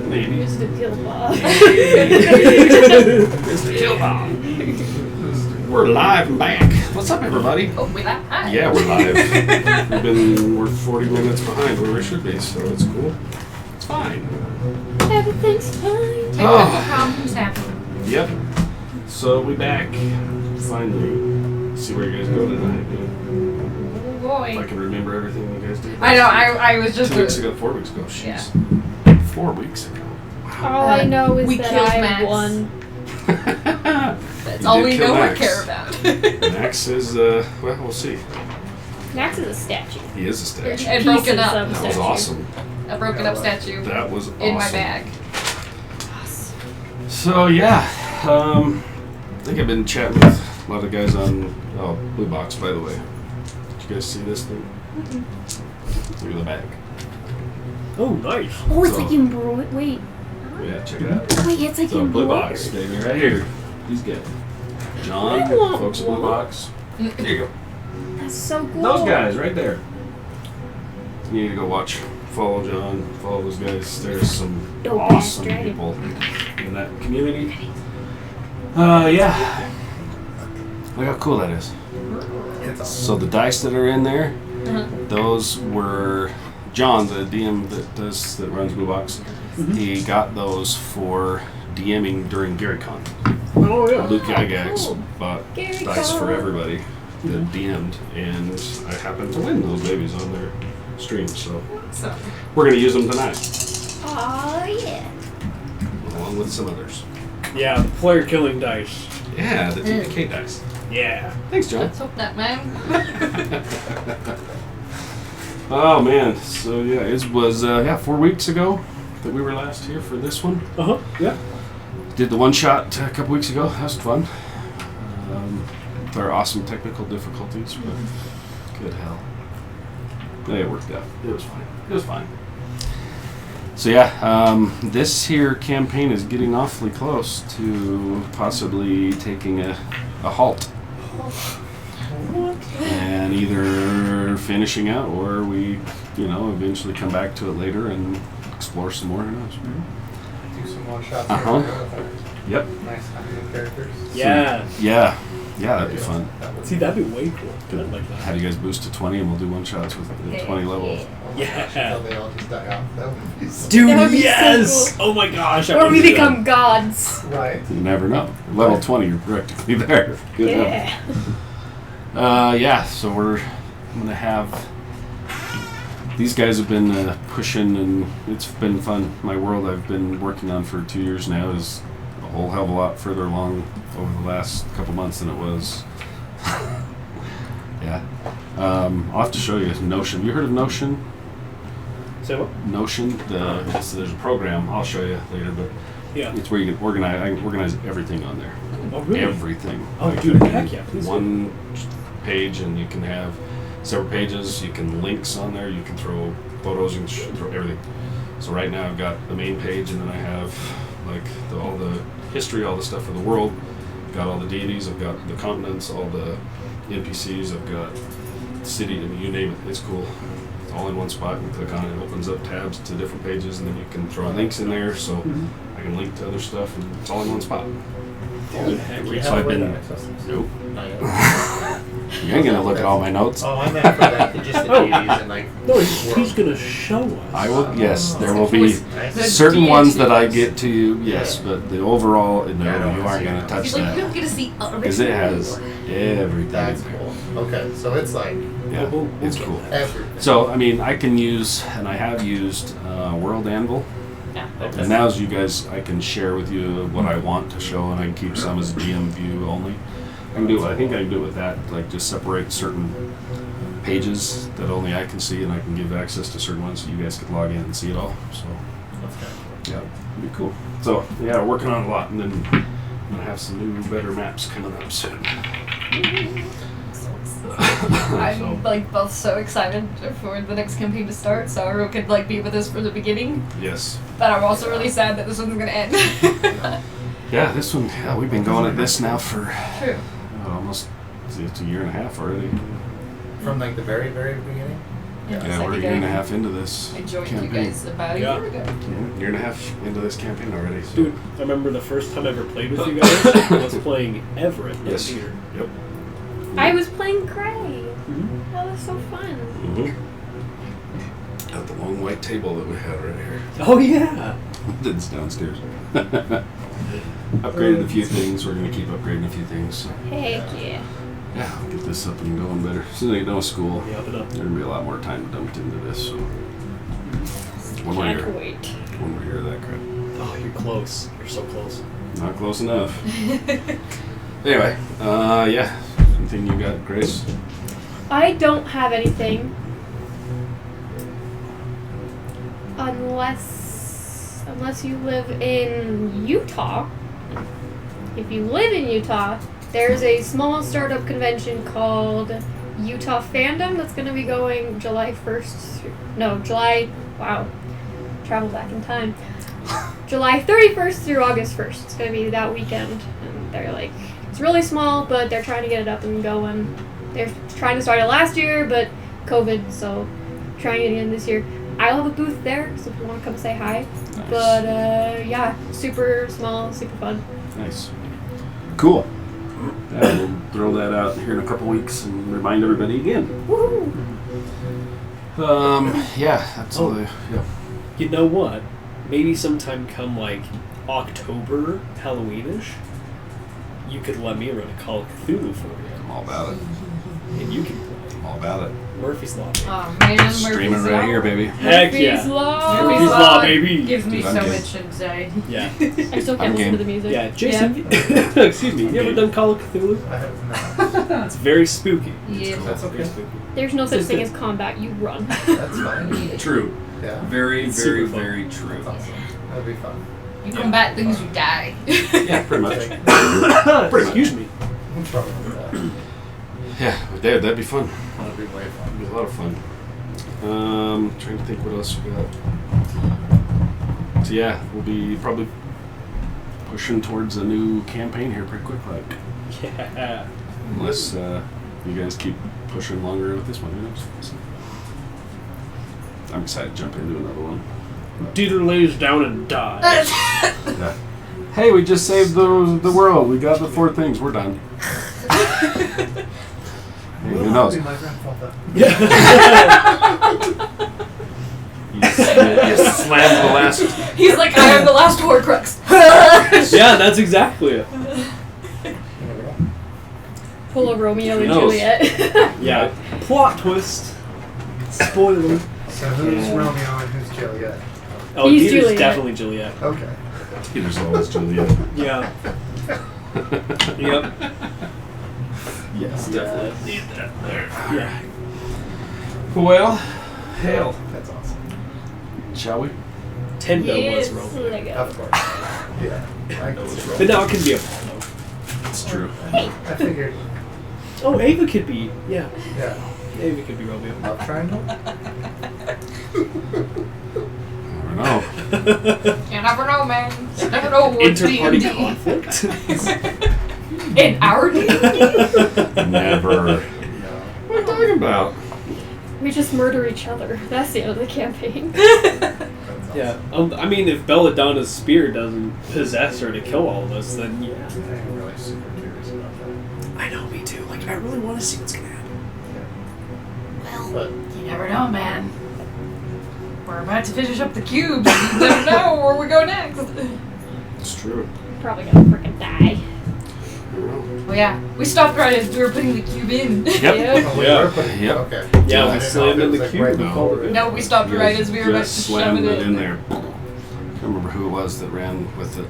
Maybe. Mr. Killbot. Mr. Killbot. We're live and back. What's up, everybody? Oh, we live? Hi. Yeah, we're live. We're 40 minutes behind where we should be, so it's cool. It's fine. Everything's fine. Technical problems happen. Yep. So we back. Finally. See where you guys go tonight. Oh, If I boy. can remember everything you guys did. I know, I was just... 2 weeks ago, 4 weeks ago. Jeez. 4 weeks ago. All I know is We that killed I Max. won. That's You all did we kill know or Max. care about. Max is, well, we'll see. Max is a statue. He is a statue. And broken Pieces up. of That was statue. awesome. A broken up statue That was awesome. in my bag. So yeah, I think I've been chatting with a lot of guys on Blue Box. By the way, did you guys see this thing? Look at the bag. Oh, nice. Oh, it's So- like embroidered. Wait. Yeah, check it out. Wait, it's like So Blue Box, embroidered. baby, right here. He's good. John, I want folks at Blue one. Box. There you go. That's so cool. Those guys right there. You need to go watch. Follow John. Follow those guys. There's some Dope ass awesome dragon. people in that community. Yeah. Look how cool that is. So the dice that are in there, those were John, the DM that runs Blue Box. He got those for DMing during GaryCon. Oh, yeah. Luke Gygax bought GaryCon. dice for everybody that DM'd, and I happened to win those babies on their stream. So So, we're gonna use them tonight, Oh, yeah. along with some others. Yeah, the player killing dice. Yeah, the TPK dice. Yeah. Thanks, John. let's hope not, man. Oh man, so yeah, it was 4 weeks ago that we were last here for this one. Uh-huh. Yeah. Did the one shot a couple weeks ago. That was fun. With our awesome technical difficulties, but good hell. Yeah, it worked out. It was fine. It was fine. So yeah, this here campaign is getting awfully close to possibly taking a halt. And either finishing out or we, eventually come back to it later and explore some more. Who knows? Do some one shots. Uh-huh. Yep. Nice hunting characters. Yeah. Yeah, that'd be fun. See, that'd be way cool. I'd like that. Have you guys boost to 20 and we'll do one shots with the 20 levels. Yeah. Until they all just die out. That would be so Dude, That would be so yes! Oh my gosh. I Or would we do become gods. right. You never know. Level 20, you're practically there. Good Yeah. So I'm gonna have. These guys have been pushing, and it's been fun. My world I've been working on for 2 years now is a whole hell of a lot further along over the last couple months than it was. Yeah. I'll have to show you Notion. You heard of Notion? that. Say what? Notion. There's a program. I'll show you later, but Yeah. it's where you can organize. I organize everything on there. Oh, really? Everything. Oh, dude, heck yeah. Please do. One page, and you can have several pages. You can links on there. You can throw photos. You can throw everything. So right now I've got the main page, and then I have like all the history, all the stuff for the world. I've got all the deities. I've got the continents, all the NPCs. I've got the city. I mean, you name it. It's cool. It's all in one spot. You click on it. It opens up tabs to different pages, and then you can throw links in there. So I can link to other stuff, and it's all in one spot. Dude, heck We yeah. So have I've a way been- to access them. Nope. Not yet. You ain't gonna look at all my notes. Oh, I meant for that. Just the deities and like. No, he's gonna show us. I will. Yes, there will be Nice. certain ones that I deities. get to you. Yes, but the overall, no, Yeah, I don't you wanna aren't see gonna it. touch He's like, you that don't get to see because it has everything. That's in there. cool. Okay, so it's like Yeah, We'll it's get cool. that. everything. So I mean, I can use, and I have used World Anvil, Okay. and now as you guys, I can share with you what I want to show, and I can keep some as GM view only. I can do. I think I can do it with that. Like just separate certain pages that only I can see, and I can give access to certain ones so you guys can log in and see it all. So. That's good. Yeah, it'd be cool. So yeah, working on a lot, and then I'm gonna have some new, better maps coming up soon. I'm like both so excited for the next campaign to start, so everyone could like be with us from the beginning. Yes. But I'm also really sad that this one's gonna end. Yeah, this one. Yeah, we've been going at this now for True. almost. See, it's a year and a half already. From like the very, very beginning. Yes, Yeah, I we're a think year and a half into this I joined campaign. you guys about a Yeah. year ago. Yeah, year and a half into this campaign already. So. Dude, I remember the first time I ever played with you guys. I was playing Everett. Yes. Here. Yep. I was playing Gray. Mm-hmm. That was so fun. Mm-hmm. At the long white table that we had right here. Oh yeah. That's downstairs. Upgraded a few things. We're gonna keep upgrading a few things. So. Heck yeah. Yeah, I'll get this up and going better. As soon as I get done with school, Yeah, but there's gonna be a lot more time dumped into this. So one more Can't year. wait. One more year of that crap. oh, you're close. You're so close. Not close enough. Anyway, yeah. Anything you got, Grace? I don't have anything. Unless you live in Utah. If you live in Utah, there's a small startup convention called Utah Fandom that's going to be going July 1st. No, July. Wow. Travel back in time. July 31st through August 1st. It's going to be that weekend. And they're like, it's really small, but they're trying to get it up and going. They're trying to start it last year, but COVID, so trying it again this year. I'll have a booth there, so if you want to come say hi. Nice. But yeah, super small, super fun. Nice. Cool. Yeah, we'll throw that out here in a couple weeks and remind everybody again. Woohoo! Yeah, that's all. Yeah. You know what? Maybe sometime come like October, Halloweenish, you could let me run a Call of Cthulhu for you, I'm all about it. and you can play I'm all about it. Murphy's Law. Baby. Oh man, Stream it Murphy's right Law. here, baby. Heck Murphy's yeah. Law. Murphy's Law, baby. Gives me I'm so game. much anxiety. Yeah. I still I'm can't listen game. to the music. Yeah, Jason. Excuse me. You ever done Call of Cthulhu? I have not. It's very spooky. Yeah. That's Very okay. spooky. There's no such Just thing a- as combat. You run. That's fine. True. Yeah. Very, It's very, super fun. very true. That's awesome. That'd be fun. You combat things, you die. Yeah, pretty much. Excuse me. I'm trouble with that. Yeah, that'd be fun. That'd be way fun. It'd be a lot of fun. Trying to think what else we got. So yeah, we'll be probably pushing towards a new campaign here pretty quick, like Yeah. unless you guys keep pushing longer with this one. Who knows? So, I'm excited to jump into another one. Dieter lays down and dies. Yeah. Hey, we just saved the world. We got the 4 things. We're done. Hey, who knows? That'd be my grandfather. You slammed the last. He's like, I am the last Horcrux. Yeah, that's exactly it. Full of Romeo Who and knows? Juliet. Yeah. Plot twist. Spoiler. So who's Yeah. Romeo and who's Juliet? Oh, He's Dieter's Juliet. definitely Juliet. Okay. Peter's always Juliet. Yeah. Yep. Yes, definitely. Need that there. Yeah. Well, hail. That's awesome. Shall we? Tendo Yes, was Romeo. Lego. Of course. Yeah. I can see But that. now it can be Apollo. It's true. I figured. Oh, Ava could be. Yeah. Yeah. Ava could be Romeo. Love triangle? I don't know. You never know, man. You never know what's Inter-party D&D. conflict. In our D&D? Never. No. What are you talking about? We just murder each other. That's the end of the campaign. That's awesome. Yeah. I mean, if Belladonna's spear doesn't possess her to kill all of us, then yeah. I'm really super curious about that. I know, me too. Like, I really want to see what's gonna happen. But You never know, man. We're about to finish up the cubes. You never know where we go next. It's true. Probably gonna freaking die. I don't know. Well, yeah. We stopped right as we were putting the cube in. Yep. oh, we Yeah. were putting- Yep. Okay. Yeah, I we didn't know slammed if it in was, the like, cube right and before called it we- good. No, we stopped You right guys as we were about to just shove slammed it it in there. I can't remember who it was that ran with it.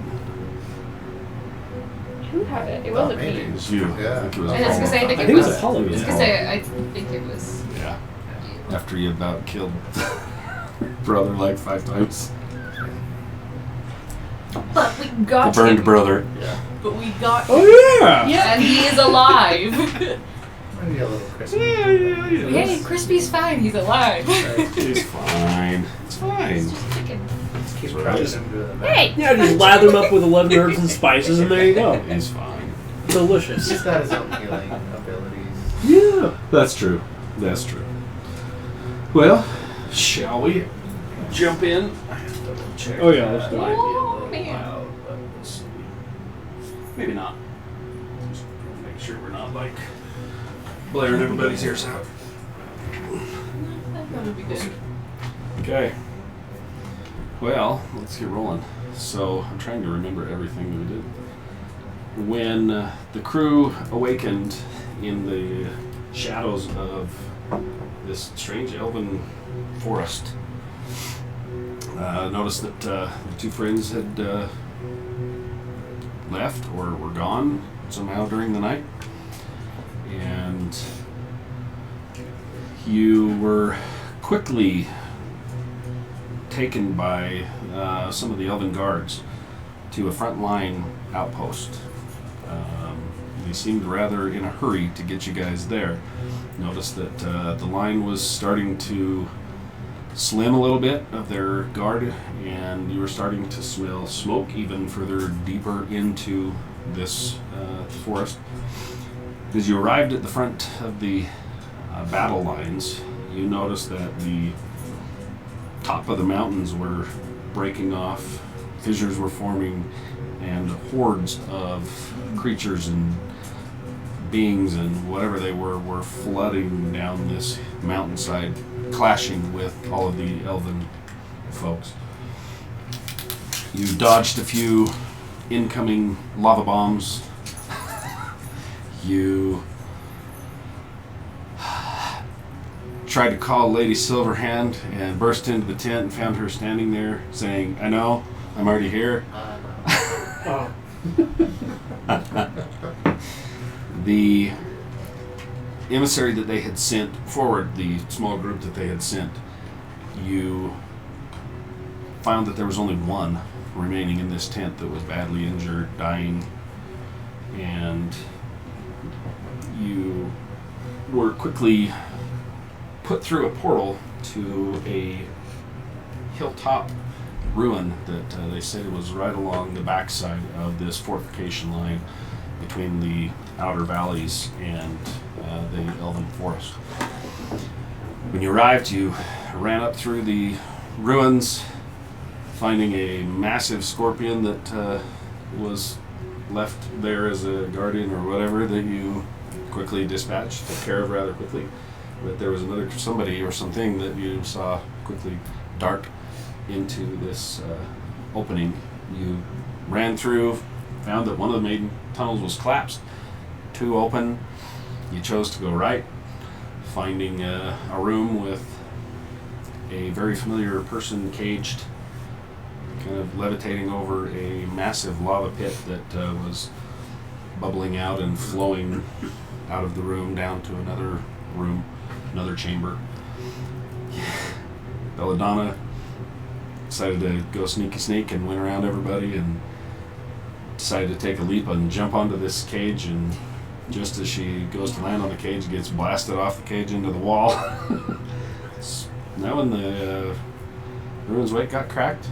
Who had it? It Oh, wasn't maybe. It me. was you. Yeah. I think it was And I was gonna say, I think I it think it was was. Apollo. I was Yeah. gonna say, I think it was. Yeah. After you about killed brother like 5 times. But we got The burned him. brother. Yeah. But we got him. Oh yeah. Yeah. And he is alive. Maybe a little crispy. Hey, Crispy's fine. He's alive. Right. It's fine. It's fine. Freaking- Keep Right. crushing him to the back. Hey! Yeah, just lather them up with 11 herbs and spices, and there you go. He's fine. Delicious. He's got his own healing abilities. Yeah. That's true. That's true. Well, shall we jump in? I have to double check. Oh, yeah, let's do it. Might be a Oh, little man. loud, but we'll see. Maybe not. Just make sure we're not like blaring everybody's ears out. That's gonna be good. Okay. Well, let's get rolling. So I'm trying to remember everything that we did. When the crew awakened in the shadows of this strange elven forest, noticed that the two friends had left or were gone somehow during the night. And you were quickly taken by some of the elven guards to a frontline outpost. They seemed rather in a hurry to get you guys there. Noticed that the line was starting to slim a little bit of their guard, and you were starting to smell smoke even further deeper into this forest. As you arrived at the front of the battle lines, you noticed that the top of the mountains were breaking off, fissures were forming, and hordes of creatures and beings and whatever they were flooding down this mountainside, clashing with all of the elven folks. You dodged a few incoming lava bombs. You tried to call Lady Silverhand and burst into the tent and found her standing there saying, "I know, I'm already here." Oh. The emissary that they had sent forward, the small group that they had sent, you found that there was only one remaining in this tent that was badly injured, dying, and you were quickly put through a portal to a hilltop ruin that they said was right along the backside of this fortification line between the outer valleys and the elven forest. When you arrived, you ran up through the ruins, finding a massive scorpion that was left there as a guardian or whatever that you quickly dispatched, took care of rather quickly. But there was somebody or something that you saw quickly dart into this opening. You ran through, found that one of the main tunnels was collapsed, two open. You chose to go right, finding a room with a very familiar person caged, kind of levitating over a massive lava pit that was bubbling out and flowing out of the room down to another room, another chamber. Belladonna decided to go sneaky sneak and went around everybody and decided to take a leap and jump onto this cage, and just as she goes to land on the cage, gets blasted off the cage into the wall. Now when the ruin's weight got cracked,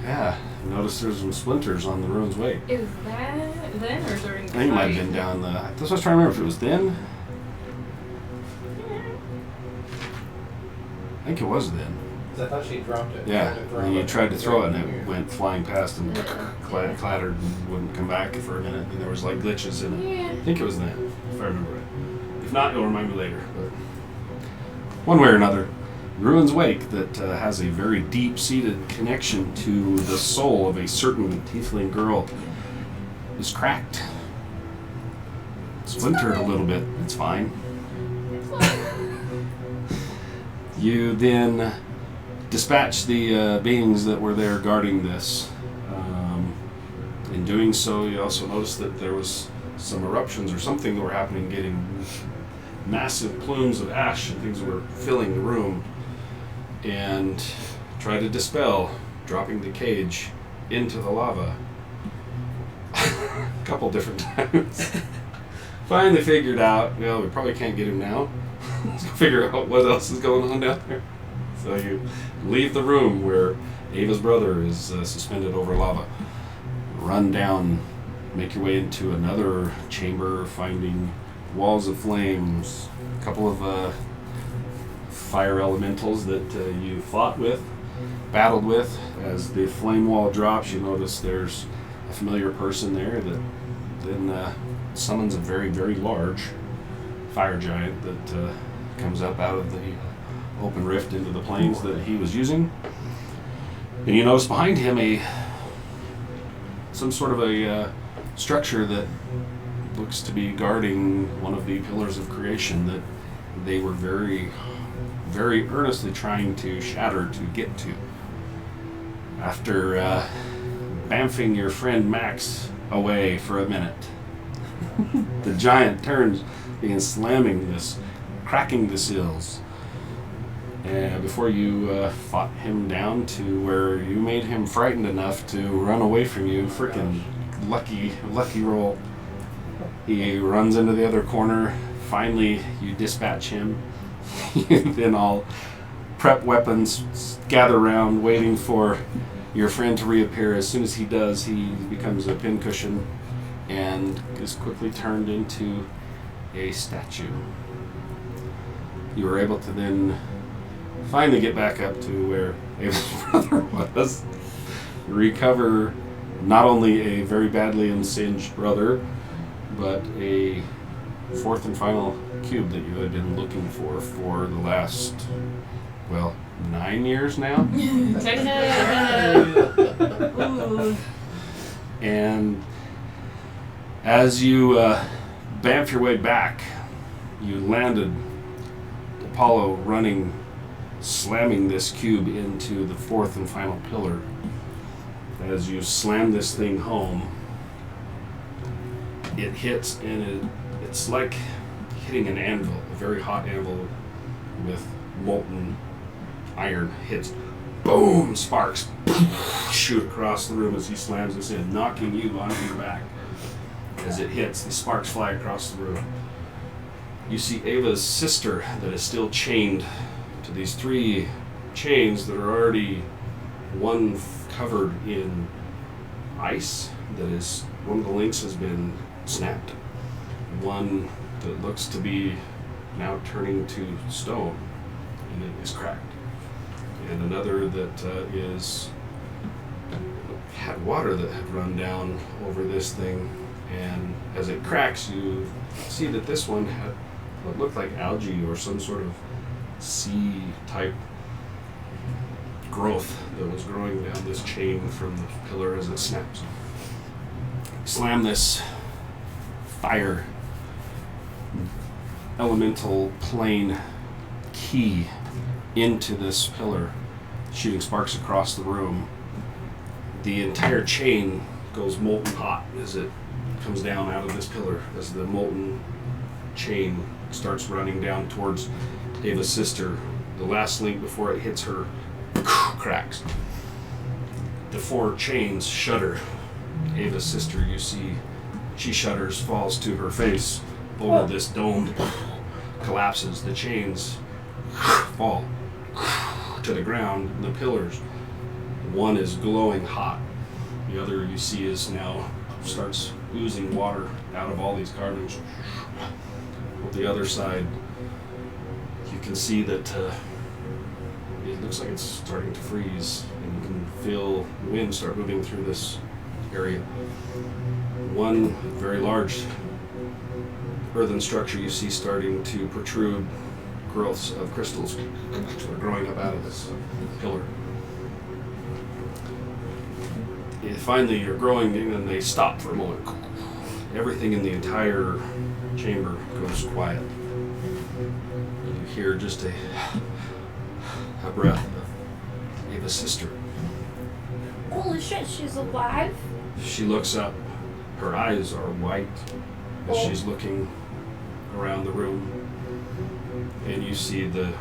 yeah, noticed there's some splinters on the ruin's weight. Is that then or during the I think it might have fight? been down the. That's what I was trying to remember if it was then. I think it was then. 'Cause I thought she dropped it. Yeah, Tried to throw and you it. tried to throw it and it Weird. went flying past and clattered and wouldn't come back for a minute, and there was like glitches in it. Yeah. I think it was then, if I remember right. If not, you'll remind me later. But one way or another, Ruin's Wake that has a very deep-seated connection to the soul of a certain tiefling girl is cracked. Splintered a little bit. It's fine. You then dispatch the beings that were there guarding this. In doing so, you also noticed that there was some eruptions or something that were happening, getting massive plumes of ash and things were filling the room, and tried to dispel, dropping the cage into the lava a couple different times. Finally figured out, well, we probably can't get him now. Let's go figure out what else is going on down there. So you leave the room where Ava's brother is suspended over lava. Run down, make your way into another chamber, finding walls of flames, a couple of fire elementals that you fought with, battled with. As the flame wall drops, you notice there's a familiar person there that then summons a very, very large fire giant that comes up out of the open rift into the plains that he was using. And you notice behind him some sort of a structure that looks to be guarding one of the pillars of creation that they were very, very earnestly trying to shatter to get to. After bamfing your friend Max away for a minute, the giant turns, begins slamming this, cracking the sills. And before you fought him down to where you made him frightened enough to run away from you, frickin' lucky roll. He runs into the other corner. Finally, you dispatch him. You then all prep weapons, gather around, waiting for your friend to reappear. As soon as he does, he becomes a pincushion and is quickly turned into a statue. You were able to then finally get back up to where Ava's brother was. Recover not only a very badly singed brother, but a fourth and final cube that you had been looking for the last, 9 years now. Ooh. And as you bamf your way back, you landed Apollo slamming this cube into the fourth and final pillar. As you slam this thing home, it hits, and it's like hitting an anvil, a very hot anvil with molten iron hits. Boom! Sparks shoot across the room as he slams this in, knocking you onto your back. As it hits, the sparks fly across the room. You see Ava's sister that is still chained to these 3 chains that are already one covered in ice, one of the links has been snapped, one that looks to be now turning to stone and it is cracked, and another that had water that had run down over this thing, and as it cracks you see that this one had what looked like algae or some sort of sea type growth that was growing down this chain from the pillar as it snaps. Slam this fire elemental plane key into this pillar, shooting sparks across the room. The entire chain goes molten hot as it comes down out of this pillar, as the molten chain starts running down towards Ava's sister. The last link before it hits her cracks. The 4 chains shudder. Ava's sister, you see, she shudders, falls to her face over this dome, collapses. The chains fall to the ground, and the pillars. One is glowing hot. The other you see is now starts oozing water out of all these carvings. With the other side, you can see that it looks like it's starting to freeze, and you can feel the wind start moving through this area. One very large earthen structure you see starting to protrude growths of crystals that are growing up out of this pillar. Finally, you're growing, and then they stop for a moment. Everything in the entire chamber goes quiet. You hear just a breath of Ava's sister. Holy shit, she's alive? She looks up. Her eyes are white as she's looking around the room. And you see the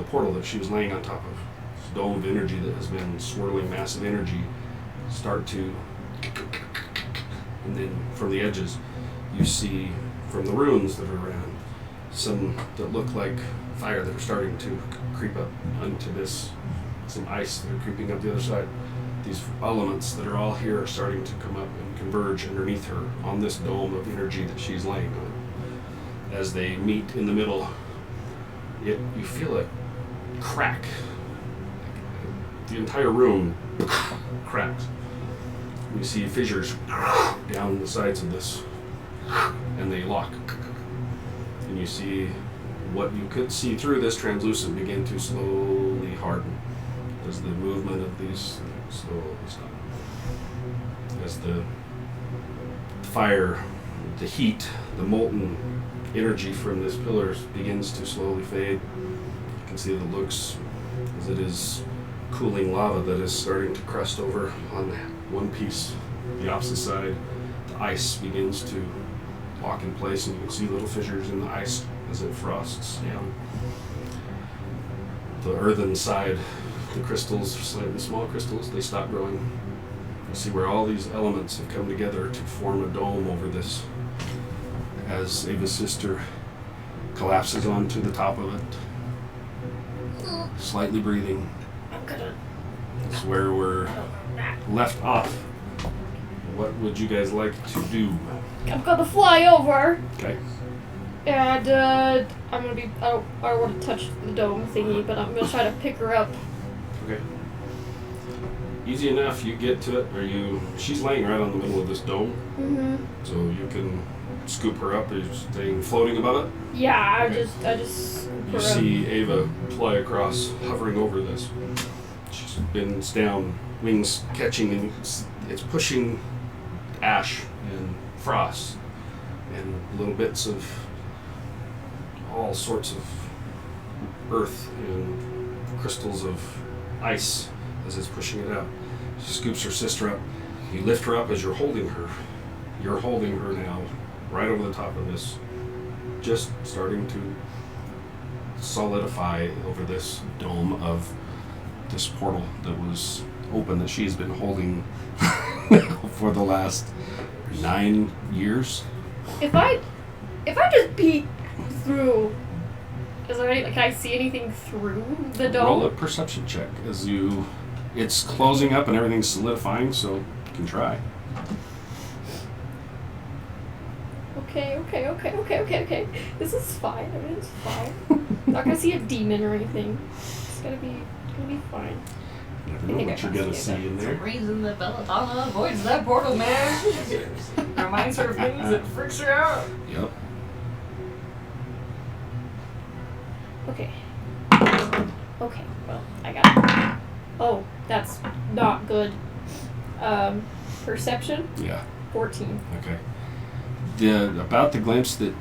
portal that she was laying on top of. This dome of energy that has been swirling massive energy start to, and then from the edges you see from the runes that are around some that look like fire that are starting to creep up onto this, some ice that are creeping up the other side. These elements that are all here are starting to come up and converge underneath her on this dome of energy that she's laying on. As they meet in the middle, you feel it crack. The entire room cracks. You see fissures down the sides of this, and they lock. And you see what you could see through this translucent begin to slowly harden as the movement of these slowly stop. As the fire, the heat, the molten energy from this pillars begins to slowly fade. You can see that it looks as it is cooling lava that is starting to crust over on one piece. The opposite side, the ice begins to lock in place, and you can see little fissures in the ice as it frosts down. The earthen side, the crystals, slightly small crystals, they stop growing. You see where all these elements have come together to form a dome over this as Ava's sister collapses onto the top of it, slightly breathing. I'm gonna. That's where we're left off. What would you guys like to do? I'm gonna fly over, Okay. and I'm gonna be. I don't want to touch the dome thingy, but I'm gonna try to pick her up. Okay. Easy enough. You get to it. She's laying right on the middle of this dome, Mm-hmm. so you can scoop her up. Are you staying floating above it? Yeah, I Okay. just. scoop her You up. see Ava fly across, hovering over this. She's bends down, wings catching, and it's pushing ash and frost and little bits of all sorts of earth and crystals of ice as it's pushing it out. She scoops her sister up. You lift her up as you're holding her. You're holding her now right over the top of this, just starting to solidify over this dome of this portal that was open that she's been holding for the last 9 years. If I just peek through, can I see anything through the dome? Roll a perception check as it's closing up and everything's solidifying, so you can try. Okay. This is fine. I mean, it's fine. I'm not gonna see a demon or anything. It's gonna be fine. You never I know think what I you're can gonna see see it. in For there. some reason, the Belladonna avoids that portal, man. Reminds her of things that freaks her out. Yep. Okay, well, I got it. Oh, that's not good. Perception, Yeah. 14. Okay. About the glimpse that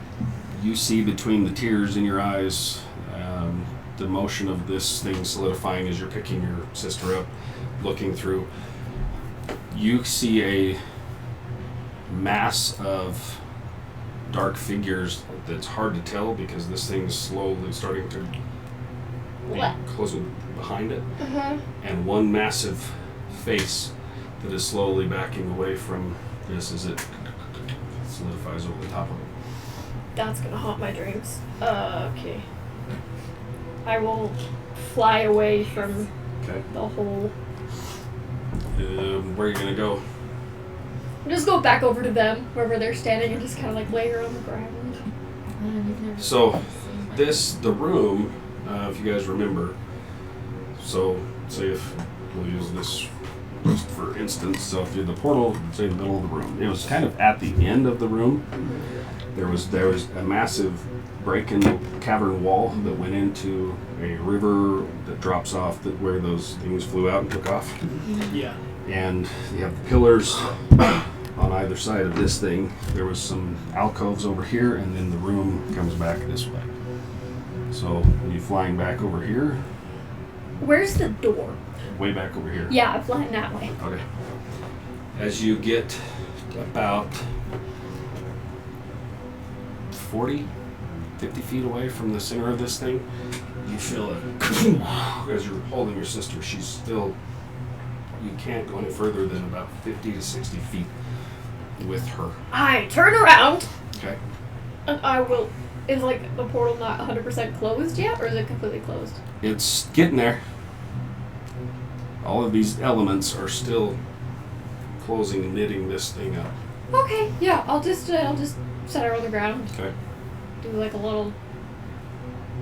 you see between the tears in your eyes, the motion of this thing solidifying as you're picking your sister up, looking through, you see a mass of dark figures that's hard to tell because this thing's slowly starting to What? close behind it, Uh-huh. and one massive face that is slowly backing away from this as it solidifies over the top of it. That's gonna haunt my dreams. Okay. I will fly away from Okay. the hole. Where are you gonna go? Just go back over to them, wherever they're standing, and just kind of like lay her on the ground. So, the room, if you guys remember, so say if we'll use this just for instance, so if you're the portal, say in the middle of the room, it was kind of at the end of the room. There was a massive break in the cavern wall that went into a river that drops off where those things flew out and took off. Yeah. And you have the pillars on either side of this thing. There was some alcoves over here, and then the room comes back this way. So when you're flying back over here, Where's the door? way back over here. Yeah, I'm flying that way. Okay. As you get about 40, 50 feet away from the center of this thing, you feel it as you're holding your sister. She's still, you can't go any further than about 50 to 60 feet with her. I turn around, Okay. and I will. Is like the portal not 100% closed yet, or is it completely closed? It's getting there. All of these elements are still closing and knitting this thing up. Okay, yeah, I'll just set her on the ground. Okay. Do like a little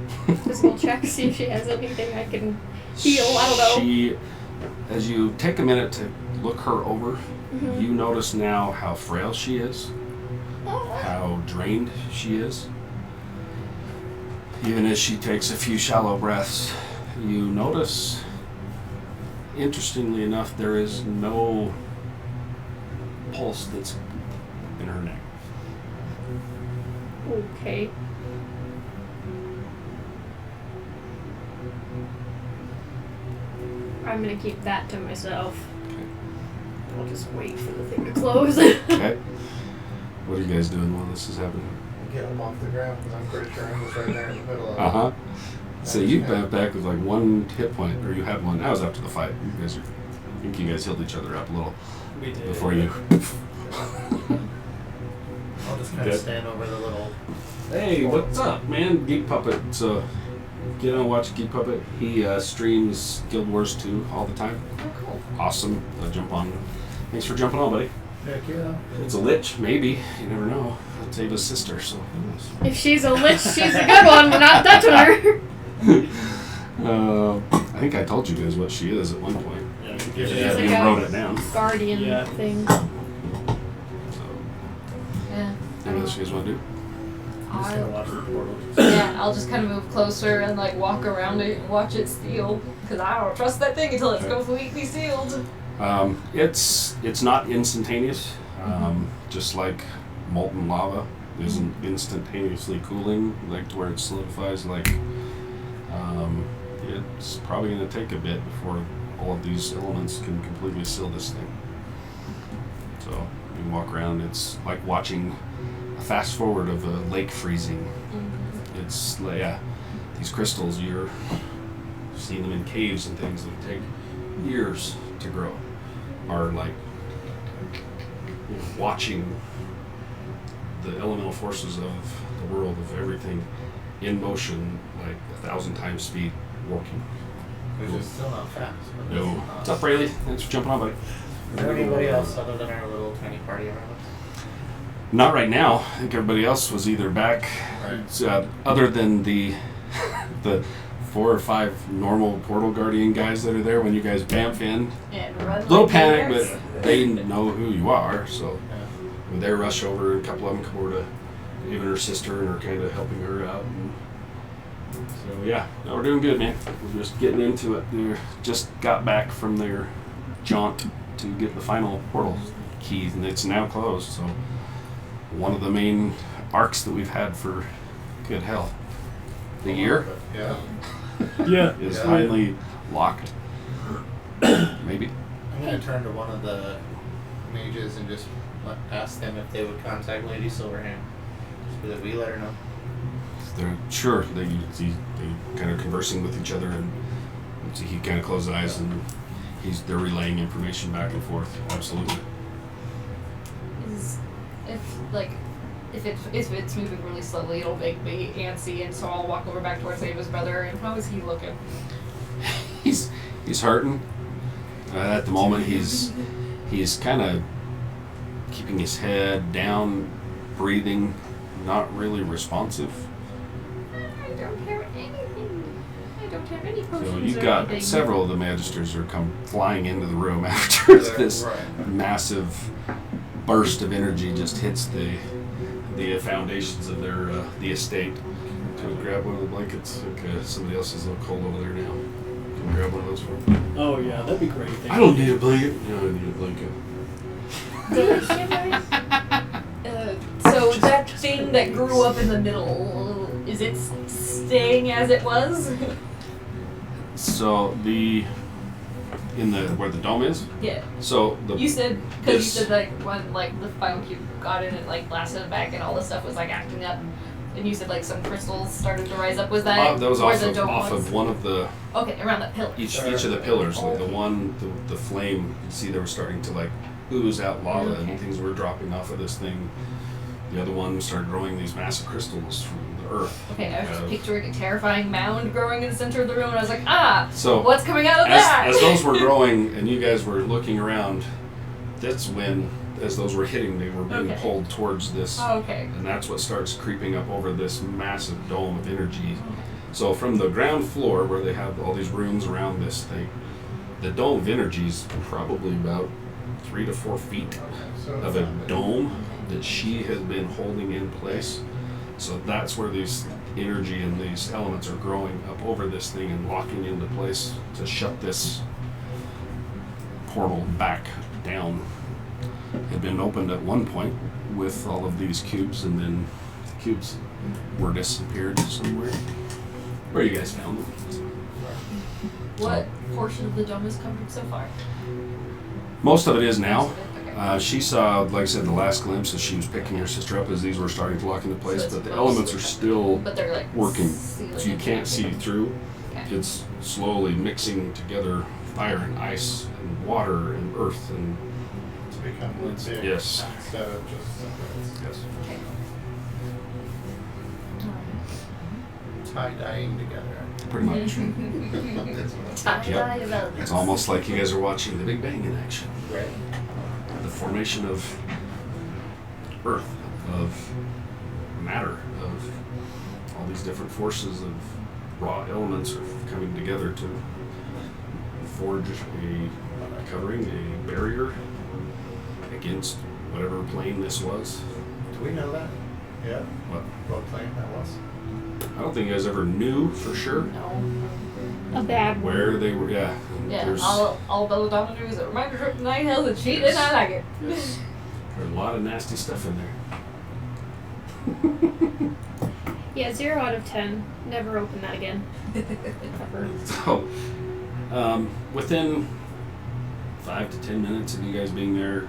physical check, see if she has anything I can heal. I don't know. She, as you take a minute to look her over, Mhm. you notice now how frail she is, how drained she is. Even as she takes a few shallow breaths, you notice, interestingly enough, there is no pulse that's in her neck. Okay. I'm gonna keep that to myself. Okay. I'll just wait for the thing to close. Okay. What are you guys doing while this is happening? Get him off the ground because I'm pretty sure I'm just right there in the middle of it. Uh huh. So you got back with like 1 hit point, or you had one. That was after the fight. You guys are, I think you guys healed each other up a little We did. before you. I'll just kind Good. of stand over the little. Hey, what's up, man? Geek Puppet. So, get on watch Geek Puppet. He streams Guild Wars 2 all the time. Oh, cool. Awesome. Jump on. Thanks for jumping on, buddy. Heck yeah. It's a lich, maybe. You never know. It's Ava's sister, so who knows? If she's a lich, she's a good one. We're not touching her. I think I told you guys what she is at one point. Yeah, you Yeah, did. She's like you a- wrote it down. Guardian Yeah. thing. So, Yeah. anything else you guys want to do? I'm just gonna I'll, watch the portal. yeah, I'll just kind of move closer and like walk around it and watch it steal. Because I don't trust that thing until it's Okay. completely sealed. It's not instantaneous. Just like molten lava isn't instantaneously cooling, like to where it solidifies. Like, it's probably going to take a bit before all of these elements can completely seal this thing. So you can walk around. It's like watching a fast forward of a lake freezing. It's like, yeah, these crystals, you're seeing them in caves and things that take years to grow, are like, you know, watching the elemental forces of the world, of everything in motion, like 1,000 times speed, working. Which is still not fast. but No. it's What's up, Rayleigh? Thanks for jumping on, buddy. Is there anybody else other than our little tiny party around us? Not right now. I think everybody else was either back, other than the the 4 or 5 normal portal guardian guys that are there when you guys bamf in. And run. Little like panic, bears. but they know who you are, so Yeah. when they rush over, and a couple of them come over to even her sister and are kind of helping her out. And so yeah, no, we're doing good, man. We're just getting into it. They just got back from their jaunt to get the final portal key, and it's now closed. So one of the main arcs that we've had for good hell, the year, Yeah. Yeah. is Yeah. finally locked. Maybe. I'm gonna turn to one of the mages and just ask them if they would contact Lady Silverhand, so that we let her know. They're sure they kind of conversing with each other, and so he kind of closes eyes and they're relaying information back and forth. Absolutely. Is if it's moving really slowly, it'll make me antsy, and so I'll walk over back towards Ava's brother. And how is he looking? He's hurting. At the moment, he's kind of keeping his head down, breathing, not really responsive. I don't have anything. I don't have any potions. So you've or got anything. several of the magisters are come flying into the room after this Right. massive burst of energy just hits the foundations of their the estate. Can we grab one of the blankets? Okay, somebody else is a little cold over there now. Can we grab one of those for me? Oh yeah, that'd be great. Thank I don't you. need a blanket. No, I need a blanket. So that thing that grew up in the middle, is it staying as it was? So where the dome is. Yeah. So You said, because you This- said like when like the final cube got in and like blasted it back and all this stuff was like acting up, and you said like some crystals started to rise up. Was that that was where off the of dome off was? of one of the Okay, around that pillar. each of the pillars. Like the flame. You see, they were starting to like ooze out lava, Okay. and things were dropping off of this thing. The other one started growing these massive crystals from the earth. Okay, I was just Uh, picturing a terrifying mound growing in the center of the room, and I was like, So what's coming out of that? as those were growing and you guys were looking around, that's when, as those were hitting, they were being Okay. pulled towards this. Oh, okay. And that's what starts creeping up over this massive dome of energy. So from the ground floor where they have all these rooms around this thing, the dome of energy is probably about 3 to 4 feet of a dome that she has been holding in place. So that's where these energy and these elements are growing up over this thing and locking into place to shut this portal back down. Had been opened at one point with all of these cubes, and then the cubes were disappeared somewhere. Where you guys found them? What portion of the dome is covered so far? Most of it is now. Most of it? Okay. She saw, like I said, the last glimpse as she was picking her sister up as these were starting to lock into place, So it's but the mostly elements are covered. still But they're like working, sealing so you and can't see connecting. through. Okay. It's slowly mixing together fire and ice and water and earth and To become one big. yes. Instead of just Yes. Okay. tie-dyeing together. Pretty much. Tie-dye of elements. It's almost like you guys are watching the Big Bang in action. Right. The formation of earth, of matter, of all these different forces of raw elements are coming together to forge a covering, a barrier against whatever plane this was. Do we know that? Yeah. What? What plane that was? I don't think you guys ever knew for sure No. A bad one. where they were. Yeah. Yeah, There's, all Belladonna do is a reminder trip to Night Hills, and she did not like it. yes, there's a lot of nasty stuff in there. Yeah, 0 out of 10. Never open that again. Ever. So, within 5 to 10 minutes of you guys being there,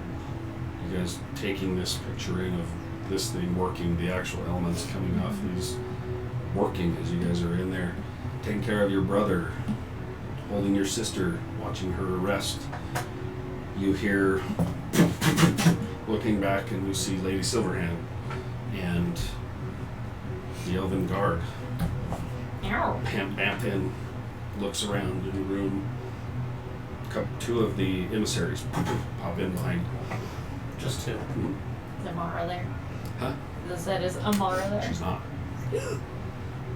you guys taking this picture in of this thing working, the actual elements coming off these working as you guys are in there, taking care of your brother, holding your sister, watching her rest. You hear looking back and you see Lady Silverhand and the Elven Guard. Ow. Bamf in, looks around in the room. Two of the emissaries pop in behind. Just two. Is Amara there? Huh? They said, is Amara there? She's not.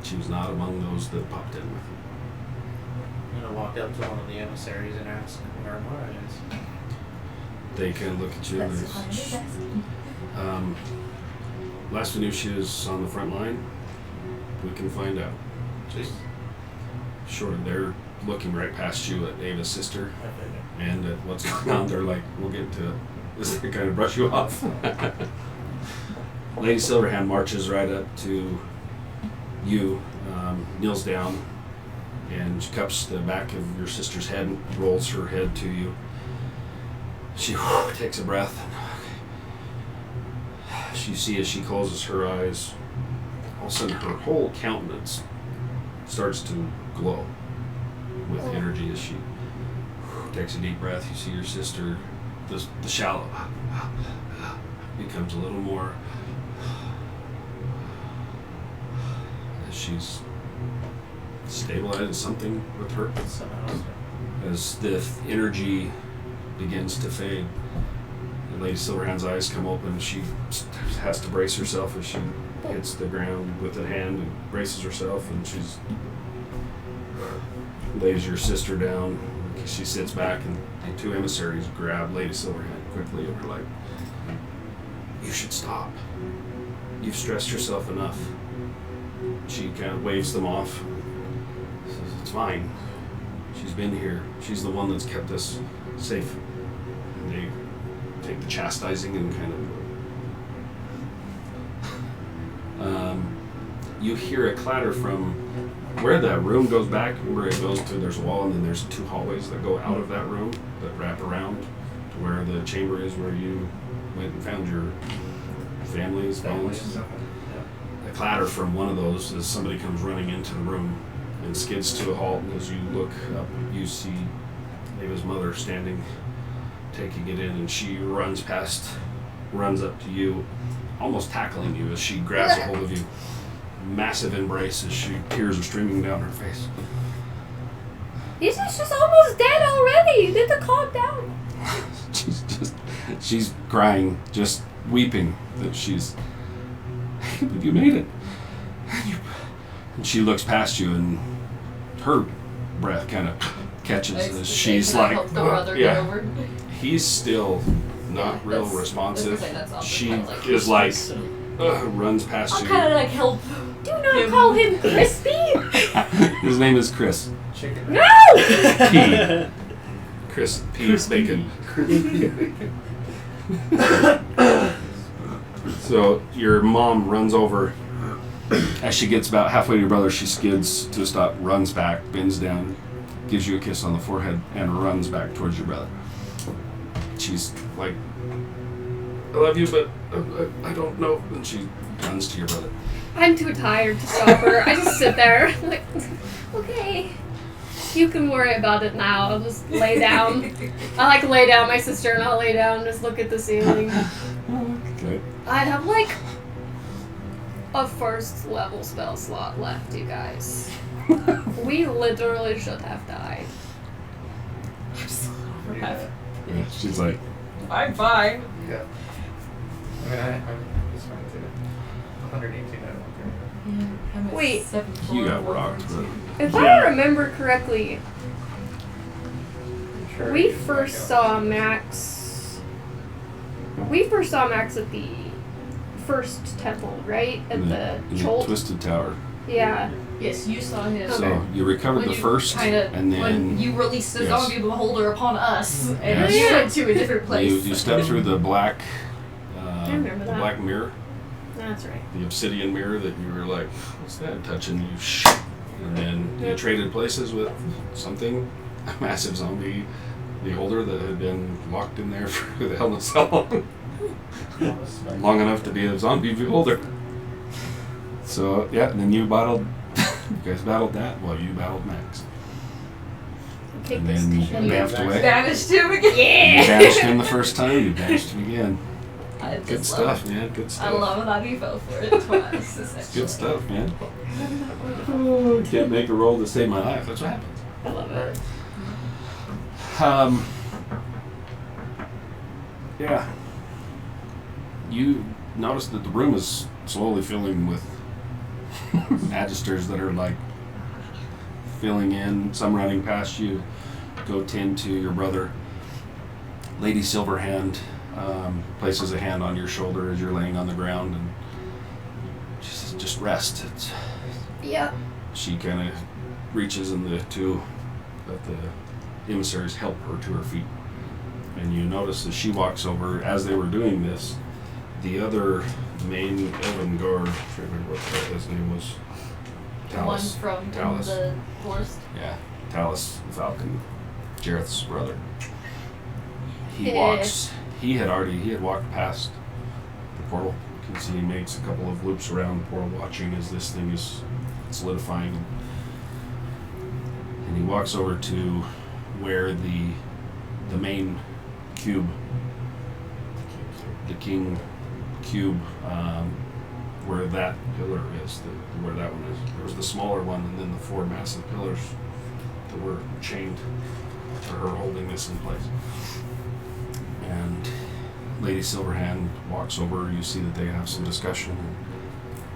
She was not among those that popped in with him. I'm gonna walk up to one of the emissaries and ask where Amara is. They kind of look at you and That's behind his they, desk. last we knew she was on the front line. We can find out. Just Sure, they're looking right past you at Ava's sister I figured. and at what's going on. They're like, we'll get to it. This thing kind of brush you off. Lady Silverhand marches right up to you, kneels down, and she cups the back of your sister's head and rolls her head to you. She takes a breath. You see as she closes her eyes, all of a sudden her whole countenance starts to glow with energy as she takes a deep breath. You see your sister, the shallow becomes a little more as she's stabilized something with her. Somehow. As the energy begins to fade, and Lady Silverhand's eyes come open. She has to brace herself as she hits the ground with a hand and braces herself, and she's lays your sister down. She sits back, and the two emissaries grab Lady Silverhand quickly and are like, "You should stop. You've stressed yourself enough." She kind of waves them off. Says, "It's fine. She's been here. She's the one that's kept us safe." And they take the chastising and kind of you hear a clatter from where that room goes back, where it goes to, there's a wall, and then there's two hallways that go out of that room that wrap around to where the chamber is where you went and found your family's bones. A clatter from one of those as somebody comes running into the room and skids to a halt, and as you look up, you see Ava's mother standing, taking it in, and she runs up to you, almost tackling you as she grabs a hold of you. Massive embrace as tears are streaming down her face. This is just almost dead already. You need to calm down. She's crying, just weeping that but you made it. And she looks past you, and her breath kind of catches as she's like, help the brother yeah. get over. He's still not Yeah, real that's- responsive. that's also She kinda like- is like So, runs past I'll you. kind of like help. Do not call him Crispy. His name is Chris. Chicken. No. P. Chris P. Bacon. So your mom runs over. As she gets about halfway to your brother, she skids to a stop, runs back, bends down, gives you a kiss on the forehead, and runs back towards your brother. She's like, I love you, but I don't know. And she runs to your brother. I'm too tired to stop her. I just sit there, like, okay. You can worry about it now. I'll just lay down. I like lay down my sister, and I'll lay down and just look at the ceiling. Okay. I'd have like a first level spell slot left, you guys. We literally should have died. Yeah. Yeah, she's like, I'm fine. Yeah. I mean, I'm just fine too. 118, I don't care. I'm at Wait. 74, you got rocked, but If Yeah. I remember correctly, I'm sure we you first might saw Max. We first saw Max at the first temple, right? At in the in the Cholt. Twisted Tower. Yeah. Yes, you saw him. So you recovered When the you first, kinda, and then when you released the yes. zombie beholder upon us, and Yes. you went to a different place. you step through the black, remember the that. black mirror, That's right. the obsidian mirror that you were like, what's that? Touching you, and then you Yep. traded places with something, a massive zombie beholder that had been locked in there for who the hell knows how long, have. long enough to be a zombie beholder. So yeah, and then you battled, you guys battled that. Well, you battled Max, Take and this. then you to- baffed away. Banished him again. You Yeah. banished him the first time. You banished him again. I Good just stuff, love, man. Good stuff. I love that he fell for it twice. essentially. Good stuff, man. Oh, can't make a roll to save my life. That's what happens. I love it. Yeah. You notice that the room is slowly filling with magisters that are like filling in, some running past you, go tend to your brother. Lady Silverhand places a hand on your shoulder as you're laying on the ground and she says, just rest. Yeah. She kind of reaches and the two of the emissaries help her to her feet. And you notice as she walks over, as they were doing this, the other main Elven guard, I can't remember what his name was. The one Talus. from Talus. the forest. Yeah, Talus Falcon, Jareth's brother. He Yeah. walks. He had walked past the portal. You can see he makes a couple of loops around the portal, watching as this thing is solidifying. And he walks over to where the main cube, the king cube, where that pillar is, where that one is. There was the smaller one, and then the four massive pillars that were chained to her, holding this in place. And Lady Silverhand walks over. You see that they have some discussion.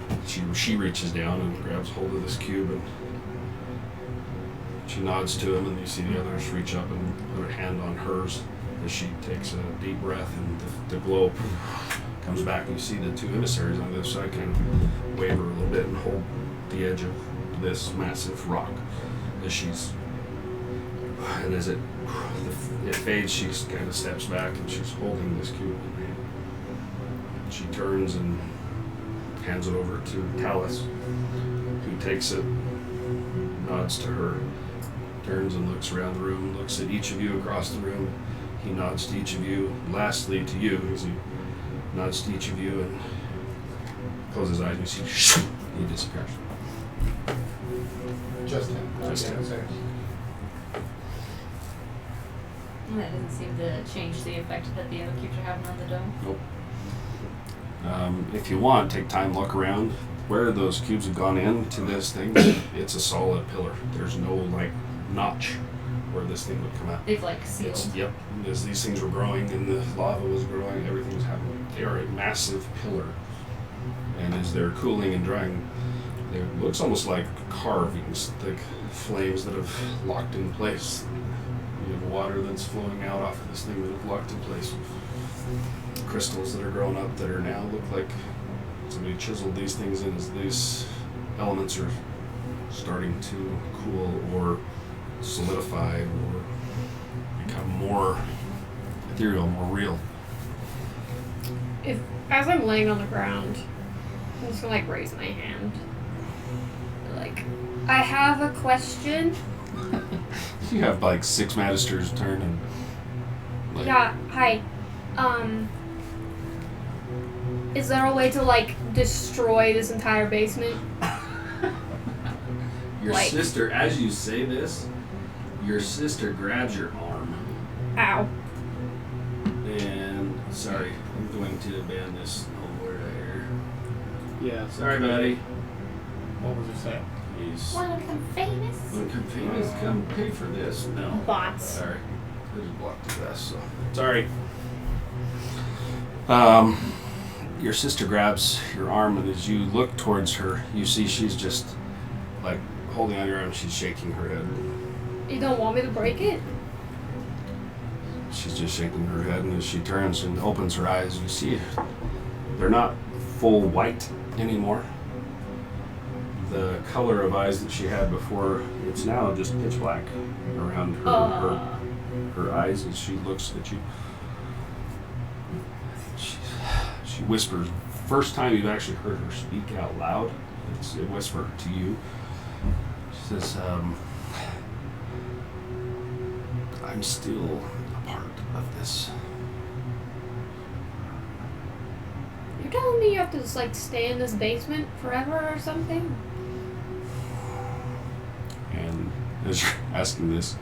And she reaches down and grabs hold of this cube, and she nods to him. And you see the others reach up and put a hand on hers as she takes a deep breath, and the glow comes back. And you see the two emissaries on the other side kind of waver a little bit and hold the edge of this massive rock as she's. And as it fades, she kind of steps back and she's holding this cube in her hand. She turns and hands it over to Talus, who takes it, nods to her, turns and looks around the room, looks at each of you across the room. He nods to each of you, lastly to you, as he nods to each of you and closes his eyes and you see he disappears. Just him. Just him. Sorry. That doesn't seem to change the effect that the other cubes are having on the dome. Nope. If you want, take time, look around. Where those cubes have gone into this thing, it's a solid pillar. There's no like notch where this thing would come out. They've like sealed. Yep. As these things were growing and the lava was growing, everything was happening. They are a massive pillar. And as they're cooling and drying, It looks almost like carvings, like flames that have locked in place. You have water that's flowing out off of this thing that have locked in place. Crystals that are growing up that are now look like somebody chiseled these things in as these elements are starting to cool or solidify or become more ethereal, more real. If as I'm laying on the ground, I'm just gonna like raise my hand. Like, I have a question. You have like 6 magisters turn and like, Yeah, hi. Is there a way to like destroy this entire basement? Your Like- sister, as you say this, your sister grabs your arm. Ow. And, sorry, I'm going to ban this whole word I hear. Yeah. Sorry, buddy. What was it saying? Please. Wanna become famous? When come famous, come pay for this. No. Bots. Sorry. I just blocked the glass, so. sorry. Your sister grabs your arm, and as you look towards her, you see she's just like holding on your arm. She's shaking her head. You don't want me to break it? She's just shaking her head, and as she turns and opens her eyes, you see they're not full white anymore. The color of eyes that she had before, it's now just pitch black around her eyes as she looks at you. She whispers. First time you've actually heard her speak out loud, it's a whisper to you. She says, I'm still a part of this. You're telling me you have to just like stay in this basement forever or something? And as you're asking this,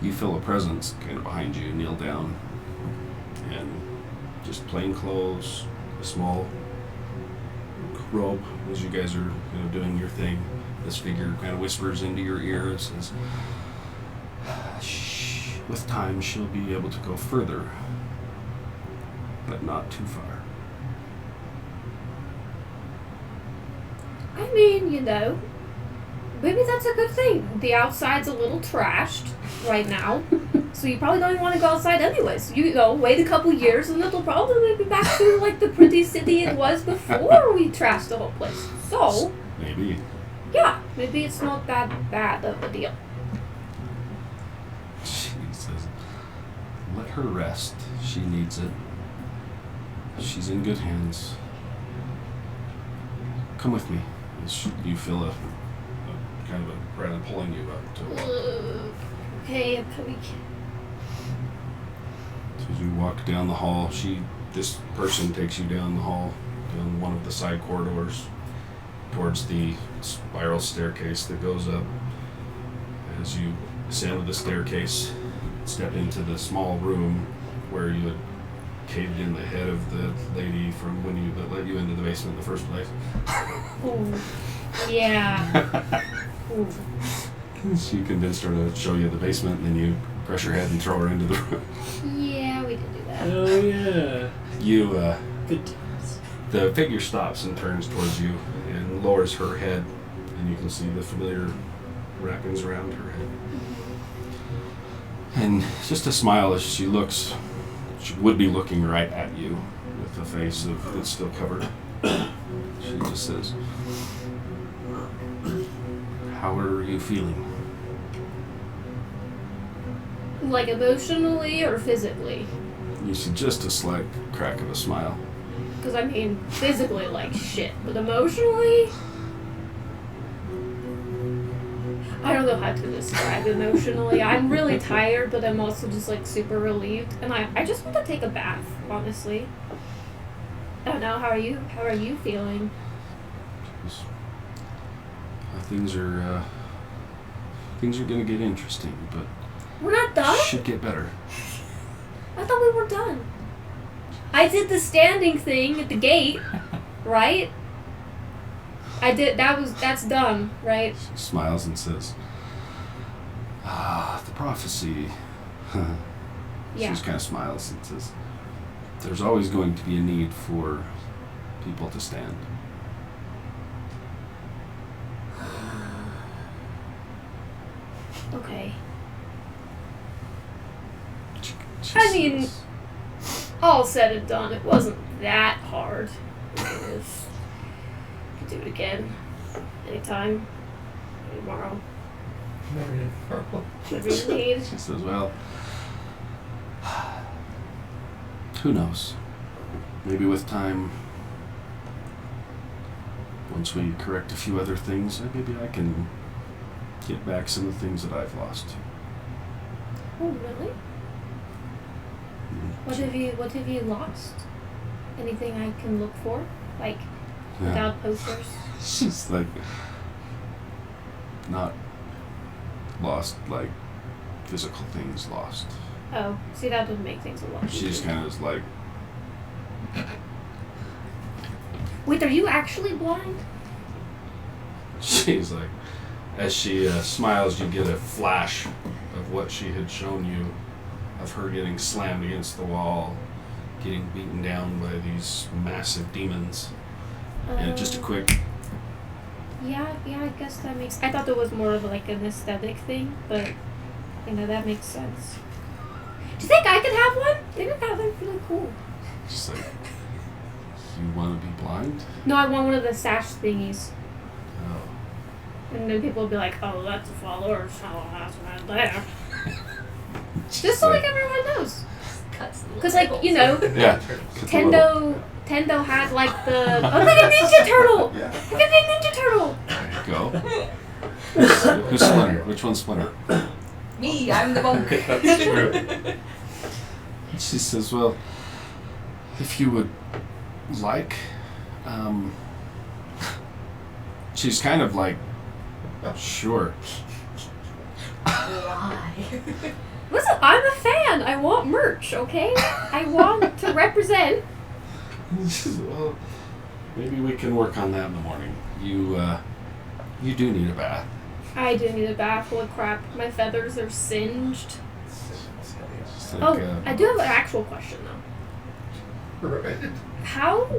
you feel a presence kind of behind you, kneel down, and just plain clothes, a small robe as you guys are doing your thing. This figure kind of whispers into your ear and says, "Shh, with time she'll be able to go further, but not too far." I mean, maybe that's a good thing. The outside's a little trashed right now, so you probably don't even want to go outside anyways. Wait a couple years and it'll probably be back to like the pretty city it was before we trashed the whole place. So, Maybe. yeah, maybe it's not that bad of a deal. She says, let her rest. She needs it. She's in good hands. Come with me. You feel a kind of a breath pulling you up to walk. Okay, I'm coming. So as you walk down the hall, this person takes you down the hall, down one of the side corridors, towards the spiral staircase that goes up. As you ascend the staircase, step into the small room where you had caved in the head of the lady from that led you into the basement in the first place. Ooh. Yeah. Ooh. She convinced her to show you the basement, and then you crush her head and throw her into the room. Yeah, we did do that. Oh yeah. You, Good times. the figure stops and turns towards you and lowers her head, and you can see the familiar wrappings around her head. And just a smile as she looks. She would be looking right at you with a face that's still covered. She just says, "How are you feeling?" Like emotionally or physically? You see just a slight crack of a smile. Because I mean, physically like shit, but emotionally, I don't know how to describe emotionally. I'm really tired, but I'm also just like super relieved, and I just want to take a bath, honestly. I don't know. How are you feeling? Things are gonna get interesting, but We're not done? should get better. I thought we were done. I did the standing thing at the gate, right? I did. That's done, right? She smiles and says, the prophecy." She Yeah. just kind of smiles and says, "There's always going to be a need for people to stand." Okay. She I mean- says- All said and done, it wasn't that hard. It is. Could do it again. Anytime. Maybe tomorrow. Whatever you need. She says, well, who knows? Maybe with time, once we correct a few other things, maybe I can get back some of the things that I've lost. Oh, really? What have you lost? Anything I can look for? Like, Yeah. without posters? She's like, not lost, like physical things lost. Oh, see, that would make things a lot She just easier. kind of is like, Wait, are you actually blind? she's like, as she smiles, you get a flash of what she had shown you, of her getting slammed against the wall, getting beaten down by these massive demons. And just a quick, Yeah, I guess that makes. I thought it was more of like an aesthetic thing, but that makes sense. Do you think I could have one? They would have them really cool. just like, you want to be blind? No, I want one of the sash thingies, Oh. and then people will be like, "Oh, that's a follower. Oh, that's right there." She's Just so like everyone knows, Cuts the because like yeah. Tendo had like the look at a Ninja Turtle. Yeah. Look at a Ninja Turtle. There you go. Who's Splinter? Which one's Splinter? Me, I'm the monk. That's true. She says, well, if you would like, she's kind of like, sure. Why? Listen, I'm a fan. I want merch. Okay, I want to represent. She says, well, maybe we can work on that in the morning. You do need a bath. I do need a bath. Holy crap, my feathers are singed. She's like, Oh, I do have an actual question though. Right. How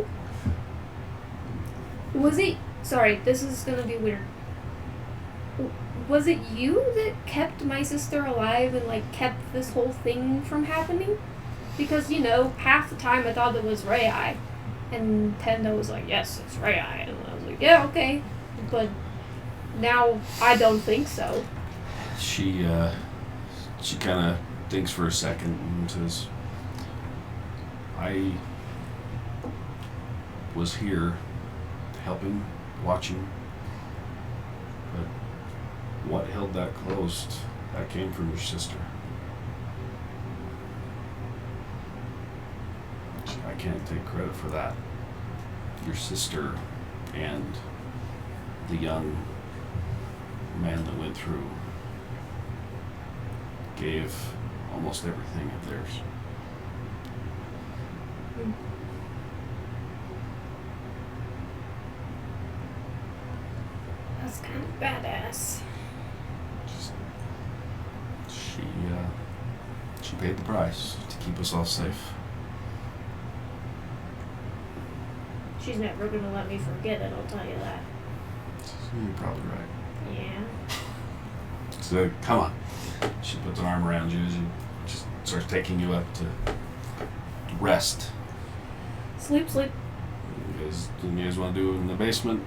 was it? Sorry, this is gonna be weird. Was it you that kept my sister alive and like kept this whole thing from happening? Because half the time I thought it was Rei, and Tendo was like, "Yes, it's Rei," and I was like, "Yeah, okay," but now I don't think so. she kind of thinks for a second and says, I was here helping, watching, but what held that closed? That came from your sister. I can't take credit for that. Your sister and the young man that went through gave almost everything of theirs. That's kind of badass. She paid the price to keep us all safe. She's never gonna let me forget it. I'll tell you that. You're probably right. Yeah. So come on. She puts an arm around you as you just starts taking you up to rest. Sleep. You guys want to do it in the basement?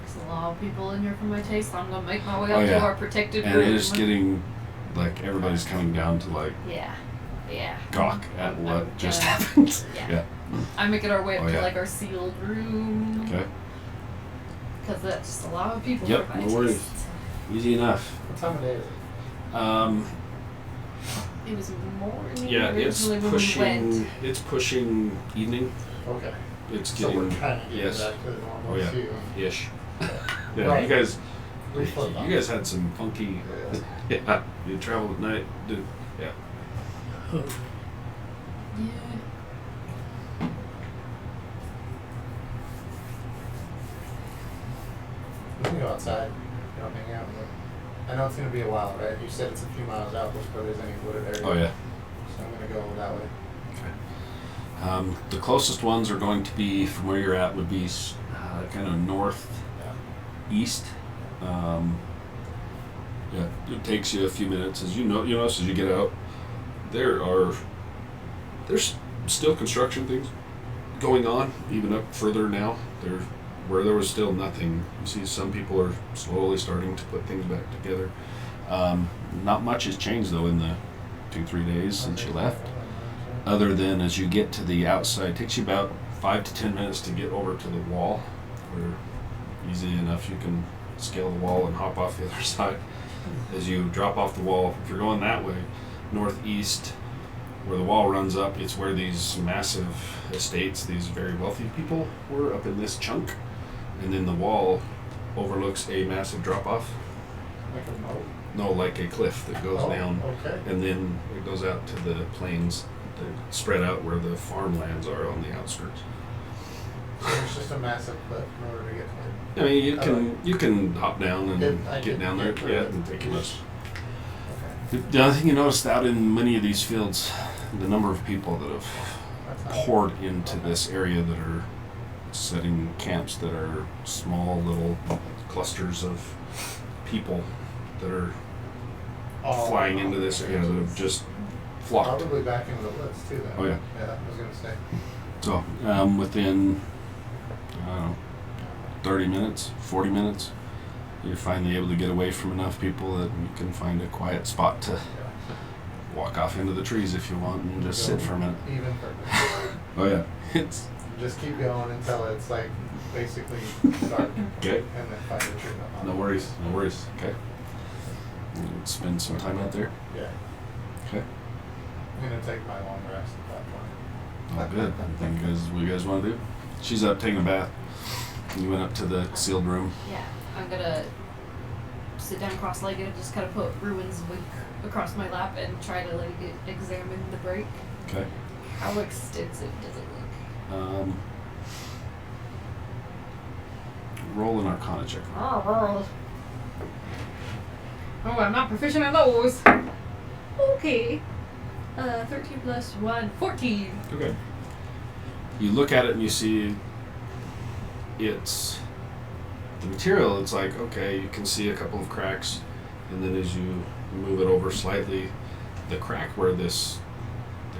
There's a lot of people in here for my taste. I'm gonna make my way Oh, up yeah. to our protected And room. it is getting like everybody's coming down to like Yeah. gawk at what I'm just gonna- happened. Yeah. Yeah. I'm making our way up Oh, to yeah. like our sealed room. Okay. Because that's just a lot of people Yep, for my no taste. worries. Easy enough. What time of day is it? It was morning Yeah, it's originally when we went. pushing evening. Okay. It's So getting we're kind of getting yes. back to the normal Oh, yeah. too. ish. Yeah, Right. you guys We flipped on. you guys had some funky yeah, you traveled at night, dude. Yeah. Yeah. We can go outside. Hang out. I know it's gonna be a while, right? You said it's a few miles out before there's any wooded area. Oh yeah. So I'm gonna go that way. The closest ones are going to be from where you're at would be kind of northeast. Yeah. Yeah, it takes you a few minutes. As you notice as you get out, there's still construction things going on, even up further now. Where there was still nothing. You see some people are slowly starting to put things back together. Not much has changed though in the 2-3 days since you left. Other than as you get to the outside, it takes you about 5 to 10 minutes to get over to the wall, where easy enough you can scale the wall and hop off the other side. As you drop off the wall, if you're going that way, northeast, where the wall runs up, it's where these massive estates, these very wealthy people were up in this chunk, and then the wall overlooks a massive drop off. Like a moat. No, like a cliff that goes down, Okay. and then it goes out to the plains that spread out where the farmlands are on the outskirts. So it's just a massive cliff in order to get there. I mean, you can hop down and I get can down there. get Yeah, there. it doesn't take you much. Okay. The other thing you noticed out in many of these fields, the number of people that have That's not poured into this area that are setting camps that are small little clusters of people that are all flying into this area that have just flocked. Probably back into the woods too then. Oh, yeah. Yeah, I was gonna say. So within, I don't know, 30 minutes, 40 minutes, you're finally able to get away from enough people that you can find a quiet spot to Yeah. walk off into the trees if you want and just sit for a minute. Even further. Oh yeah. It's Just keep going until it's like basically dark. okay. And then find a tree. No worries. No worries. Okay. And spend some time out there. Yeah. Okay. I'm gonna take my long rest at that point. Oh, good. Anything you guys want to do? She's up taking a bath. You went up to the sealed room. Yeah, I'm gonna sit down cross-legged and just kind of put Ruin's wig across my lap and try to like examine the break. Okay. How extensive does it look? Roll an Arcana check. Oh, I'm not proficient at those. Okay. 13 plus 1, 14. Okay. You look at it and you see it's the material. It's like, okay, you can see a couple of cracks, and then as you move it over slightly, the crack where the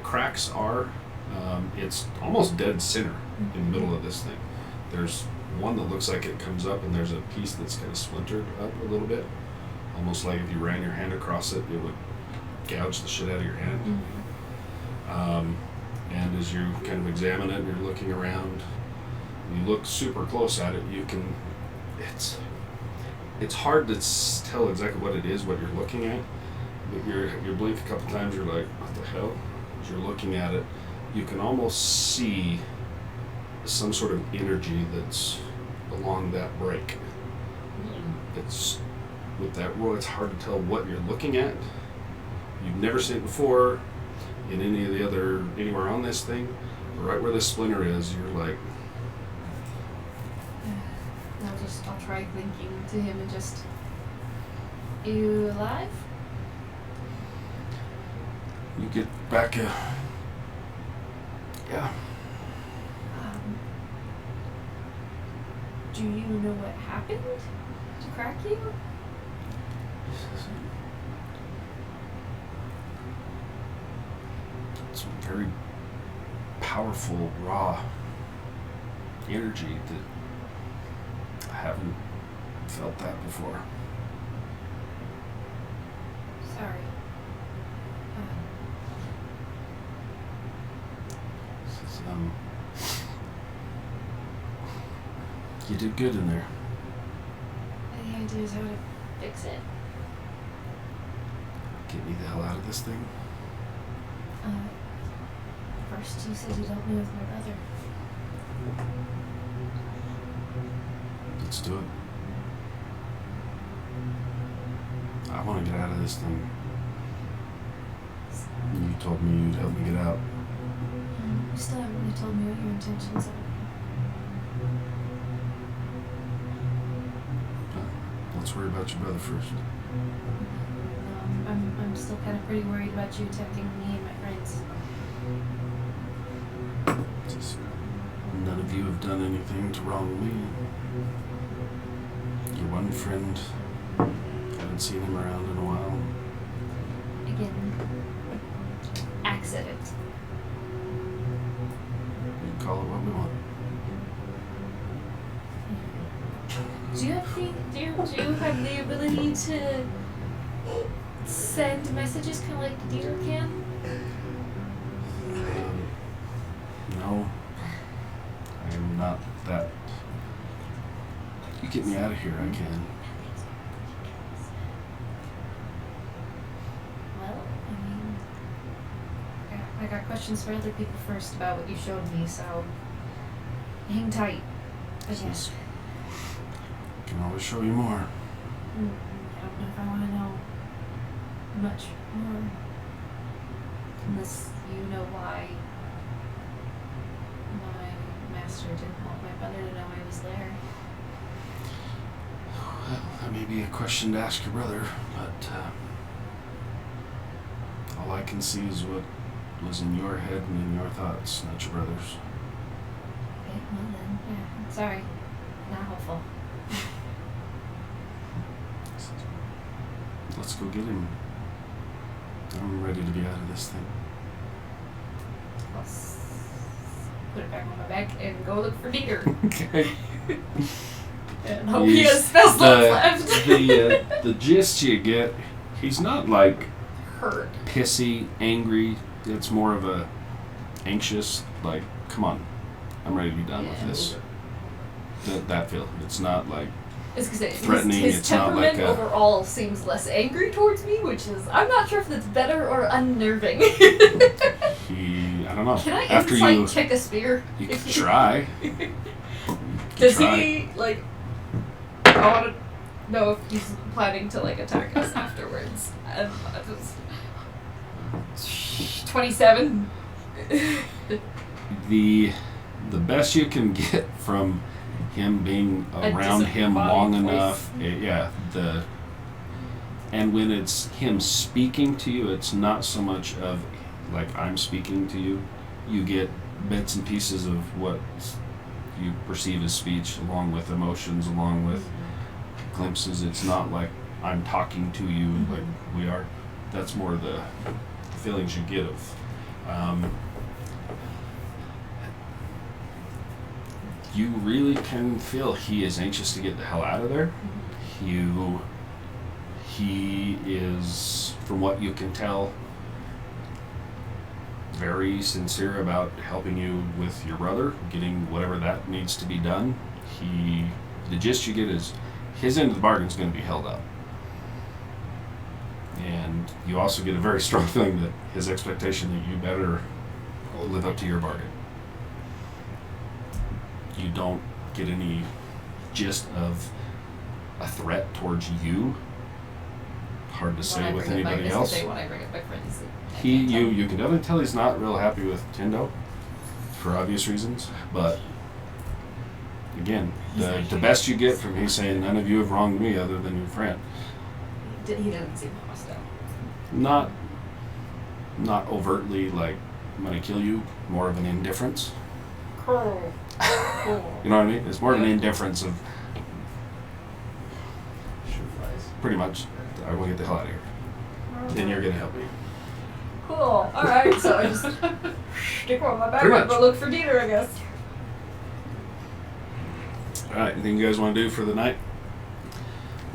cracks are, it's almost dead center in the middle of this thing. There's one that looks like it comes up, and there's a piece that's kind of splintered up a little bit, almost like if you ran your hand across it, it would gouge the shit out of your hand. And as you kind of examine it and you're looking around, you look super close at it, you can, it's hard to tell exactly what it is, what you're looking at, but you blink a couple times, you're like, what the hell? As you're looking at it, you can almost see some sort of energy that's along that break. It's, with that roll, it's hard to tell what you're looking at. You've never seen it before in anywhere on this thing. But right where the splinter is, you're like, I'll try thinking to him and just, you alive? you get back yeah. Do you know what happened to crack you? It's a very powerful, raw energy that I haven't felt that before. Sorry. It's, you did good in there. Any ideas how to fix it? Get me the hell out of this thing. First you said you'd help me with my brother. Let's do it. I want to get out of this thing. You told me you'd help me get out. You still haven't really told me what your intentions are. Let's worry about your brother first. I'm still kind of pretty worried about you attacking me and my friends. Just, none of you have done anything to wrong me. Your one friend, haven't haven't seen him around in a while. Again, accident. We can call it what we want. Do you have the ability to send messages kind of like Dieter can? No. I am not that. You get me out of here, I can. Well, I mean, I got questions for other people first about what you showed me, so hang tight. But yes, I can always show you more. I don't know if I want to know much more. Unless you know why my master didn't want my brother to know I was there. Well, that may be a question to ask your brother, but all I can see is what was in your head and in your thoughts, not your brother's. Okay, well then, yeah, sorry. Not helpful. Let's go get him. I'm ready to be out of this thing. I'll put it back on my back and go look for Dieter. Okay. And hope he has spell slots left. The gist you get, he's not like Hurt. pissy, angry. It's more of a anxious, like, come on, I'm ready to be done with this. That feel. It's not like It's because threatening, his it's not temperament like a- overall seems less angry towards me, which is, I'm not sure if that's better or unnerving. I don't know. Can I After insight check a spear? you can try. Does try. he, like, I want to know if he's planning to, like, attack us afterwards. 27. The best you can get from him being A around him long disembodied enough, and when it's him speaking to you, it's not so much of like I'm speaking to you. You get bits and pieces of what you perceive as speech, along with emotions, along with glimpses. It's not like I'm talking to you like we are. That's more the feelings you get of. You really can feel he is anxious to get the hell out of there. He is, from what you can tell, very sincere about helping you with your brother, getting whatever that needs to be done. The gist you get is his end of the bargain is going to be held up. And you also get a very strong feeling that his expectation that you better live up to your bargain. You don't get any gist of a threat towards you. Hard to say with anybody else. When I bring up my friends. You can definitely tell he's not real happy with Tindo, for obvious reasons. But again, the best you get from he's saying none of you have wronged me other than your friend. He doesn't seem hostile. Not overtly like I'm gonna kill you. More of an indifference. Cool. You know what I mean? It's more of an indifference of pretty much. I will get the hell out of here. Then you're gonna help me. Cool. Alright, so I just stick on my back Pretty and go much. look for Dieter, I guess. All right. Anything you guys want to do for the night?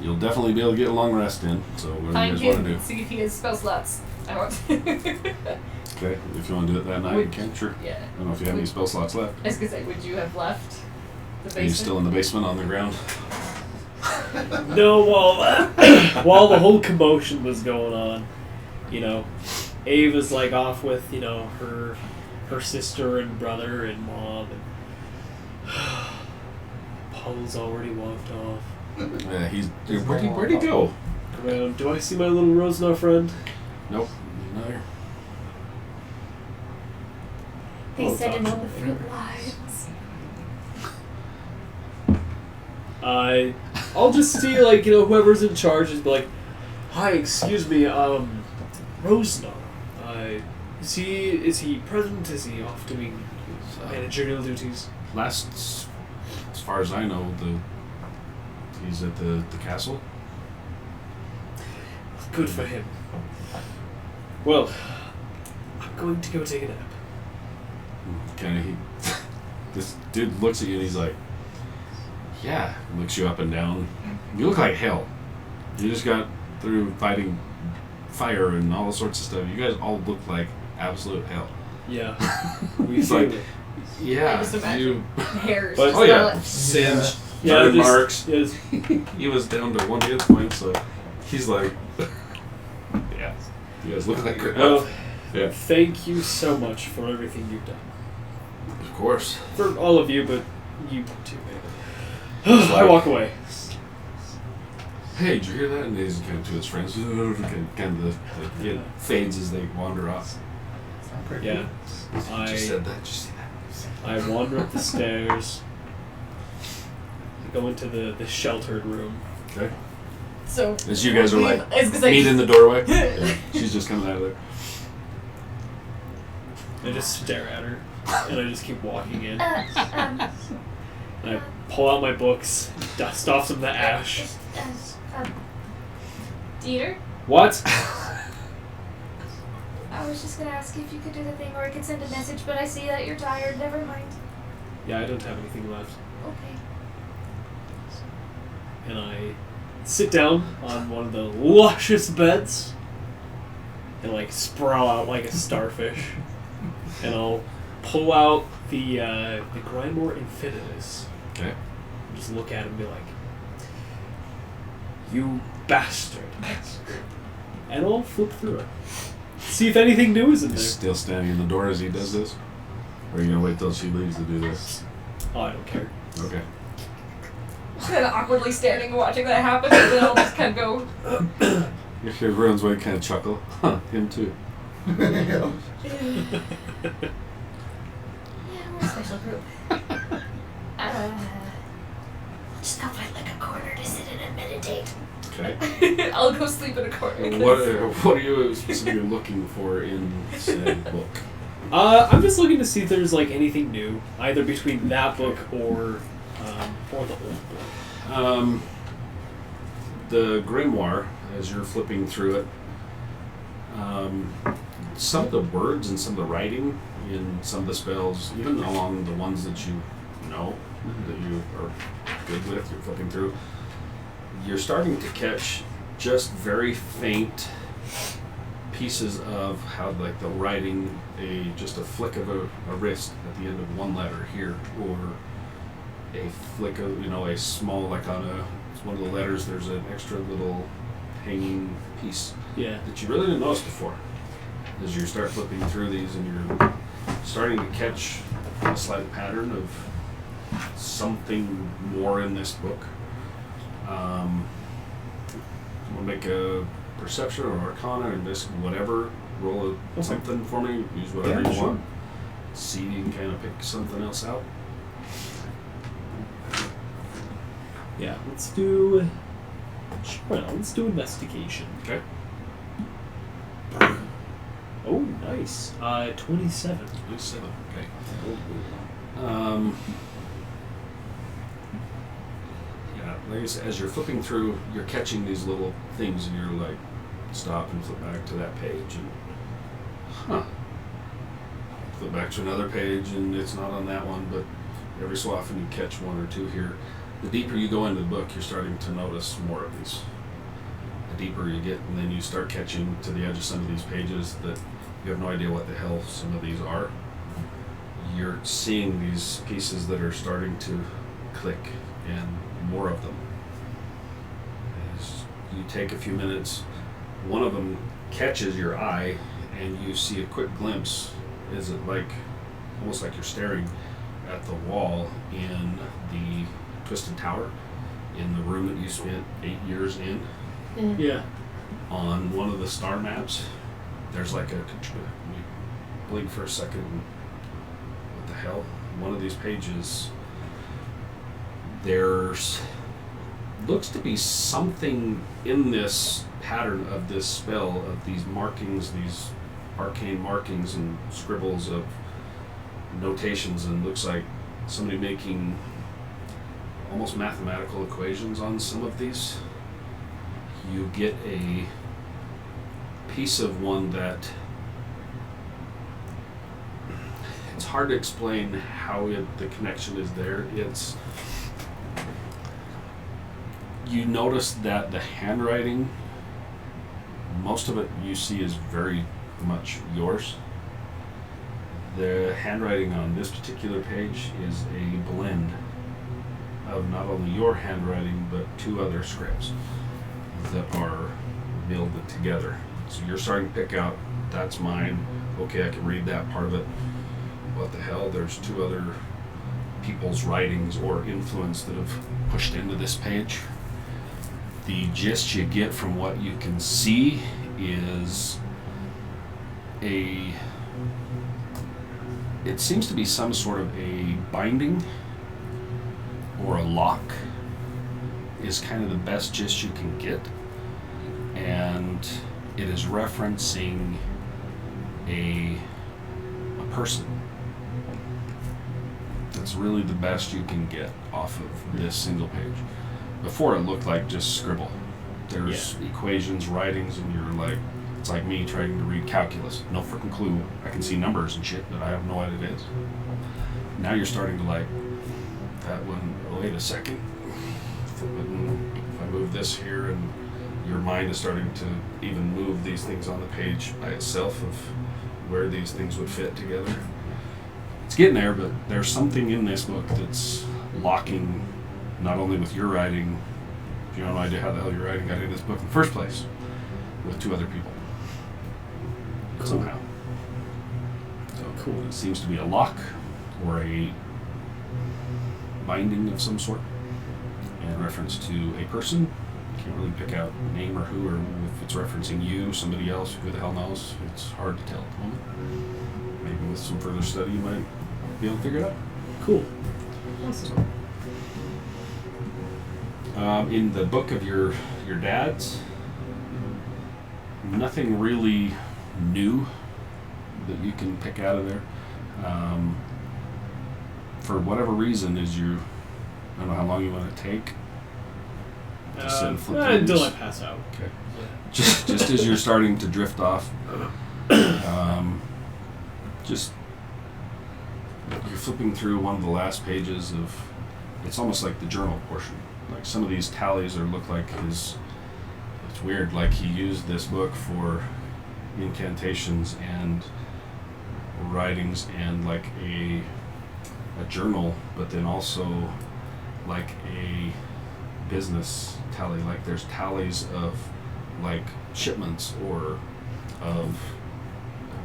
You'll definitely be able to get a long rest in. So what do you Find guys want to him, do? see if he has spell slots. I want Okay. If you want to do it that night, you Would- can. Sure. Yeah. I don't know if you have any spell slots left. I was gonna say, would you have left the basement? Are you still in the basement on the ground? No, while the whole commotion was going on, Ava's like off with, her sister and brother and mom, and Paul's already walked off. Yeah, where'd he go? Do I see my little Rosnar friend? Nope. Not here. They Oh, set him gosh. on the front lines. I'll just see, whoever's in charge is be like, hi, excuse me, Rosnar. Is he present? Is he off doing managerial duties? As far as I know, he's at the castle. Good for him. Well, I'm going to go take a nap. Kind of, this dude looks at you and he's like, yeah, looks you up and down. You look like hell. You just got through fighting fire and all sorts of stuff. You guys all look like absolute hell. Yeah. We It's feel like, it. I just yeah, imagine you. hairs. But- just Oh yeah, all- singed, Yeah, burn just- marks. yes. He was down to 1 hit point, so he's like, yeah, you guys look like crap. Well, Yeah, thank you so much for everything you've done. of course. For all of you, but you too, It's man. I like- walk away. Hey, did you hear that? And he's kind of to his friends, kind of it fades as they wander off. Yeah. I just said that. Did you see that? I wander up the stairs. I go into the sheltered room. Okay. So As you guys are like I was gonna say- meet in the doorway. She's just coming out of there. I just stare at her, and I just keep walking in. um, And I pull out my books, dust off some of the ash. Dieter, What? I was just gonna ask you if you could do the thing, or I could send a message, but I see that you're tired. Never mind. Yeah, I don't have anything left. Okay. And I sit down on one of the luscious beds and like sprawl out like a starfish. And I'll pull out the Grimoire Infinitus. Okay. Just look at it and be like, "You bastard!" And I'll flip through it, see if anything new is in He's there. still standing in the door as he does this? Or are you going to wait till she leaves to do this? Oh, I don't care. Okay. Just kind of awkwardly standing and watching that happen, and then I'll just kind of go. You hear everyone's way kind of chuckle. Huh, him too. Yeah, we're a special group. Just go find like a corner to sit in and meditate. Okay. I'll go sleep in a corner. What are you specifically looking for in said book? I'm just looking to see if there's like anything new, either between that book or the old book. The grimoire, as you're flipping through it, some of the words and some of the writing in some of the spells, even along the ones that you know, that you are good with, you're flipping through, you're starting to catch just very faint pieces of how, like, the writing, just a flick of a wrist at the end of one letter here, or a flick of, a small, like on one of the letters, there's an extra little hanging piece Yeah. that you really didn't notice before. As you start flipping through these and you're starting to catch a slight pattern of something more in this book. You want to make a perception or arcana or this, whatever, roll something for me, use whatever Yeah, you sure. want. See if you can kind of pick something else out. Yeah. Let's do. Well, let's do investigation. Okay. Oh, nice. 27. Nice setup. Okay. Yeah, like I said, as you're flipping through, you're catching these little things, and you're like, stop and flip back to that page, and flip back to another page, and it's not on that one, but every so often you catch one or two here. The deeper you go into the book, you're starting to notice more of these. The deeper you get, and then you start catching to the edge of some of these pages that you have no idea what the hell some of these are. You're seeing these pieces that are starting to click, and more of them. As you take a few minutes, one of them catches your eye, and you see a quick glimpse. Is it like, almost like you're staring at the wall in the Twisted Tower, in the room that you spent 8 years in? Yeah. On one of the star maps, there's like you blink for a second, and what the hell? One of these pages, there's looks to be something in this pattern of this spell, of these markings, these arcane markings and scribbles of notations, and looks like somebody making almost mathematical equations on some of these. You get a piece of one that it's hard to explain how the connection is there. It's you notice that the handwriting, most of it you see is very much yours. The handwriting on this particular page is a blend of not only your handwriting but 2 other scripts that are melded together. So you're starting to pick out, that's mine. Okay, I can read that part of it. What the hell? There's 2 other people's writings or influence that have pushed into this page. The gist you get from what you can see is it seems to be some sort of a binding or a lock is kind of the best gist you can get. And it is referencing a person. That's really the best you can get off of this single page. Before it looked like just scribble. There's equations, writings, and you're like, it's like me trying to read calculus. No freaking clue. I can see numbers and shit, but I have no idea what it is. Now you're starting to like, that one, wait a second. If I move this here, and your mind is starting to even move these things on the page by itself of where these things would fit together. It's getting there, but there's something in this book that's locking not only with your writing, you have no idea how the hell your writing got into this book in the first place, with 2 other people. Cool. Somehow. So cool. It seems to be a lock or a binding of some sort in reference to a person. Can't really pick out name or who, or if it's referencing you, somebody else, who the hell knows. It's hard to tell at the moment. Maybe with some further study you might be able to figure it out. Cool. Awesome. In the book of your dad's, nothing really new that you can pick out of there. For whatever reason, I don't know how long you want to take. Just sit and flip through Until I these. pass out. Okay. Just as you're starting to drift off, just you're flipping through one of the last pages of. It's almost like the journal portion. Like some of these tallies look like his. It's weird. Like he used this book for incantations and writings and like a journal, but then also like a business tally. Like there's tallies of like shipments or of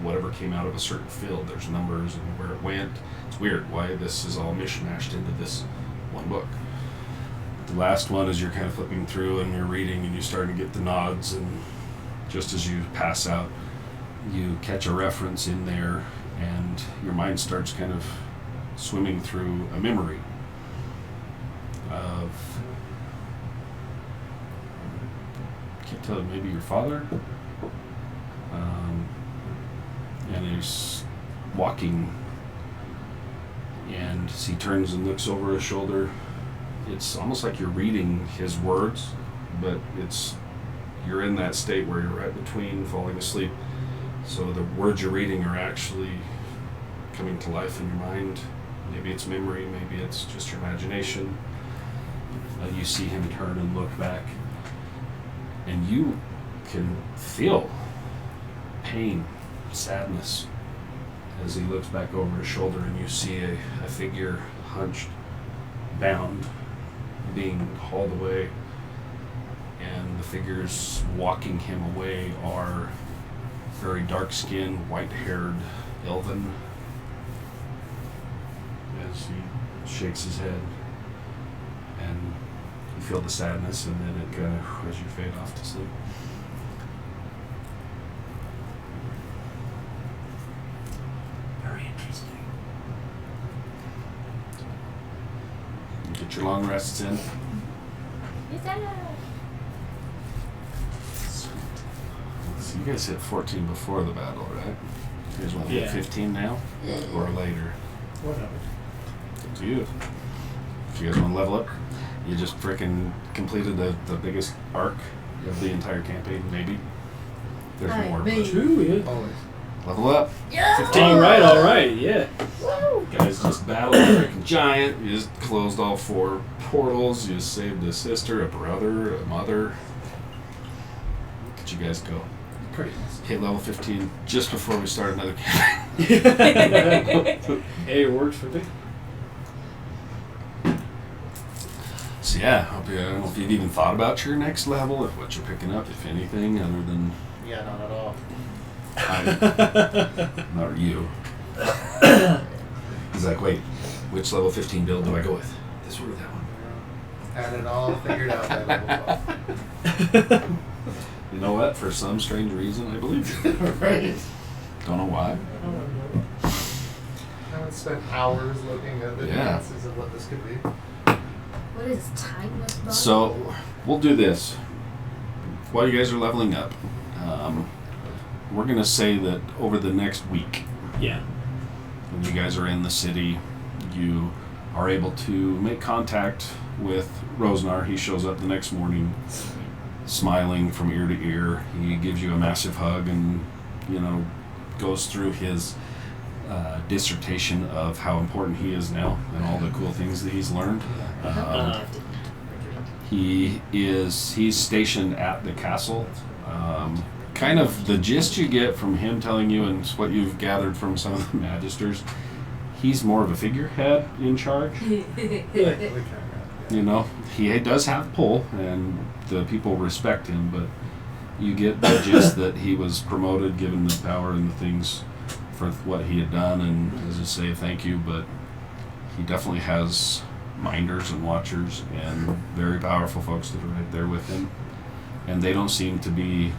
whatever came out of a certain field. There's numbers and where it went. It's weird why this is all mishmashed into this one book. The last one is you're kind of flipping through and you're reading and you're starting to get the nods, and just as you pass out you catch a reference in there and your mind starts kind of swimming through a memory of, can't tell, maybe your father, and he's walking and as he turns and looks over his shoulder, it's almost like you're reading his words, but you're in that state where you're right between falling asleep. So the words you're reading are actually coming to life in your mind. Maybe it's memory, maybe it's just your imagination. You see him turn and look back, and you can feel pain, sadness, as he looks back over his shoulder, and you see a figure hunched, bound, being hauled away, and the figures walking him away are very dark-skinned, white-haired elven, as he shakes his head, and you feel the sadness, and then it kind of, as you fade off to sleep. Very interesting. You get your long rests in. So you guys hit 14 before the battle, right? You guys want to hit Yeah. 15 now? Or later? Whatever. Up to you. If you guys want to level up, you just freaking completed the biggest arc of the entire campaign, maybe. There's Hi, more. me. But 2, yeah. Always. level up. 15, all right, yeah. Guys just battled a freaking giant. You just closed all 4 portals. You saved a sister, a brother, a mother. Look at you guys go. Pretty awesome. Hit level 15 just before we start another campaign. Hey, it works for me. So yeah, I don't know if you've even thought about your next level, if what you're picking up, if anything, other than Yeah, not at all. not you. He's like, wait, which level 15 build do I go with? This one or that one? Had it all figured out by level 12. You know what? For some strange reason, I believe you. Right. Don't know why. I haven't spent hours looking at the Yeah. nuances of what this could be. What is timeless body? So we'll do this while you guys are leveling up. We're gonna say that over the next week, Yeah. when you guys are in the city, you are able to make contact with Rosnar. He shows up the next morning, smiling from ear to ear. He gives you a massive hug and, goes through his dissertation of how important he is now and all the cool things that he's learned. He's stationed at the castle. Kind of the gist you get from him telling you and what you've gathered from some of the magisters, he's more of a figurehead in charge. He does have pull and the people respect him, but you get the gist that he was promoted, given the power and the things for what he had done, and as I say, thank you, but he definitely has minders and watchers and very powerful folks that are right there with him, and they don't seem to be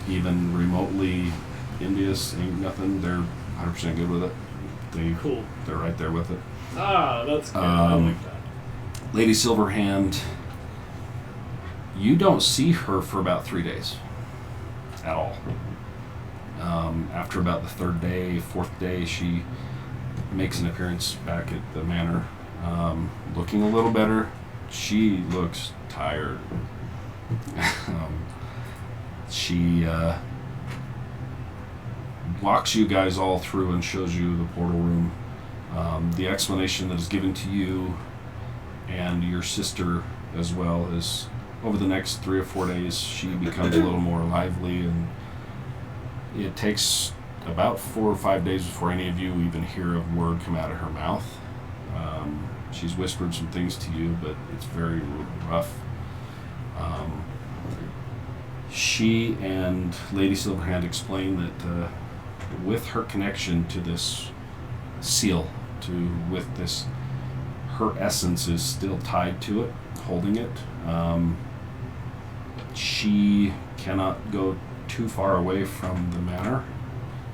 even remotely envious. Ain't nothing. They're 100% good with it. Cool. They're right there with it. Ah, that's good. I like that. Lady Silverhand, you don't see her for about 3 days at all. After about the 3rd day, 4th day, she makes an appearance back at the manor, looking a little better. She looks tired. She walks you guys all through and shows you the portal room. The explanation that is given to you and your sister as well is over the next 3 or 4 days she becomes a little more lively, and it takes about 4 or 5 days before any of you even hear a word come out of her mouth. She's whispered some things to you, but it's very rough. She and Lady Silverhand explain that with her connection to this seal, with this, her essence is still tied to it, holding it. She cannot go too far away from the manor.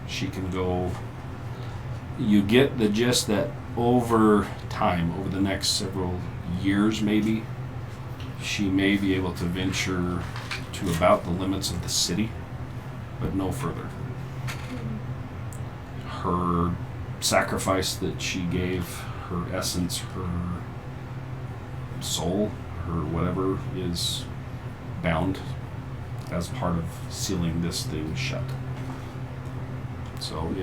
She can go. You get the gist that over time, over the next several years maybe, she may be able to venture to about the limits of the city, but no further. Her sacrifice that she gave, her essence, her soul, her whatever, is bound as part of sealing this thing shut. So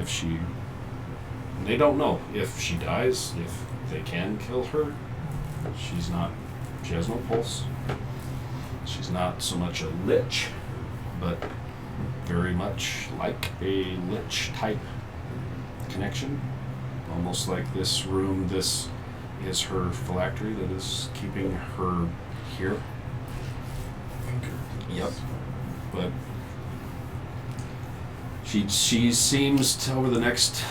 they don't know if she dies, if they can kill her. She has no pulse. She's not so much a lich, but very much like a lich type connection. Almost like this room, this is her phylactery that is keeping her here. Yep. But she seems to, over the next,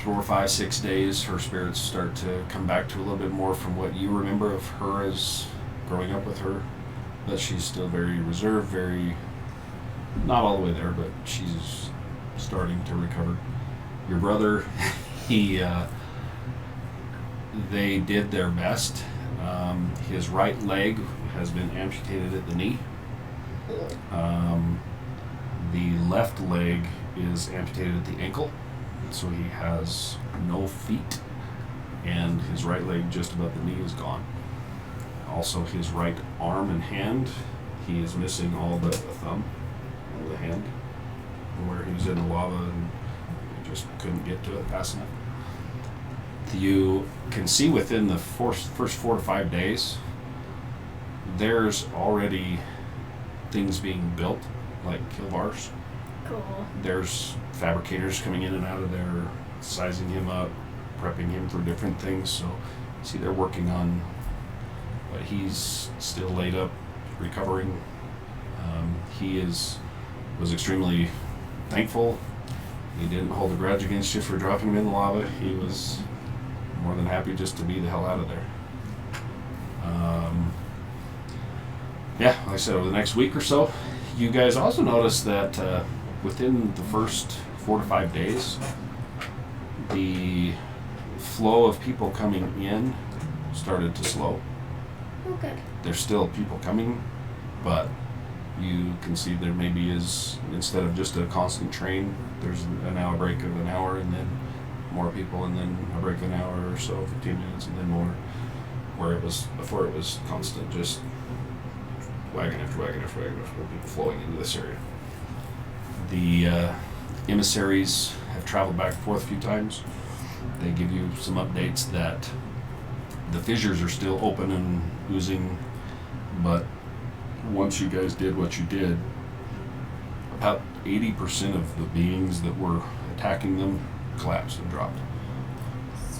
4, 5, 6 days, her spirits start to come back to a little bit more from what you remember of her as growing up with her. But she's still very reserved, very, not all the way there, but she's starting to recover. Your brother, they did their best. His right leg has been amputated at the knee. The left leg is amputated at the ankle, so he has no feet, and his right leg just above the knee is gone. Also, his right arm and hand, he is missing all but a thumb. with a hand, where he was in the lava and you just couldn't get to it fast enough. You can see within the first 4 to 5 days, there's already things being built, like Kilvars. Cool. There's fabricators coming in and out of there, sizing him up, prepping him for different things. So, see, they're working on, but he's still laid up, recovering. He was extremely thankful. He didn't hold a grudge against you for dropping him in the lava. He was more than happy just to be the hell out of there. Yeah, like I said, over the next week or so, you guys also notice that within the first 4 to 5 days, the flow of people coming in started to slow. Oh, good. There's still people coming, but you can see there maybe is, instead of just a constant train, there's now a break of an hour and then more people and then a break of an hour or so, 15 minutes and then more, where it was, before it was constant, just wagon after wagon after wagon after people flowing into this area. The emissaries have traveled back and forth a few times. They give you some updates that the fissures are still open and oozing, but once you guys did what you did, about 80% of the beings that were attacking them collapsed and dropped.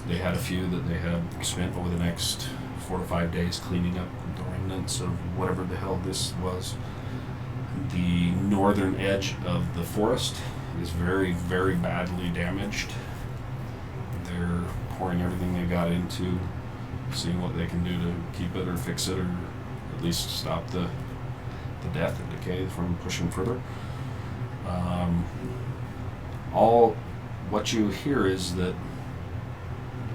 They had a few that they had spent over the next 4 to 5 days cleaning up the remnants of whatever the hell this was. The northern edge of the forest is very, very badly damaged. They're pouring everything they got into, seeing what they can do to keep it or fix it or at least stop the death and decay from pushing further. All what you hear is that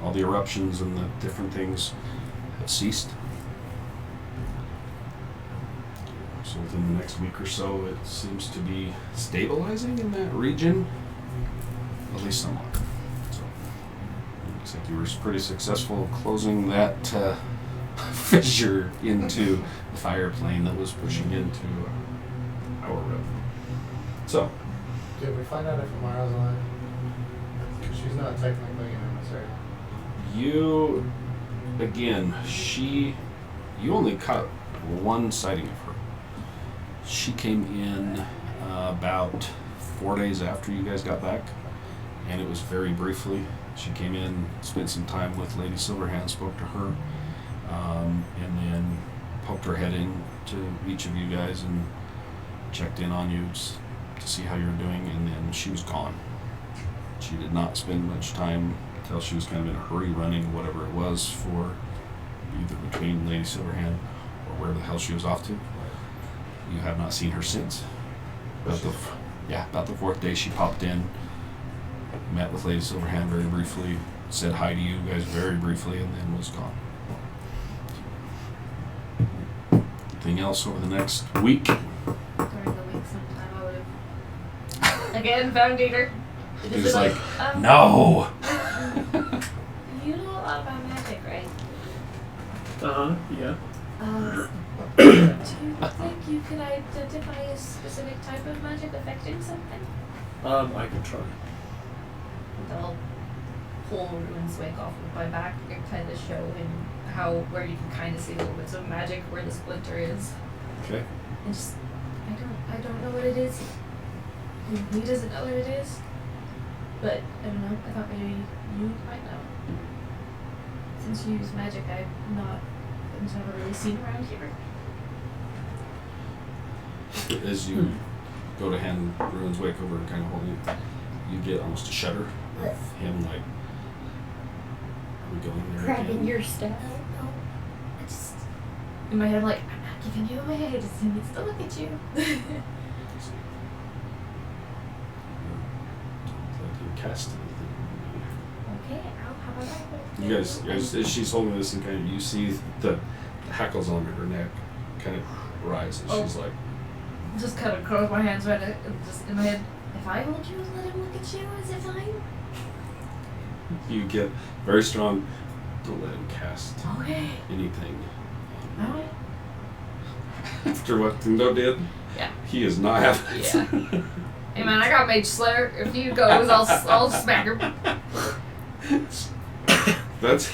all the eruptions and the different things have ceased. So within the next week or so, it seems to be stabilizing in that region, at least somewhat. So looks like you were pretty successful closing that fissure into the fire plane that was pushing into our road. So, Did we find out if Amara's alive? She's not technically an emissary. you, again, you only caught one sighting of her. She came in about 4 days after you guys got back, and it was very briefly. She came in, spent some time with Lady Silverhand, spoke to her, and then poked her head in to each of you guys and checked in on you to see how you were doing, and then she was gone. She did not spend much time until she was kind of in a hurry running whatever it was for either between Lady Silverhand or where the hell she was off to. You have not seen her since. About the 4th day she popped in, met with Lady Silverhand very briefly, said hi to you guys very briefly, and then was gone. Anything else over the next week? During the week sometime I would have again found Gator. He was like, no! You know a lot about magic, right? Yeah. Do you think you could identify a specific type of magic affecting something? I can try. And I'll pull Ruin's Wake off of my back and kind of show him where you can kind of see little bits of magic where the splinter is. Okay. And just, I don't know what it is. He doesn't know what it is. But, I don't know, I thought maybe you might know. Since you use magic, I've never really seen around here. As you go to hand Ruin's Wake over and kind of hold you, you get almost a shudder of him like, are we going there Grabbing again? your stuff. No. I just, in my head, I'm like, I'm not giving you away, I just need to look at you. Cast anything. Okay, how about that? You guys, as she's holding this and kind of, you see the hackles on her neck kind of rise, and she's like, Just kind of close my hands right just in my head. If I hold you and let him look at you, is it fine? you get very strong. Don't let him cast Okay. anything. Alright. After what Tindo did, Yeah. he is not having it. Yeah. Hey man, I got Mage Slayer. If he goes, I'll smack him. That's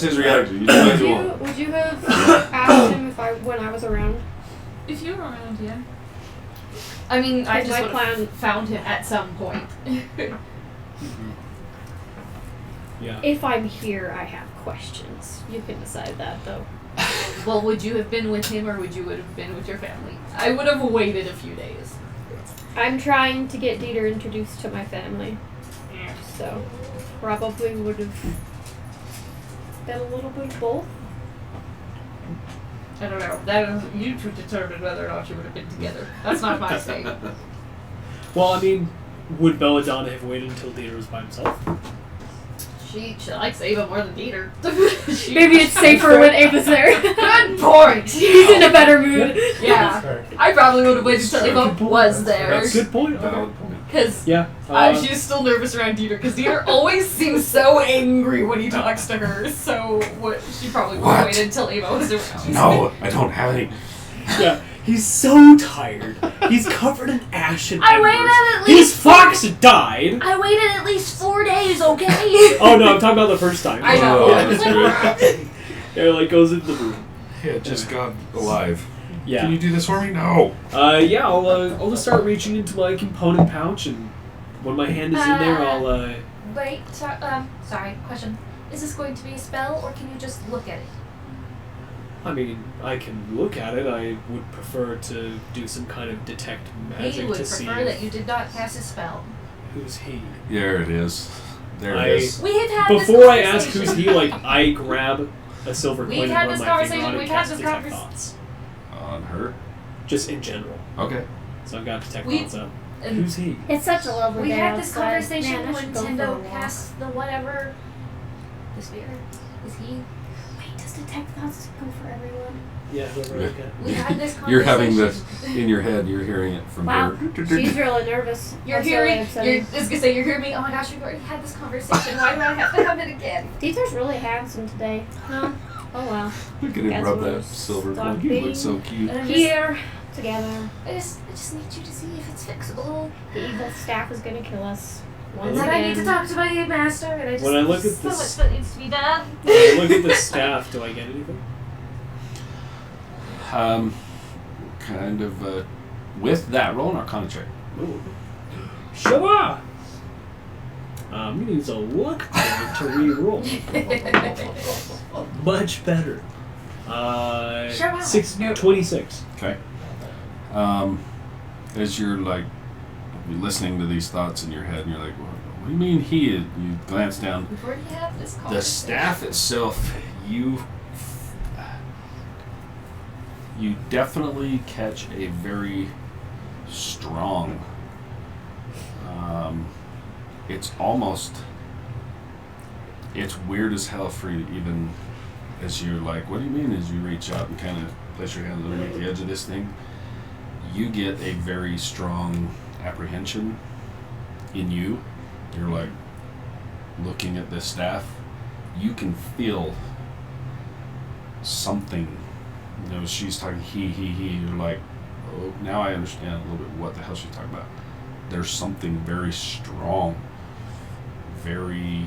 his reaction. You do what you want. Would you have asked him when I was around? If you were around, yeah. I mean, I Because just my would plan- have found him at some point. Yeah. If I'm here, I have questions. You can decide that though. Well, would you have been with him or would you have been with your family? I would have waited a few days. I'm trying to get Dieter introduced to my family, so probably would have been a little bit of both. I don't know. That is you to determine whether or not you would have been together. That's not my say. Well, I mean, would Belladonna have waited until Dieter was by himself? She likes Ava more than Dieter. Maybe it's safer when Ava's there. Good point. He's in a better mood. Yeah, I probably would have waited until Ava was there. That's a good point. Valid point. Because Yeah. she's still nervous around Dieter. Because Dieter always seems so angry when he talks to her. So she probably would have What? waited until Ava was around. No, I don't have any. Yeah. He's so tired. He's covered in ash and I embers. waited at His least fox died. I waited at least 4 days, okay? Oh no, I'm talking about the first time. I know. Oh, I was like, Yeah, like goes into the room. Yeah, just got alive. Yeah. Can you do this for me? No. Yeah, I'll just start reaching into my component pouch, and when my hand is in there, I'll Wait, sorry, question. Is this going to be a spell, or can you just look at it? I mean, I can look at it. I would prefer to do some kind of detect magic He would to see prefer that you did not cast a spell. who's he. There it is. There I- it is. We have had Before I this ask who's conversation. he, like, I grab a silver We've coin had and this run my finger conversation, on it we've and had cast this detect convers- thoughts. On her. Just in general. Okay. So I've got detect We- thoughts out. And Who's he? It's such a lovely we day had this outside. conversation Man, I when should go for a Tendo walk. cast the whatever. The spirit. Is he? Wait, does detect thoughts go for everyone? Yeah, whoever I look at. We had this conversation. You're having this in your head. You're hearing it from Wow, her. she's really nervous. You're That's hearing. really You're, upsetting. I was gonna say you're hearing me. Oh my gosh, we've already had this conversation. Why do I have to have it again? Dieter's really handsome today. Huh? Oh well. Look at him Guess rub we'll that silver stop coin. He being- looks so cute. And I'm just- Here, together. I just need you to see if it's fixable. The evil staff is gonna kill us. Once And then I need to again. talk to my master, and I just When I look there's at so this- much that needs to be done. When I look at the staff, do I get anything? Kind of with that, roll an Arcana check. Ooh. Shabba! I'm gonna use a luck point to re-roll. Much better. Shabba! 26. Okay. As you're like listening to these thoughts in your head, and you're like, "What do you mean he?" You glance down. We've already had this conversation. The staff itself, you definitely catch a very strong. It's almost. It's weird as hell for you, even as you're like, "What do you mean?" As you reach out and kind of place your hands underneath the edge of this thing, you get a very strong apprehension in you. You're like looking at this staff. You can feel something. You know, she's talking he. You're like, oh, now I understand a little bit what the hell she's talking about. There's something very strong, very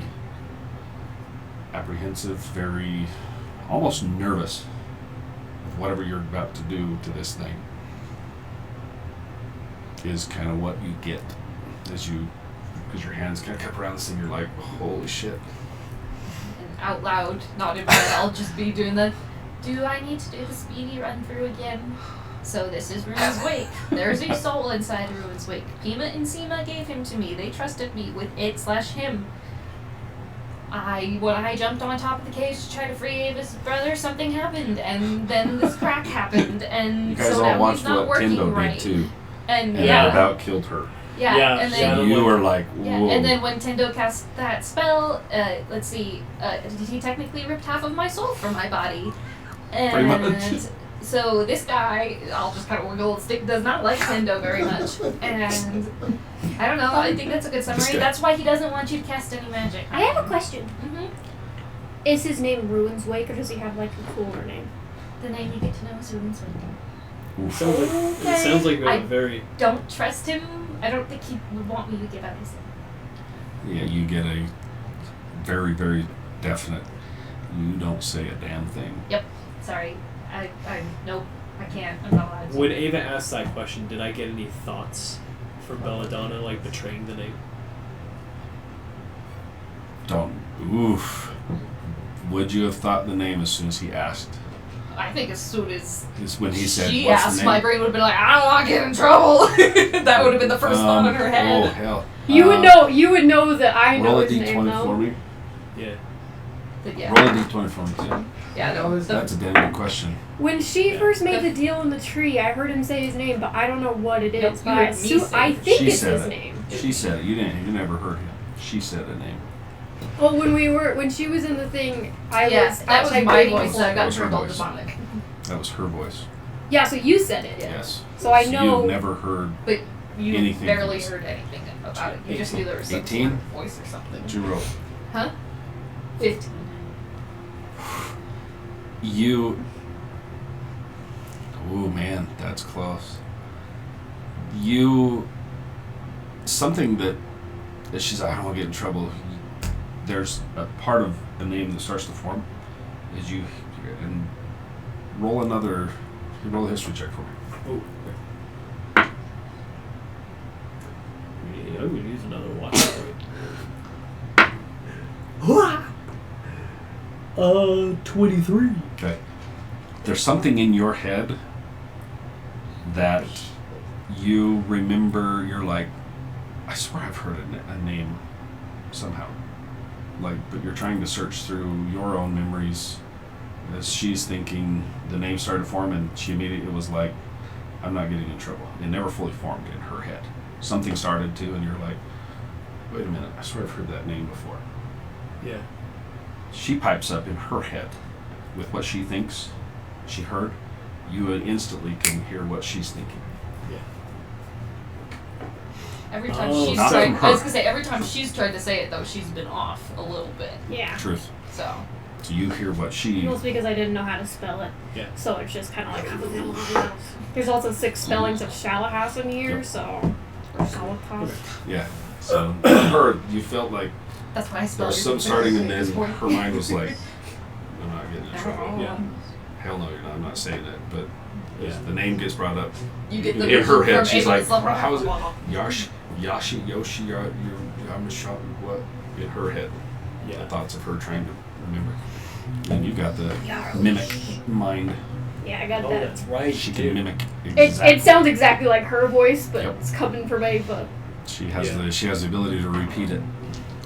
apprehensive, very almost nervous of whatever you're about to do to this thing. Is kind of what you get as you, because your hands kind of cup around this thing. You're like, holy shit. And out loud, not in bed, I'll just be doing the. Do I need to do the speedy run through again? So this is Ruin's Wake. There's a soul inside Ruin's Wake. Pima and Seema gave him to me. They trusted me with it/him. When I jumped on top of the cage to try to free Ava's brother, something happened, and then this crack happened, and You guys so all now watched he's not what working Tindo right. did too, And and yeah, that about killed her. yeah, and then Shadow You Link. were like, whoa. yeah, and then when Tendo cast that spell, let's see, he technically ripped half of my soul from my body. Pretty And much. so this guy, I'll just kind of wiggle stick, does not like Tendo very much. And I don't know, I think that's a good This summary. guy. That's why he doesn't want you to cast any magic. I have a question. Mm-hmm. Is his name Ruins Wake, or does he have like a cooler name? The name you get to know is Ruin's Wake. It sounds like Okay. it sounds like you have I- a very Don't trust him. I don't think he would want me to give out his name. Yeah, you get a very, very definite. You don't say a damn thing. Sorry. Nope. I can't. I'm not allowed to. When Ava asked that question, did I get any thoughts for Belladonna, like betraying the name? Don't. Oof. Would you have thought the name as soon as he asked? I think as soon as Is when he said, she "What's asked, the name?" my brain would have been like, I don't want to get in trouble. That would have been the first thought in her Oh head. hell. You would know. You would know that I know Roll a his name d20 for though. me. Yeah. But yeah. Roll a d20 for me. Too. Yeah, no. That's a damn good question. When she Yeah. first made the deal in the tree, I heard him say his name, but I don't know what it Nope, is. you But heard I, me assume, say I it. think She it's said his it. name. She said it. You didn't. You never heard him. She said a name. Well, when she was in the thing, I Yeah, was that was outside my waiting voice for that her. got was her turned all voice. demonic. That was her voice. Yeah, so you said it. Yes. So I So know. you've never heard. But you Anything barely from heard anything about it. You just knew there was some 18? sort of voice or something. What you roll? Huh? 15. You. Oh man, that's close. You. Something that she's like, I don't want to get in trouble. There's a part of the name that starts to form. Is you and roll another. You roll a history check for me. Oh. Okay. Yeah, I'm gonna use another watch. 23. Okay. There's something in your head that you remember. You're like, I swear I've heard a name somehow. Like, but you're trying to search through your own memories as she's thinking. The name started to form, and she immediately was like, I'm not getting in trouble. It never fully formed in her head. Something started to, and you're like, wait a minute, I swear I've heard that name before. Yeah. She pipes up in her head with what she thinks she heard. You instantly can hear what she's thinking. Every time Oh, she's not tried, from I was her. gonna say, every time she's tried to say it though, she's been off a little bit. Yeah. Truth. So, So you hear what she. Well, it's because I didn't know how to spell it. Yeah. So it's just kind of like. There's also 6 spellings of Shallahas in here, Yep. so. Or Shallahas. Yeah. So her, you felt like that's why I there spelled was it some differently starting, at and this then point. her mind was like, I'm not getting in trouble. Yeah. Hell no, you're not. I'm not saying that. But Yeah. as the name gets brought up, You get the in her vision head, from she's like, Ava's level. how's it? Yoshi, I'm shot. What? In her head, the Yeah. thoughts of her trying to remember. And you got the mimic mind. Yeah, I got Oh, that. that's right. She you can do. mimic It exactly. sounds exactly like her voice, but Yep. it's coming from Ava. She has Yeah. the ability to repeat it.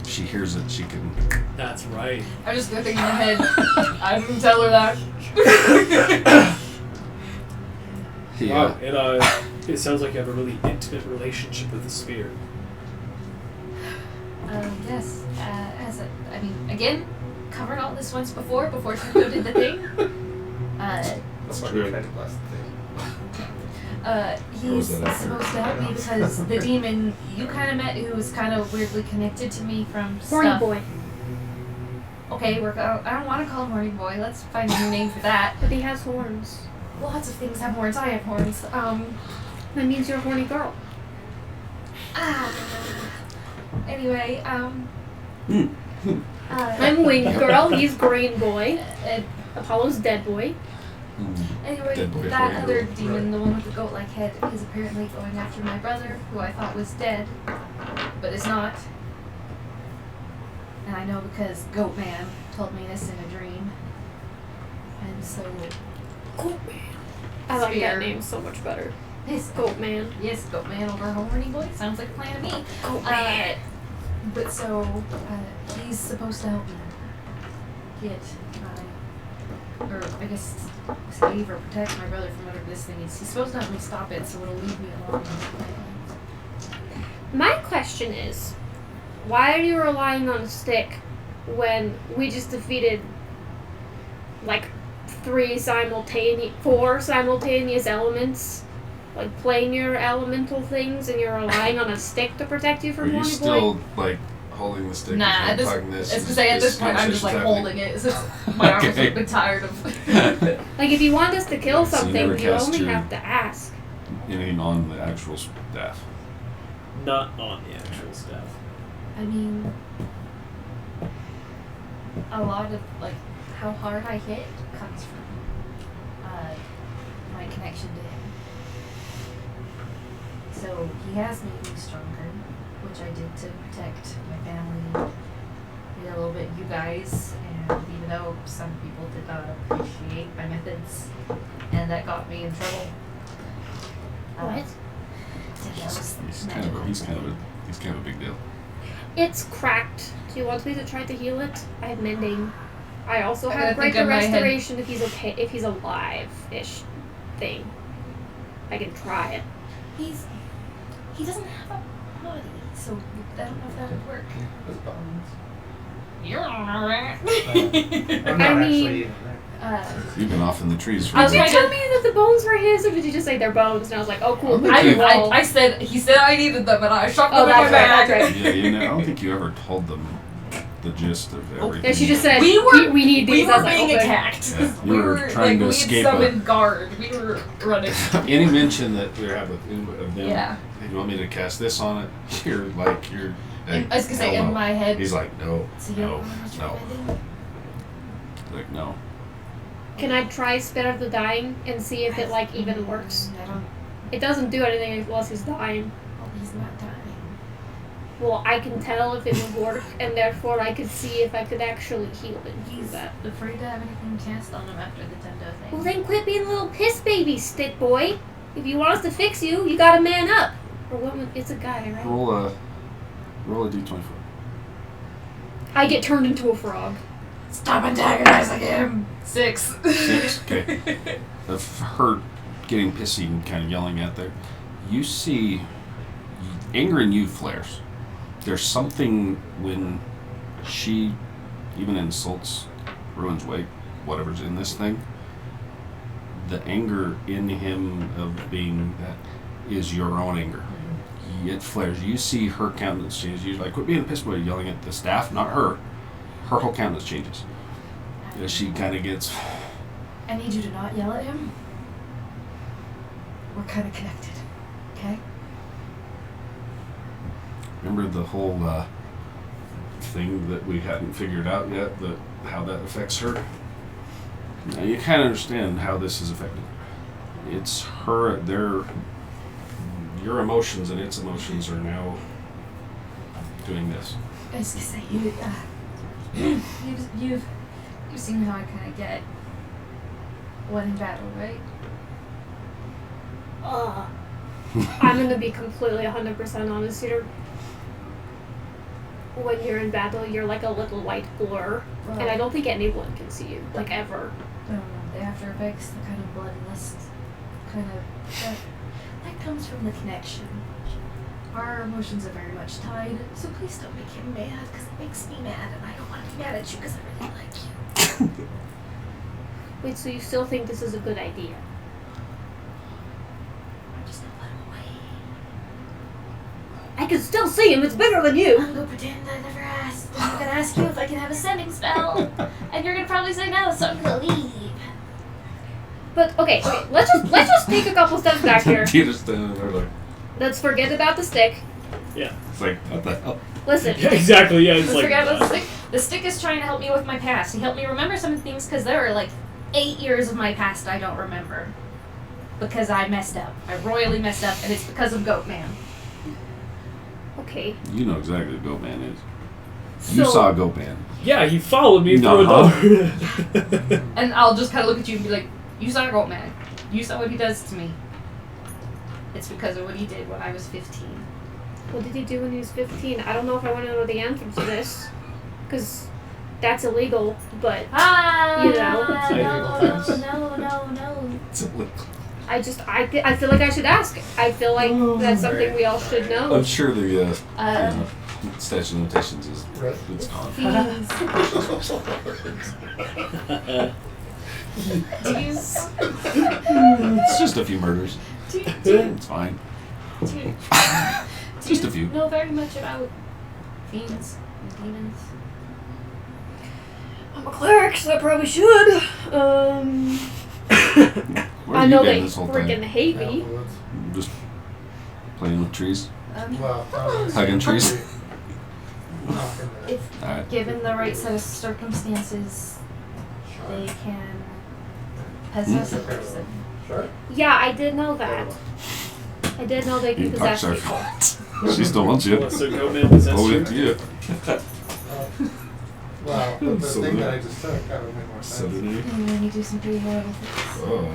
She hears it. She can. That's right. I'm just gonna think in my head. I didn't tell her that. Yeah. Wow. And it sounds like you have a really intimate relationship with the spear. Yes. I mean, again, covered all this once before she did the thing. That's why we tried to bless the thing. He's was that after? supposed to help me because the demon you kind of met, who was kind of weirdly connected to me from Horny stuff. boy. Okay, I don't want to call him Horny Boy. Let's find a new name for that. But he has horns. Lots of things have horns. I have horns. That means you're a horny girl. Anyway, I'm Winged Girl, he's Green Boy. uh, Apollo's Dead Boy. Anyway, Dead boy, that horny other girl. demon, the one with the goat-like head, is apparently going after my brother, who I thought was dead, but is not. And I know because Goat Man told me this in a dream. And so, I like that Spear. name so much better. yes, Goat Man. yes, Goat Man over Horny Boy sounds like a plan to me. Goat Man. But so, he's supposed to help me get or I guess save or protect my brother from whatever this thing is. He's supposed to help me stop it, so it'll leave me alone. My question is, why are you relying on a stick when we just defeated like 4 simultaneous elements? Like playing your elemental things and you're relying on a stick to protect you Are from you Horny still Boy? like holding the stick. Nah, as at I'm this, talking this. it's to say at this point I'm just like holding it. Since my arms Okay. have been tired of. Like, if you want us to kill So you something, never you cast only your- have to ask. Anything on the actual staff. Not on the actual staff. I mean, a lot of like how hard I hit comes from my connection to him. So he has made me stronger, which I did to protect my family, maybe a little bit you guys, and even though some people did not appreciate my methods, and that got me in trouble. What? He's kind of a big deal. It's cracked. Do you want me to try to heal it? I have mending. I also I have gotta think greater in my head. restoration if he's okay, if he's alive-ish thing. I can try it. He doesn't have a body, so I don't know if that would work. His bones. You're alright. I'm not I mean- actually in there. You've been off in the trees for I a was Did you bit. trying tell me that the bones were his, or did you just say they're bones? And I was like, oh, cool. I put think them you- all. I said, he said I needed them, and I shoved Oh, them in my that's right, bag. that's right. Yeah, I don't think you ever told them the gist of everything. And she just said, We were- we need We these. I were was like, being okay. attacked. Yeah, you were trying to we escape had a- summoned guard. We were running. Any mention that we have of them, Yeah. hey, you want me to cast this on it? You're like, you're. I was gonna say hell in no. my head. He's like, no, So you don't no, know what you're no. doing? Like, no. Can I try Spit of the Dying and see if it, like, even works? I don't. It doesn't do anything unless he's dying. Well, he's not dying. Well, I can tell if it would work, and therefore I could see if I could actually heal him through He's that. afraid to have anything cast on him after the Tendo thing. Well, then quit being a little piss baby, Stick Boy. If you want us to fix you, you gotta man up. Or woman, it's a guy, right? Roll a d24. I get turned into a frog. Stop antagonizing him. 6. 6. Okay. Of her getting pissy and kind of yelling at there, you see anger in you flares. There's something when she even insults, ruins weight, whatever's in this thing. The anger in him of being that is your own anger. It flares. You see her countenance change. You're like, quit being a piss boy, yelling at the staff, not her. Her whole countenance changes. As she kind of gets. I need you to not yell at him. We're kind of connected, okay? Remember the whole thing that we hadn't figured out yet, that how that affects her? Now you kind of understand how this is affecting her. It's her, your emotions and its emotions are now doing this. I was gonna say you've seen how I kind of get when in battle, right? I'm gonna be completely 100% honest here. When you're in battle, you're like a little white blur, Well, and I don't think anyone can see you, like ever. the after effects, the kind of bloodlust, kind of that comes from the connection. Our emotions are very much tied, so please don't make him mad, because it makes me mad, and I don't want to be mad at you because I really like you. Wait, so you still think this is a good idea? I'm just gonna put him away. I can still see him. It's bigger than you. I'm gonna pretend I never asked. I'm gonna ask you if I can have a sending spell, and you're gonna probably say no, so I'm gonna leave. But okay, let's just take a couple steps back here. You just stand there like, Let's forget about the stick. Yeah. it's like, what the hell? Listen, Yeah, exactly. Yeah, it's Let's like. forget about the stick. The stick is trying to help me with my past. He helped me remember some things because there are like 8 years of my past I don't remember. Because I messed up. I royally messed up, and it's because of Goatman. okay. You know exactly what Goat Man is. So, You saw Goat Man. Yeah, he followed me through a Uh-huh. door. And I'll just kind of look at you and be like, you saw Goatman. You saw what he does to me. It's because of what he did when I was 15. what did he do when he was 15? I don't know if I want to know the answer to this, because that's illegal. But Ah, You know. no. It's a little- I feel like I should ask. I feel like that's something we all should know. I'm sure the Um, statute of limitations is Right. it's gone. Fiends. Do you It's just a few murders. It's fine. Just a few. know very much about fiends? Demons. I'm a cleric, so I probably should. Where I have know you they been this whole freaking time? hate Yeah, me. well, that's- Just playing with trees, well, hugging trees. If Alright. given the right set of circumstances, they can possess a person. Yeah, I did know that. I did know they You can can possess talk people. to her. She still wants you. Unless the goatman possesses Hold you. it to you. Well, the So thing did that I. I just took kind of made more So sense. did he? And then you do some pretty horrible things. Oh,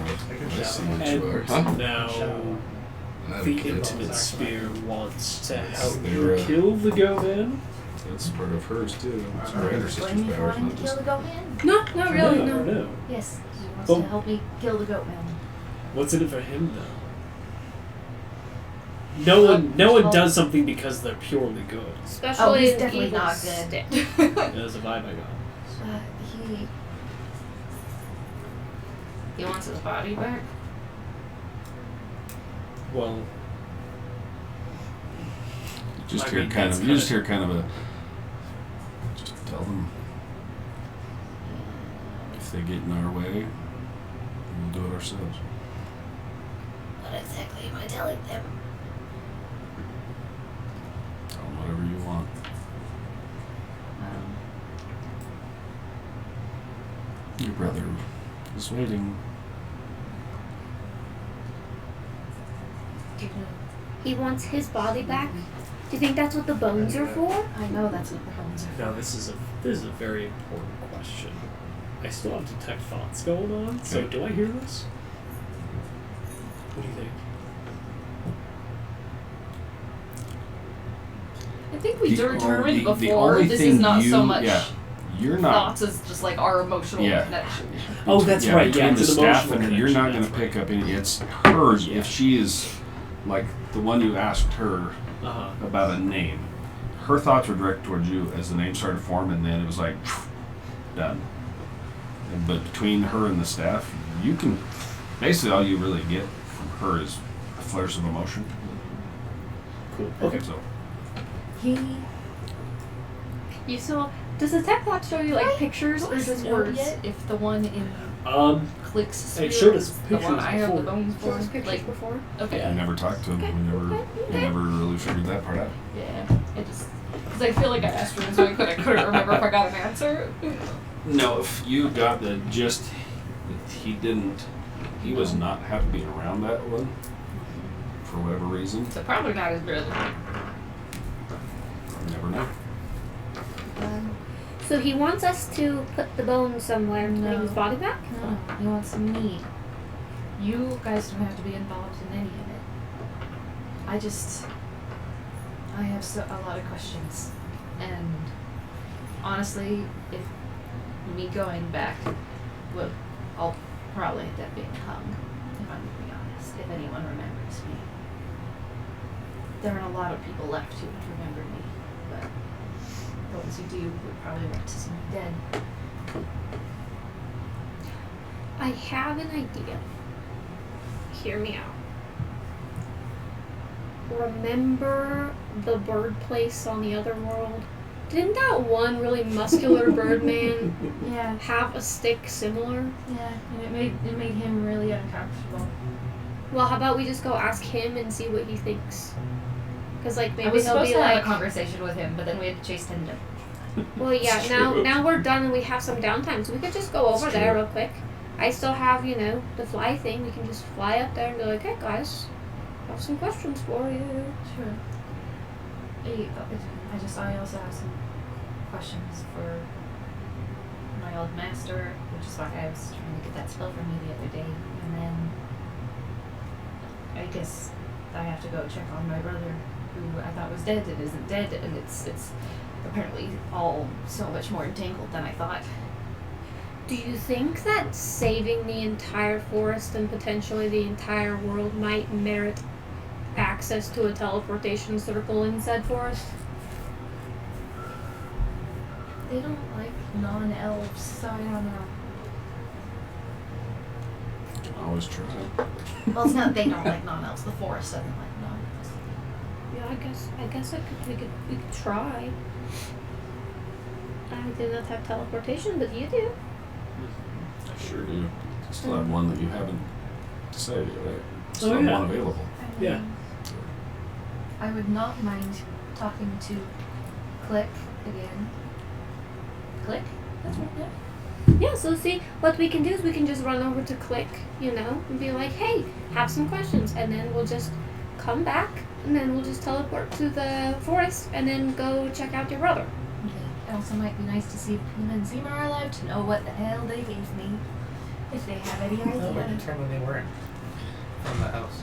I see what you are. And Huh? now the Okay. intimate sphere wants to help They you were, kill the goatman. That's part of hers too. It's her and her Blame sister's me for powers, wanting not to kill just. the goat man? No, not really, no. no. Yes, he wants Oh. to help me kill the goat man. What's in it for him though? No one does something because they're purely good. Especially Oh, he's in definitely evil not stick. good. There's a vibe I got. He wants his body back. Well, You just I hear mean, kind that's of. You just kinda- hear kind of a. Just tell them if they get in our way, we'll do it ourselves. What exactly am I telling them? Tell them whatever you want. Your brother is waiting. Do you know? He wants his body back? Do you think that's what the bones are for? I know that's what the bones are. now this is a very important question. I still have detect thoughts going on, so Okay. do I hear this? What do you think? I think we The determined only- the before only this thing is not so you- much Yeah, you're not. thoughts as just like our emotional Yeah. connection. Oh, that's right. Between Yeah, the it's an staff emotional and you're connection, not going to that's pick right. up any. It's her. Yeah. If she is like the one you asked her Uh-huh. about a name, her thoughts were directed towards you as the name started to form, and then it was like done. But between her and the staff, you can basically all you really get from her is a flares of emotion. Cool. Okay. So He You saw. Does the tech watch show you like pictures or just know words? yet if the one in It Click's sphere showed us is the pictures one I have the before. bones Showed for. us pictures Like, before. okay. we never talked to him. We never really figured that part out. Yeah. It just because I feel like I asked for something, but I couldn't remember if I got an answer. No, if you got the gist, he didn't. He was not happy being around that one for whatever reason. So probably not his brother. You never know. So he wants us to put the bones somewhere and bring No. his body back? No, he wants me. You guys don't have to be involved in any of it. I have a lot of questions, and honestly, if me going back, well, I'll probably end up being hung. If I'm being honest, if anyone remembers me, there aren't a lot of people left who would remember me, but the ones who do would probably want to see me dead. I have an idea. Hear me out. Remember the bird place on the other world? Didn't that one really muscular bird man Yeah. have a stick similar? Yeah, and it made him really uncomfortable. Well, how about we just go ask him and see what he thinks? Because like I maybe was he'll supposed be to have a like, conversation with him, but then we had to chase him down. well, yeah. It's Now true. we're done and we have some downtime, so we could just go over It's there true. real quick. I still have the fly thing. We can just fly up there and be like, hey guys, I have some questions for you. Sure. I also have some questions for my old master, which is why I was trying to get that spell from you the other day. And then I guess I have to go check on my brother, who I thought was dead and isn't dead, and it's apparently all so much more entangled than I thought. Do you think that saving the entire forest and potentially the entire world might merit access to a teleportation circle in said forest? They don't like non-elves, so I don't know. Can always try. Well, it's not they don't like non-elves. The forest doesn't like non-elves. Yeah, I guess we could try. I do not have teleportation, but you do. I sure do. You still have one that you haven't decided yet, right? Still Oh, have yeah. one available. Yeah. I would not mind talking to Click again. Click? That's right, yeah. Yeah, so see, what we can do is we can just run over to Click, and be like, hey, have some questions. And then we'll just come back, and then we'll just teleport to the forest, and then go check out your brother. Okay. It also might be nice to see if Pima and Zima are alive to know what the hell they gave me. If they have any No, we idea. determined they weren't from the house.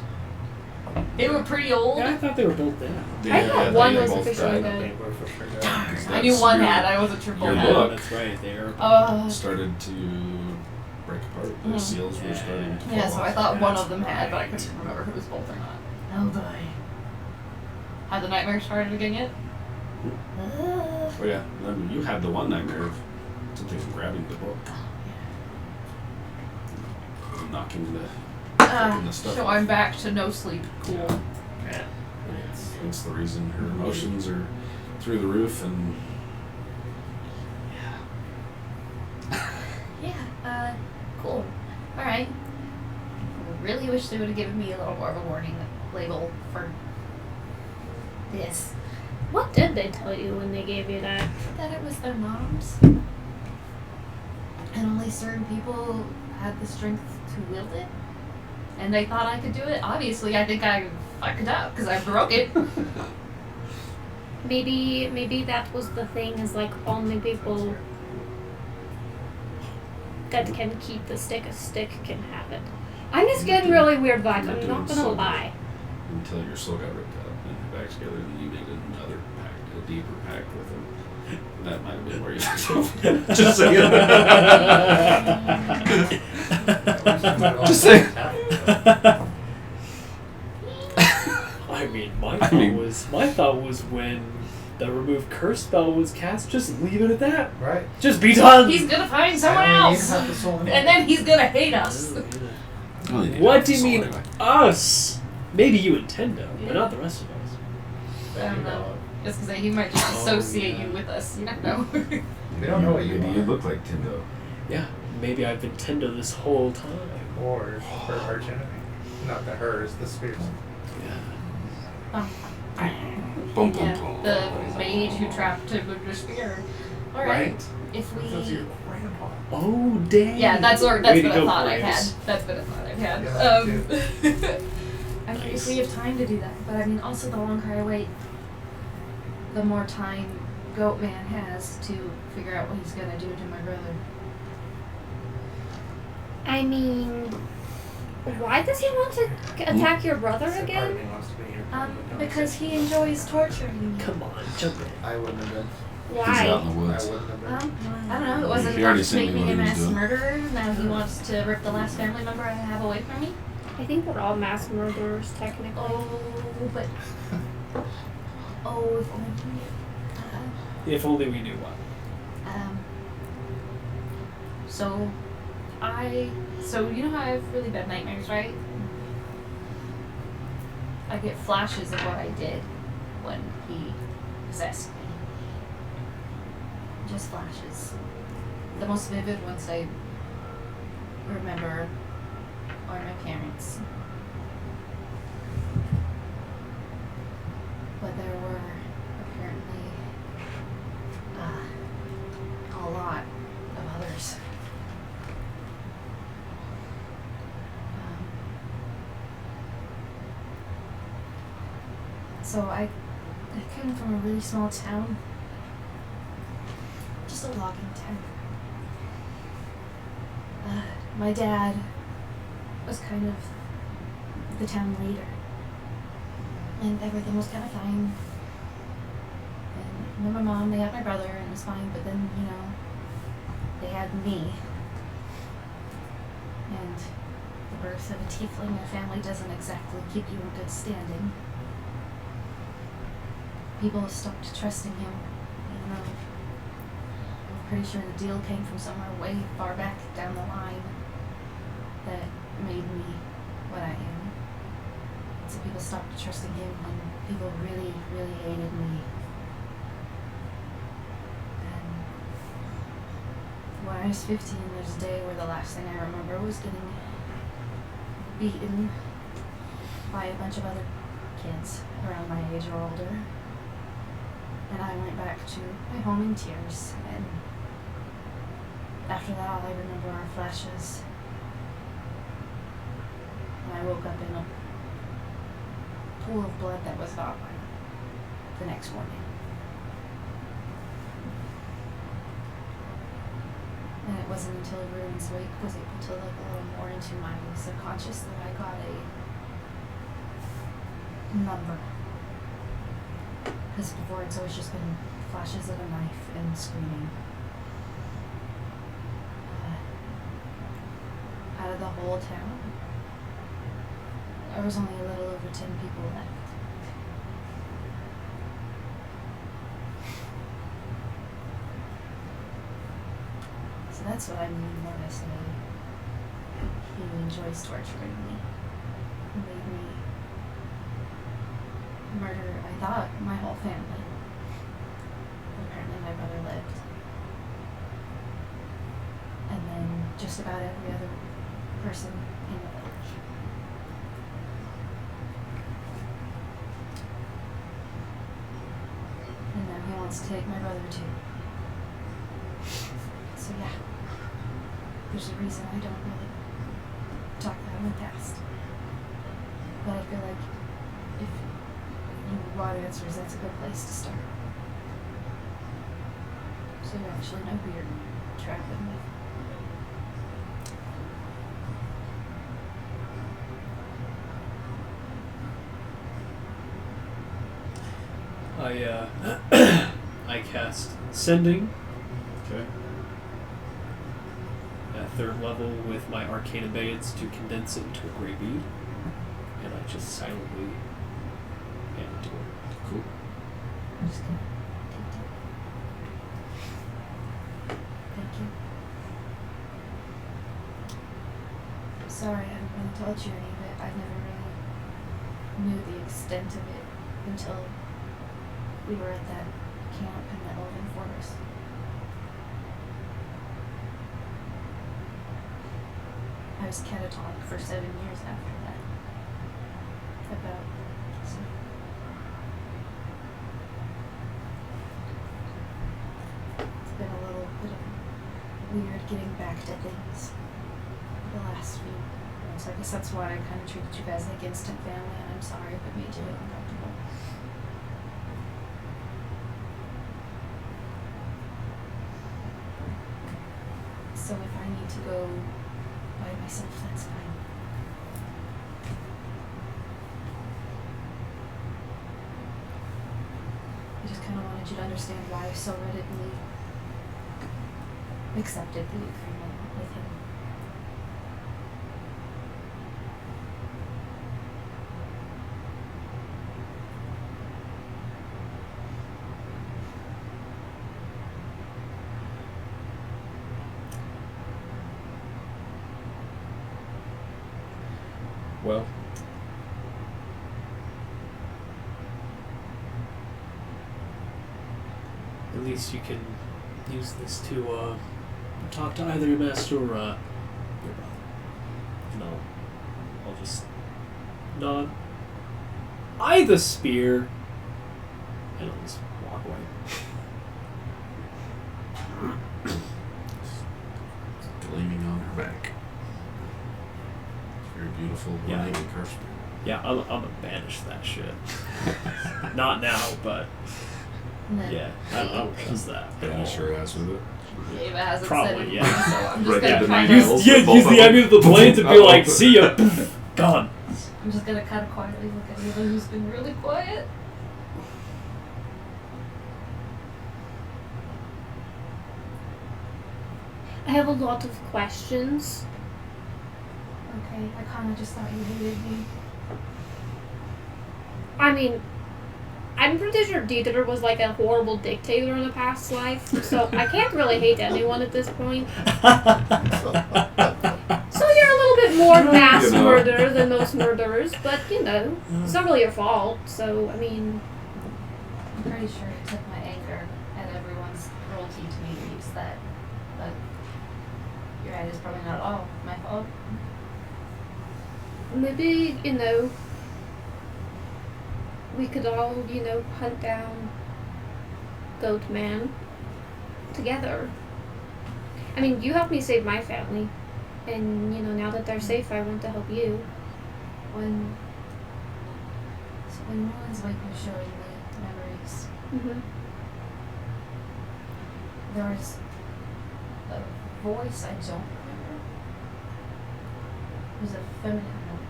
They were pretty old. Yeah, I thought they were both dead. I thought one they was both officially died. dead. They were for sure dead. 'Cause I knew that's one your- had. I wasn't sure your both book. had. That's right. They are. started to break apart. The seals were starting to fall Yeah, so I off. thought one of them had, but I couldn't remember if it was both or not. Oh boy. Had the nightmare started again yet? Oh yeah, I mean, you had the one nightmare of something grabbing the book, knocking the stuff. So I'm back to no sleep. Cool. Yeah. It's the reason her emotions are through the roof, and Yeah, cool. Alright. I really wish they would have given me a little more of a warning label for this. What did they tell you when they gave you that? That it was their moms. And only certain people had the strength to wield it. And they thought I could do it. Obviously, I think I fucked it up because I broke it. Maybe that was the thing, is like only people that can keep a stick can have it. I'm just getting really weird vibes, I'm not gonna lie. until your soul got ripped out and put back together, and then you made another pact, a deeper pact with him. That might have been where you just saying. Just saying. I mean, my I thought was when the remove curse spell was cast, just leave it at that. Right. Just be done. He's gonna find someone I only else. have the soul And then he's gonna hate us. What do you mean us? Maybe you and Tendo, but not the rest of us. I don't know. Just because he might just associate you with us. You don't know. We don't know what you Maybe you are. look like Tindo. Yeah, maybe I've been Tendo this whole time. Or her arch enemy. Not the hers, the spears. Yeah. Boom, boom, Yeah, boom. the mage who trapped him with the spear. Alright. If That's your we. grandpa. Oh, dang. Yeah, that's what Way to I go, thought I had. Graves. That's what I thought I had. Yeah, I mean, Nice. if we have time to do that, but I mean, also the longer I wait, the more time Goatman has to figure out what he's gonna do to my brother. I mean, why does he want to attack your brother So part of again? me wants to be here, but don't Because say. he enjoys torturing me. Come on, jump in. I wouldn't have been. He's out in Why? the I woods. wouldn't have been. I don't know. It wasn't He already enough to sent make me me what a he was mass doing. murderer. Now he wants to rip the last family member I have away from me. I think we're all mass murderers, technically. But if only. If only we knew what. So you know how I have really bad nightmares, right? I get flashes of what I did when he possessed me. Just flashes. The most vivid ones I remember are my parents. But there were apparently a lot of others. So I came from a really small town. Just a logging town. My dad was kind of the town leader. And everything was kind of fine. And my mom, they had my brother, and it was fine, but then, they had me. And the birth of a tiefling in a family doesn't exactly keep you in good standing. People stopped trusting him, even though I'm pretty sure the deal came from somewhere way far back down the line that made me what I am. So people stopped trusting him when people really, really hated me. And when I was 15, there's a day where the last thing I remember was getting beaten by a bunch of other kids around my age or older. And I went back to my home in tears, and after that all I remember are flashes. And I woke up in a pool of blood that was not mine the next morning. And it wasn't until Ruins Wake was able to look a little more into my subconscious that I got a number. Because before it's always just been flashes of a knife and screaming. Out of the whole town, there was only a little over 10 people left. So that's what I mean when I say he enjoys torturing me. He made me murder, I thought, my whole family. Apparently my brother lived. And then just about every other person in the village. And now he wants to take my brother too. So yeah, there's a reason I don't really talk about my past. But I feel like if you want answers, that's a good place to start. So you actually know who you're traveling with. I cast Sending Okay. at 3rd level with my Arcane Abeyance to condense it into a gray bead, and I just silently hand it to her. Cool. I'm just gonna take it. Thank you. Sorry, I haven't really told you any of it. I never really knew the extent of it until we were at that camp in the Elven Forest. I was catatonic for 7 years after that. About, so. It's been a little bit of weird getting back to things the last few months. I guess that's why I kind of treated you guys like instant family, and I'm sorry if it made you uncomfortable. So if I need to go by myself, that's fine. I just kind of wanted you to understand why I so readily accepted the agreement with him. Well, At least you can use this to talk to either your master or your brother. No, I'll just nod. Eye the spear, and I'll just walk away. gleaming on her back. It's very beautiful. Yeah. Ornate curse. Yeah, I'm gonna banish that shit. Not now, but And then yeah, I don't trust that. at Yeah, all. sure has with it. Ava hasn't Probably, said yeah. anything, so I'm just Right, gonna the kind nails. of. Use the amulet of the blade to be like, see ya, poof, gone. I'm just gonna kind of quietly look at Ava, who's been really quiet. I have a lot of questions. Okay, I kind of just thought you hated me. I mean, I'm pretty sure Dieter was like a horrible dictator in a past life, so I can't really hate anyone at this point. So you're a little bit more mass You know. murderer than most murderers, but you know, it's not really your fault. So I mean, I'm pretty sure it took my anger at everyone's cruelty to me to use that right. It's probably not all my fault. Maybe, we could all, hunt down Goat Man together. I mean, you helped me save my family. And, now that they're safe, I want to help you. When Roland's like was showing me memories, Mm-hmm. there was a voice I don't remember. It was a feminine one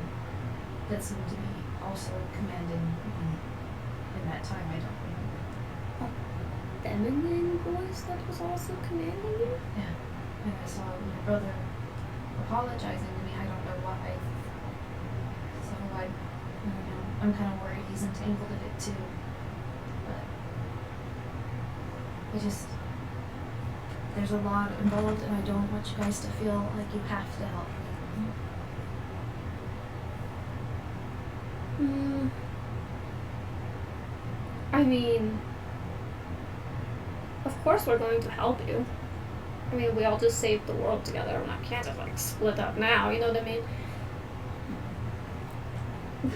that seemed to be also commanding in that time. I don't remember. Feminine voice that was also commanding you? Yeah. And I saw my brother apologizing to me. I don't know why. So I don't know. I'm kind of worried he's entangled in it too. But there's a lot involved, and I don't want you guys to feel like you have to help me. I mean, of course we're going to help you. I mean, we all just saved the world together, and I can't just, split up now, you know what I mean?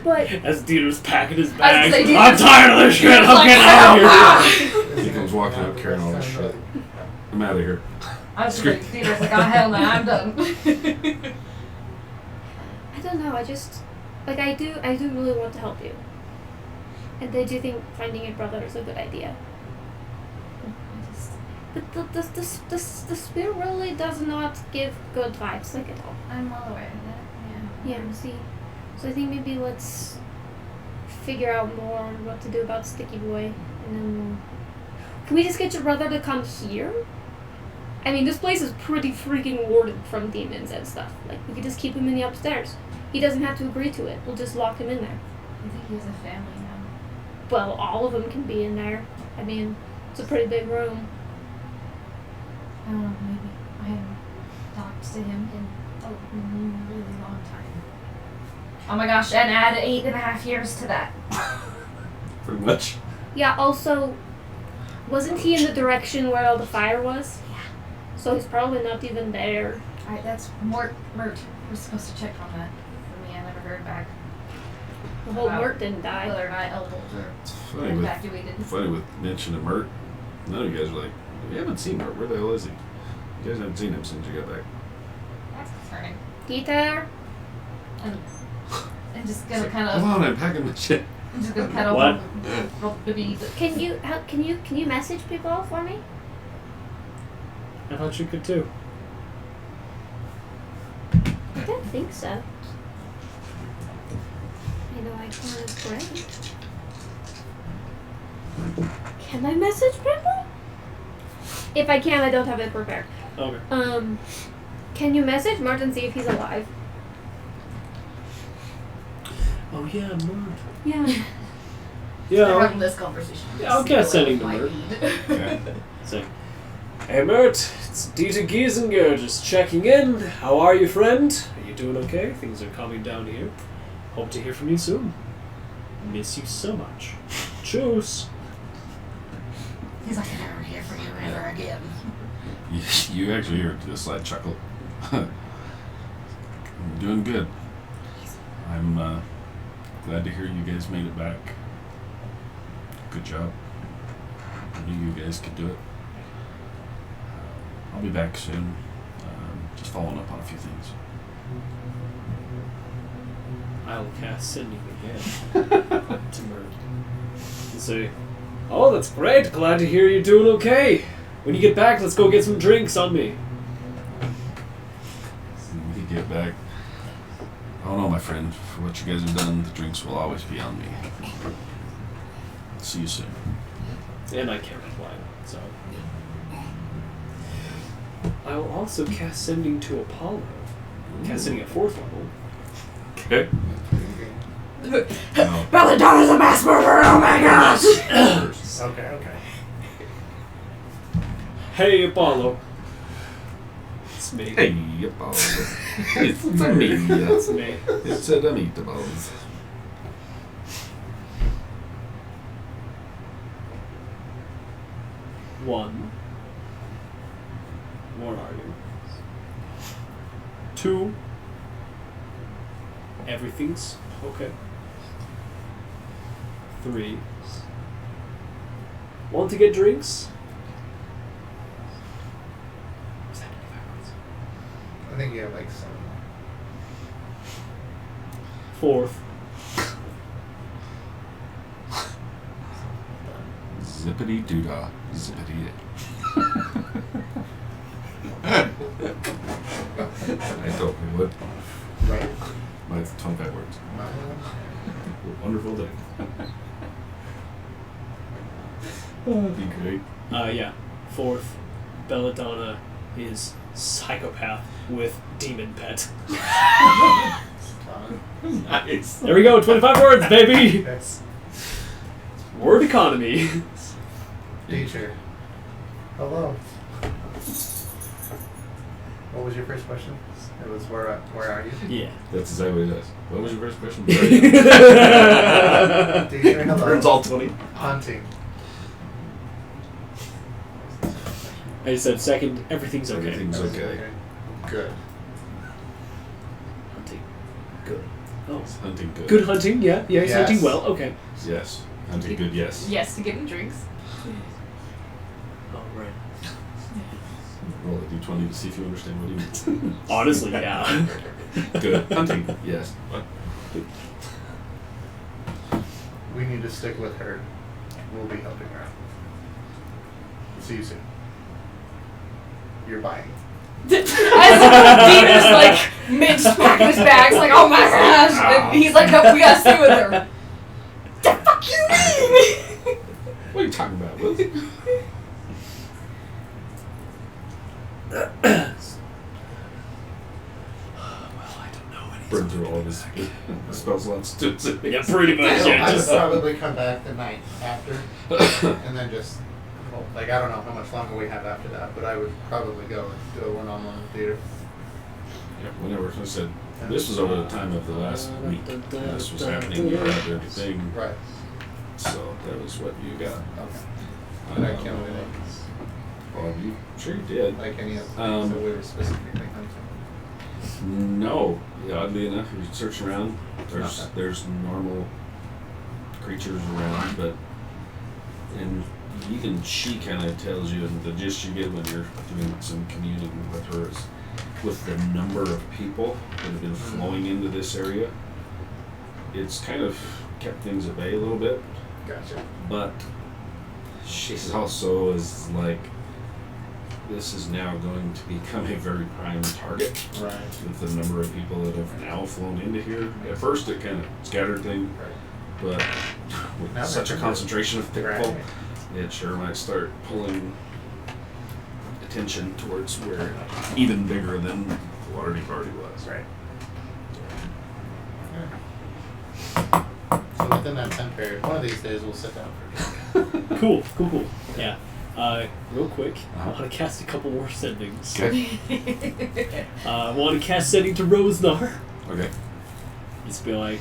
But As Dieter's packing his I bags, was gonna say, I'm tired of this shit. I'm getting out of here. He comes walking up carrying all this shit. I'm out of here. I was like, Theater's like, oh hell no, I'm done. I don't know, I do really want to help you. And I do think finding your brother is a good idea. But the spirit really does not give good vibes, at all. I'm well aware of that. Yeah, see. So I think maybe let's figure out more what to do about Sticky Boy, and then can we just get your brother to come here? I mean, this place is pretty freaking warded from demons and stuff. We could just keep him in the upstairs. He doesn't have to agree to it. We'll just lock him in there. I think he has a family now. Well, all of them can be in there. I mean, it's a pretty big room. I don't know, maybe. I haven't talked to him in a really long time. Oh my gosh, and add 8.5 years to that. Pretty much. Yeah, also, wasn't he in the direction where all the fire was? Yeah. So he's probably not even there. Alright, that's Mert. We're supposed to check on that. For me, I never heard back. The whole Wow. Mert didn't die. Whether or not Elbold It's or funny with evacuated. Mitch and Mert. None of you guys are like, we haven't seen Mert. Where the hell is he? You guys haven't seen him since you got back. That's concerning. Dieter? And just gonna It's kind like, of. hold on, I'm packing my shit. I'm just gonna kind of. What? Roll the bead. Can you message people for me? I thought you could too. I don't think so. I know I can't great. Can I message people? If I can, I don't have it prepared. Okay. Can you message Mert and see if he's alive? Oh yeah, Mert. Yeah. Yeah. We're having this conversation. Yeah, I'll get sending to My Mert. bead. Okay. Say, hey Mert, it's Dieter Giesinger, just checking in. How are you, friend? Are you doing okay? Things are calming down here. Hope to hear from you soon. Miss you so much. Tschüss. He's like, I never hear from you ever again. You actually hear a slight chuckle. I'm doing good. I'm glad to hear you guys made it back. Good job. I knew you guys could do it. I'll be back soon. Just following up on a few things. I'll cast sending again to Mert. And say, oh, that's great. Glad to hear you're doing okay. When you get back, let's go get some drinks on me. When you get back, I don't know, my friend. For what you guys have done, the drinks will always be on me. See you soon. And I can't reply, so. I will also cast sending to Apollo. Cast sending at 4th level. Okay. Belladonna is a mass murderer, oh my gosh! Okay. Hey, Apollo. It's me. Hey, Apollo. It's me. It's me. It's a meatballs. One. What are you? 2. Everything's okay. 3. Want to get drinks? Was that 25 words? I think you have like some. 4th. Zippity doodah. Zippity. I told you what. Right. My 25 words. Wonderful day. That'd be great. Yeah. 4th, Belladonna is psychopath with demon pet. Nice. There we go, 25 words, baby! That's Word economy. teacher. Hello. What was your first question? It was where are you? Yeah. That's exactly what it is. What was your first question? Teacher, hello. Burns all 20. Hunting. I just said 2nd, everything's okay. Everything's okay. Good. Hunting. Good. Oh. It's hunting good. Good hunting, yeah. Yeah, he's Yes. hunting well, okay. Yes. Hunting good, yes. Yes, to getting drinks. Oh, right. Roll a d20 to see if you understand what he means. Honestly, yeah. Good. Hunting, yes. What? We need to stick with her. We'll be helping her out. See you soon. You're buying. As Dina's like minced packing his bags, like, oh my gosh! And he's like, no, we gotta stay with her. The fuck you mean? What are you talking about, Will? I don't know anything. Burn through all of his spell slots. Yeah, pretty much. I Yeah, would just, probably come back the night after, and then just, well, like, I don't know how much longer we have after that, but I would probably go and do a one-on-one with theater. Yeah, whenever I said this was over the time of the last week. This was happening. You had everything. Right. So that was what you got. Okay. Did I kill anything? Well, you sure you did. Like any of the things that we were specifically hunting? No. Yeah, oddly enough, if you search around, Okay. there's normal creatures around, but and even she kind of tells you, and the gist you get when you're doing some communing with her is with the number of people that have been flowing into this area, it's kind of kept things at bay a little bit. Gotcha. But she's also is like, this is now going to become a very prime target Right. with the number of people that have now flown into here. At first it kind of scattered things, Right. but with Now such a they're concentration of people, Right. it sure might start pulling attention towards where even bigger than the Waterdeep already was. Right. So within that time period, one of these days we'll sit down for a drink. cool. Yeah. Real quick, I want to cast a couple more sendings. Okay. I want to cast sending to Rosnar. Okay. Just be like,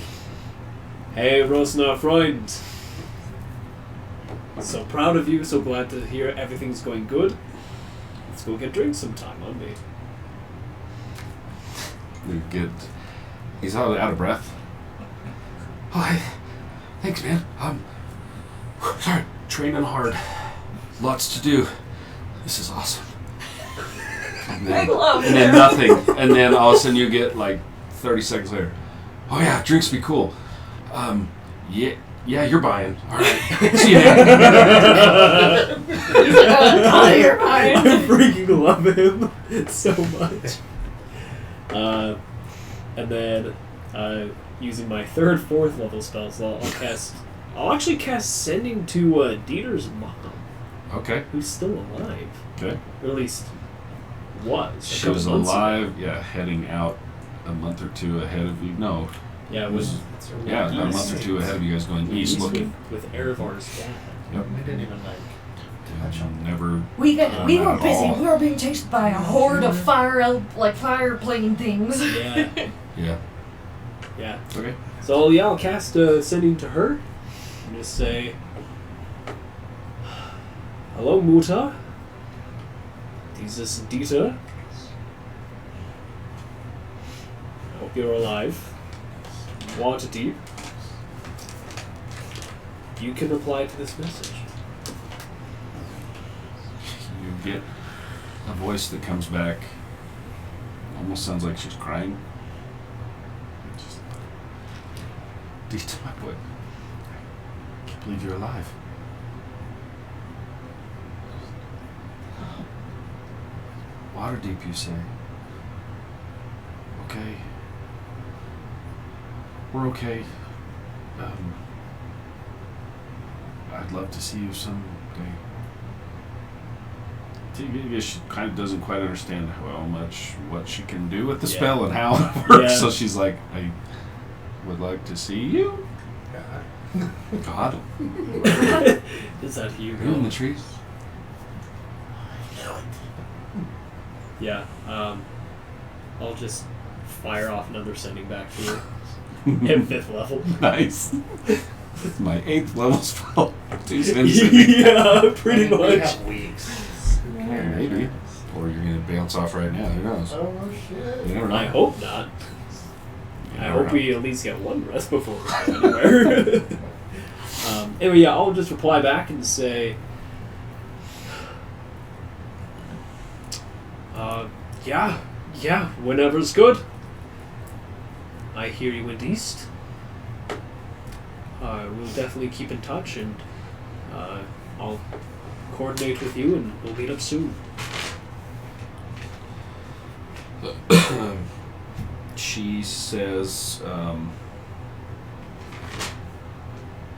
hey, Rosnar Freund. So proud of you, so glad to hear everything's going good. Let's go get drinks sometime, on me. You get. He's out of breath. Hi. Thanks, man. Sorry. Training hard. Lots to do. This is awesome. And I then, love and then it. nothing. And then all of a sudden you get like 30 seconds later. Oh yeah, drinks be cool. Yeah, you're buying. All right. See you then. He's like, oh, you're fine. I freaking love him so much. And then, using my 3rd, 4th level spells, I'll actually cast Sending to Dieter's mom, Okay. who's still alive. Okay. Or at least was. a She couple was months ago. alive. Yeah, heading out a month or two ahead of you. No. Yeah, it was Yeah, about a month or two ahead of you guys going east looking. with Erevar's dad. Yep. We didn't even like touch on Never. We Not were at busy. all. We were being chased by a horde of fire plane things. Yeah, Yeah. yeah. Okay. So yeah, I'll cast Sending to her. And just say, hello, Muta. Dieses Dieter. you're alive. Water deep. You can reply to this message. You get a voice that comes back. Almost sounds like she's crying. Just, Dita, my boy. I can't believe you're alive. Water deep, you say? Okay. We're okay. I'd love to see you someday. I guess she kind of doesn't quite understand what she can do with the Yeah. spell and how it works. Yeah. So she's like, I would like to see you. God. Is that you? You're in the trees. Yeah. I'll just fire off another sending back to you. At 5th level. Nice. My 8th level spell. Two sends at me. Yeah, pretty We much. have weeks. Maybe. Or you're going to bounce off right now. Who knows? Oh shit. You never know. I hope not. You I never hope know. we at least get one rest before we go anywhere. Anyway, yeah, I'll just reply back and say, yeah, whenever's good. I hear you went east. We'll definitely keep in touch, and I'll coordinate with you, and we'll meet up soon. She says, yeah,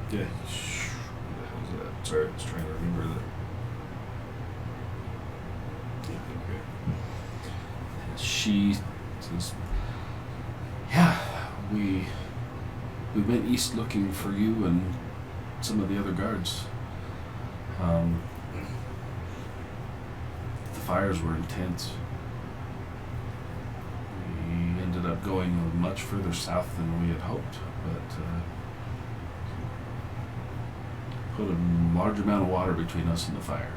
what the hell is that? Sorry, I was trying to remember that. Yeah, okay. She says, yeah, we went east looking for you and some of the other guards. The fires were intense. We ended up going much further south than we had hoped, but put a large amount of water between us and the fire.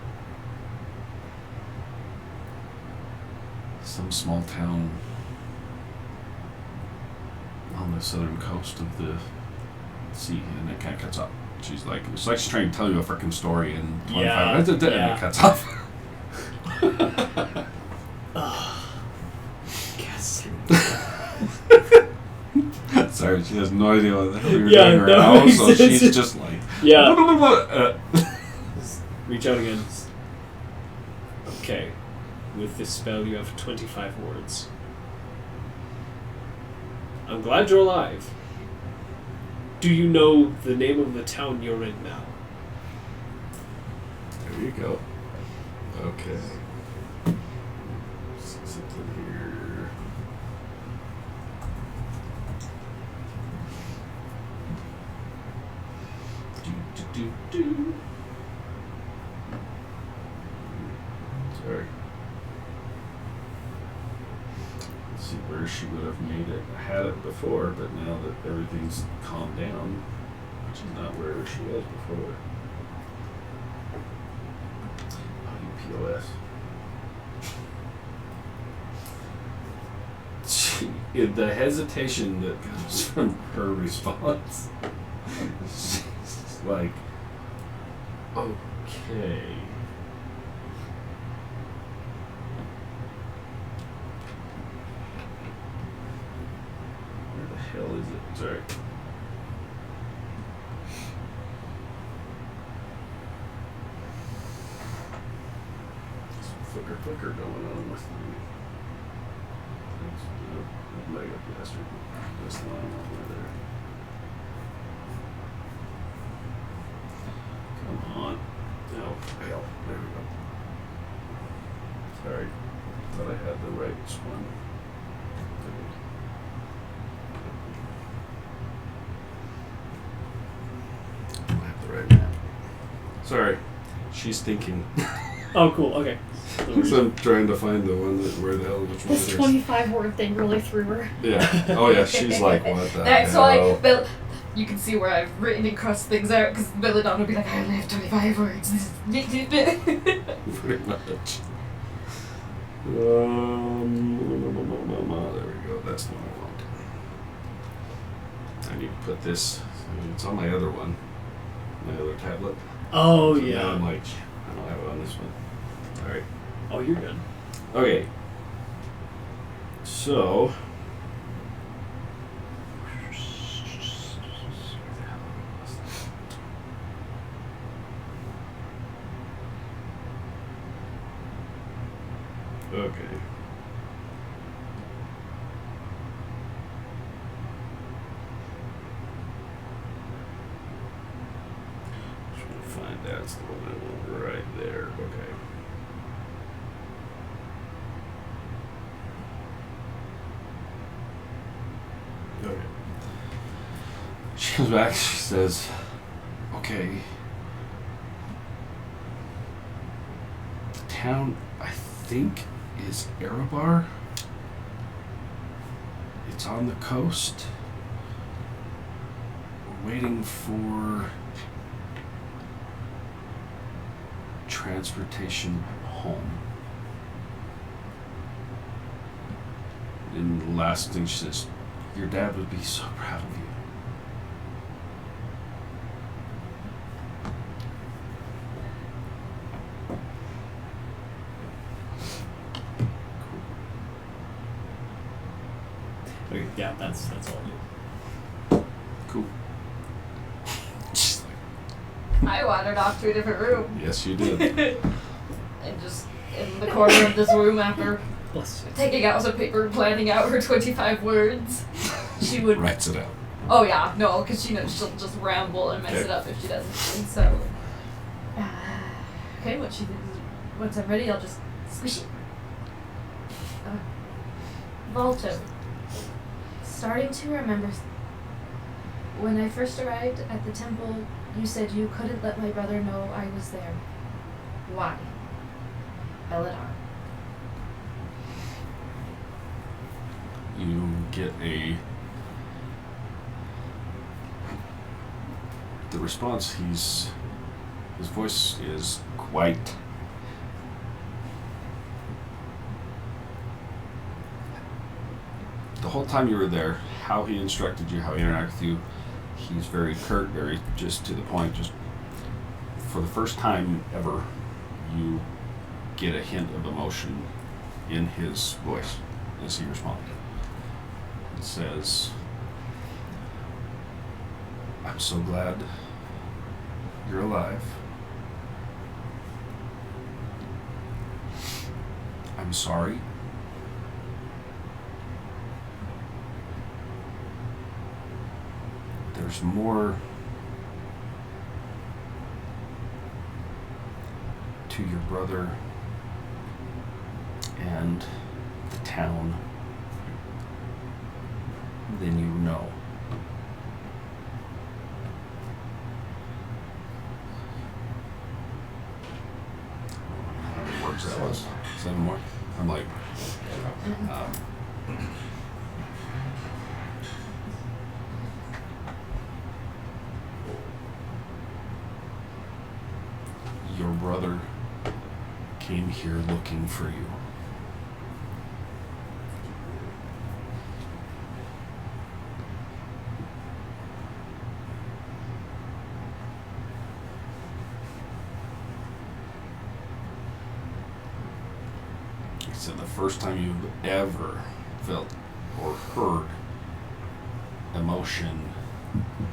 Some small town on the southern coast of the sea, and it kind of cuts off. She's like, it's like she's trying to tell you a freaking story in 25 Yeah, minutes, and yeah. it cuts off. Yes. Sorry, she has no idea what the hell you're Yeah, doing right that now, makes so sense. she's just like, Yeah. Reach out again. Okay. With this spell, you have 25 words. I'm glad you're alive. Do you know the name of the town you're in now? There you go. Okay. Something here. Do. Sorry. Let's see where she would have made it. I had it before, but now that everything's calmed down, which is not where she was before. POS. The hesitation that comes from her response. She's like, okay. Where the hell is it? Sorry. Flicker going on with me. Mega bastard. This line over there. Come on. Oh, hell. There we go. Sorry. Thought I had the right one. I have the right map. Sorry. She's thinking. Oh, cool. Okay. So I'm trying to find the one that where the hell which one This it is. 25 word thing really threw her. Yeah. Oh yeah. She's like, what the That's hell? why Bill. You can see where I've written and crossed things out because Belladonna will be like, I only have 25 words. Pretty much. There we go. That's the one I want. I need to put this. It's on my other one, my other tablet. Oh So yeah. Now I'm like, I don't have it on this one. All right. Oh, you're good. Okay. So. Okay. Just want to find that's the one I want right there. Okay. Okay. She comes back, she says, okay. The town, I think, is Erebar. It's on the coast. We're waiting for transportation home. And the last thing she says, your dad would be so proud of you. Okay, yeah, that's all. Cool. I wandered off to a different room. Yes, you did. And just in the corner of this room after Bless you. taking out some paper and planning out her 25 words, she would. Writes it out. Oh, yeah, no, because she knows she'll just ramble and mess Okay. it up if she doesn't. And so. Okay, once I'm ready, I'll just squish it. Volto. Starting to remember. When I first arrived at the temple, you said you couldn't let my brother know I was there. Why? Belladar. You get the response. His voice is quite the whole time you were there, how he instructed you, how he interacted with you, he's very curt, very just to the point. Just for the first time ever, you get a hint of emotion in his voice as he responds. It says, I'm so glad you're alive. I'm sorry. There's more to your brother and the town than you know. How many words that was? 7 more? I'm like, your brother came here looking for you. He said the first time you've ever felt or heard emotion,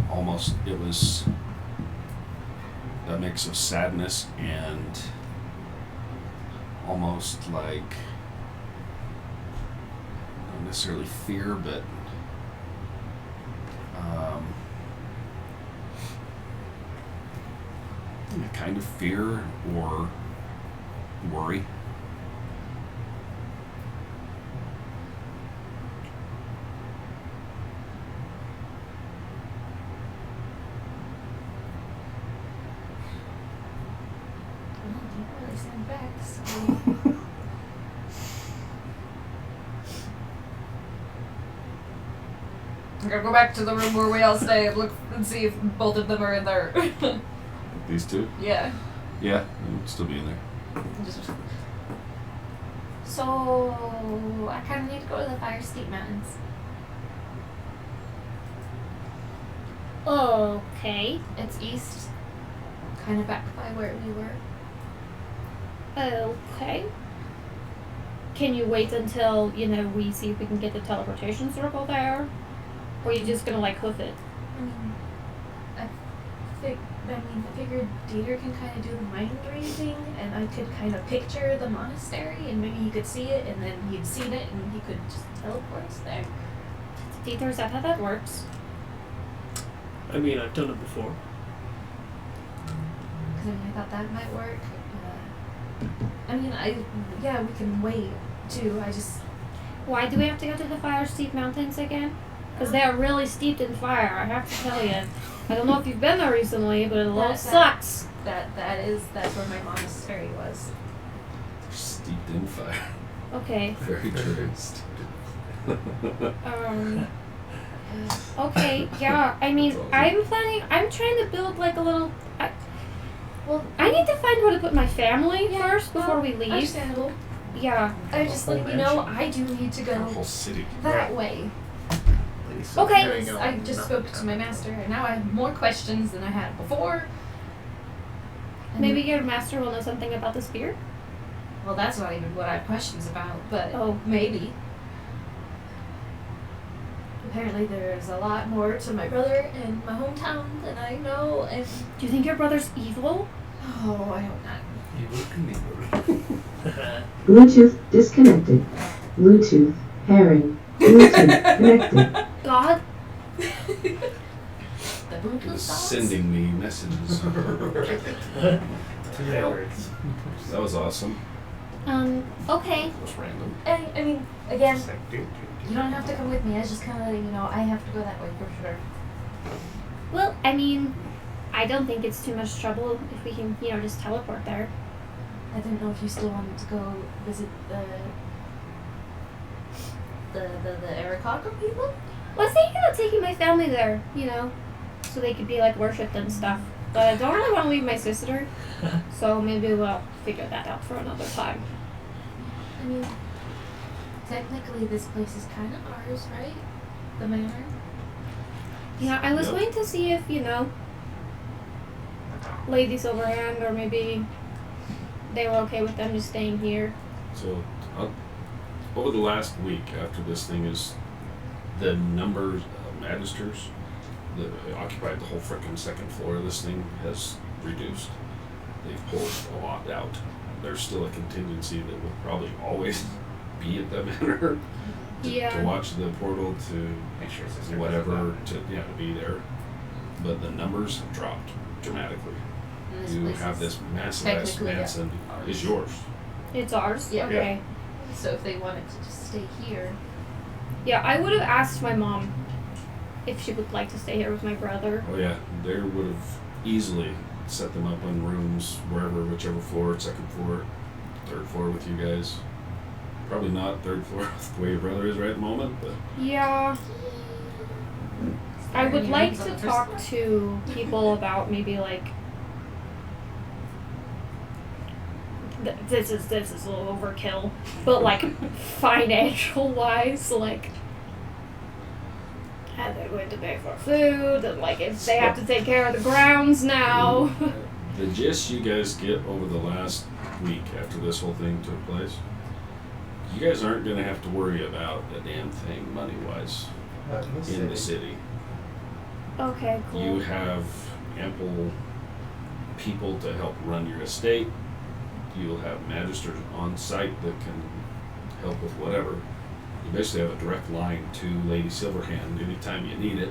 almost it was a mix of sadness and almost like not necessarily fear, but a kind of fear or worry. Well, you don't really sound back, so. I'm gonna go back to the room where we all stay and look and see if both of them are in there. These two? Yeah. Yeah, they would still be in there. Just. So I kind of need to go to the Fire Steep Mountains. Okay. It's east, kind of back by where we were. Okay. Can you wait until, we see if we can get the teleportation circle there? Or are you just gonna, hoof it? I figured Dieter can kind of do the mind reading, and I could kind of picture the monastery, and maybe he could see it, and then he'd seen it, and he could just teleport us there. Dieter, is that how that works? I mean, I've done it before. Because I thought that might work. We can wait, too. Why do we have to go to the Fire Steep Mountains again? Because they are really steeped in fire, I have to tell you. I don't know if you've been there recently, but it a little sucks. That's where my monastery was. They're steeped in fire. Okay. Very true. Okay, yeah. I mean, I'm trying to build a little. I need to find where to put my family first before we leave. Understandable. Yeah. I just I do need to Our go whole city. that way. Okay. Because I just spoke to my master, and now I have more questions than I had before. And Maybe your master will know something about the spear. Well, that's not even what I have questions about, but Oh. maybe. Apparently, there's a lot more to my brother in my hometown than I know, and Do you think your brother's evil? oh, I hope not. Bluetooth disconnected. Bluetooth pairing. Bluetooth connected. God? The Bluetooth He was gods? sending me messages. That was awesome. Okay. That was random. I mean, again, you don't have to come with me. I just kind of, I have to go that way for sure. Well, I mean, I don't think it's too much trouble if we can, just teleport there. I didn't know if you still wanted to go visit the Arakaka people. Well, I was thinking about taking my family there, so they could be worshipped and stuff. But I don't really want to leave my sister, so maybe we'll figure that out for another time. I mean, technically this place is kind of ours, right? The manor. Yeah, I was Yep. going to see if, Lady Silverhand or maybe they were okay with them just staying here. So, over the last week after this thing is, the numbers of magisters that occupied the whole frickin' second floor of this thing has reduced. They've pulled a lot out. There's still a contingency that will probably always be at the manor to watch the portal to Make sure sister whatever to be there. But the numbers have dropped dramatically. And this You place have is this massive ass technically mansion ours. is yours. It's ours? Yeah. Okay. So if they wanted to just stay here, Yeah, I would have asked my mom if she would like to stay here with my brother. Oh yeah, they would have easily set them up in rooms wherever, whichever floor, second floor, third floor with you guys. Probably not third floor with the way your brother is right at the moment, but Yeah. I would Any like rooms on to the first talk floor? to people about maybe this is a little overkill, but financial wise, how they're going to pay for food, and if they have to take care of the grounds now. the gist you guys get over the last week after this whole thing took place, you guys aren't going to have to worry about a damn thing money-wise in the city. Okay, cool. You have ample people to help run your estate. You'll have magisters on site that can help with whatever. You basically have a direct line to Lady Silverhand anytime you need it.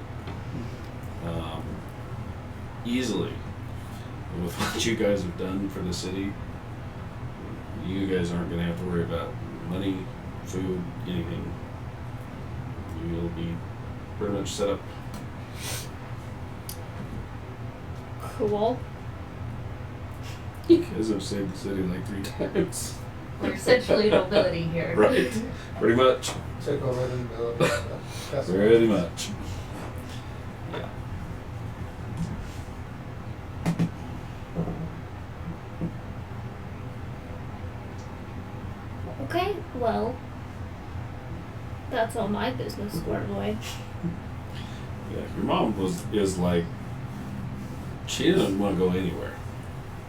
Easily. And with what you guys have done for the city, you guys aren't going to have to worry about money, food, anything. You'll be pretty much set up. Cool. You guys have saved the city 3 times. we're essentially nobility here. Right. Pretty much. Took over the ability. That's Pretty much. Yeah. Okay, well, that's all my business squared away. Yeah. Your mom is She doesn't want to go anywhere.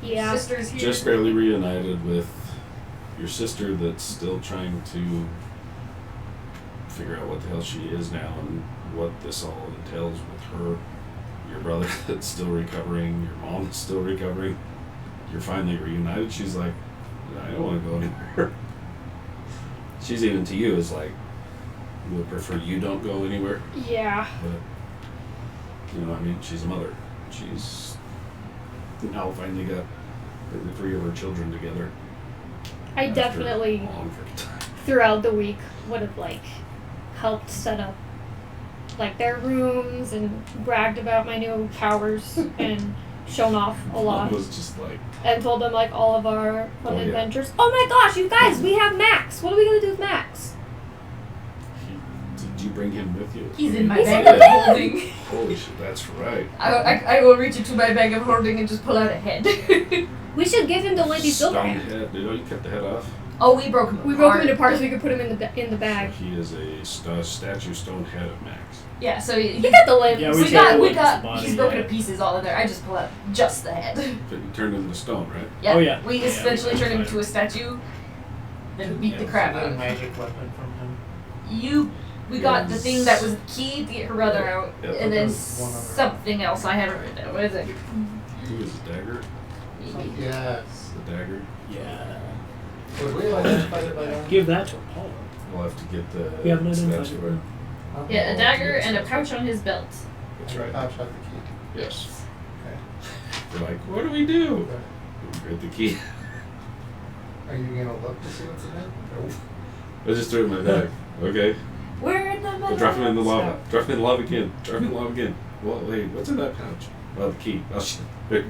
Yeah. Sister's here. Just barely reunited with your sister that's still trying to figure out what the hell she is now and what this all entails with her. Your brother that's still recovering, your mom that's still recovering. You're finally reunited. She's like, I don't want to go anywhere. She's even to you is like, would prefer you don't go anywhere. Yeah. But, you know, I mean, she's a mother. She's now finally got the 3 of her children together. I after definitely, a long freaking time. throughout the week, would have, like, helped set up, like, their rooms and bragged about my new powers and shown off a lot. Mom was just like, And told them, like, all of our fun Oh, yeah. adventures. Oh my gosh, you guys, we have Max. What are we going to do with Max? did you bring him with you? He's in my He's bag in the of bag. holding. Holy shit, that's right. I will reach into my bag of holding and just pull out a head. We should give him to Lady Stone Silverhand. head. Dude, oh, you cut the head off? Oh, we broke him apart. We broke him into parts so we could put him in the bag. He is a statue stone head of Max. Yeah, so He got the limbs. Yeah, we we got, the body, he's broken yeah. to pieces all in there. I just pull out just the head. But you turned him into stone, right? Yeah. Oh, yeah. We Yeah, essentially we turned him tried. into a statue. Then beat the Yeah. crap Got out a of him. magic weapon from him. We got the thing that was the key to get her brother out, Yeah, and then one other. something else I haven't written down. What is it? Who is the dagger? Yes. The dagger? Yeah. Would we have identified it by now? Give that to Apollo. We'll have to get the We haven't identified statue. it. Yeah, a dagger and a pouch on his belt. That's right. Pouch had the key. Yes. Okay. They're like, what do we do? Okay. We get the key. Are you gonna look to see what's in it? I just threw it in my bag. Okay. We're in the middle. Well, drop him in the lava. Drop him in the lava again. Drop him in the lava again. Well, wait, what's in that pouch? Oh, the key. Oh, shit.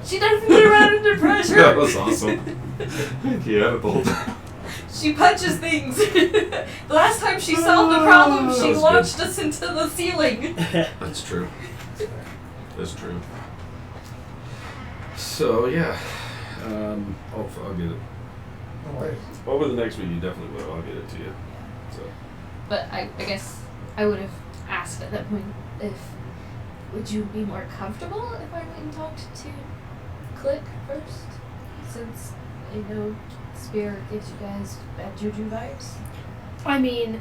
She doesn't get around under pressure. That was awesome. Yeah, the whole time. She punches things. The last time she solved a problem, That she was launched us into the ceiling. That's true. That's true. So, yeah. I'll get it. No worries. Over the next week, you definitely will. I'll get it to you. So, But I guess I would have asked at that point if would you be more comfortable if I went and talked to Click first, since I know Spirit gives you guys bad juju vibes. I mean,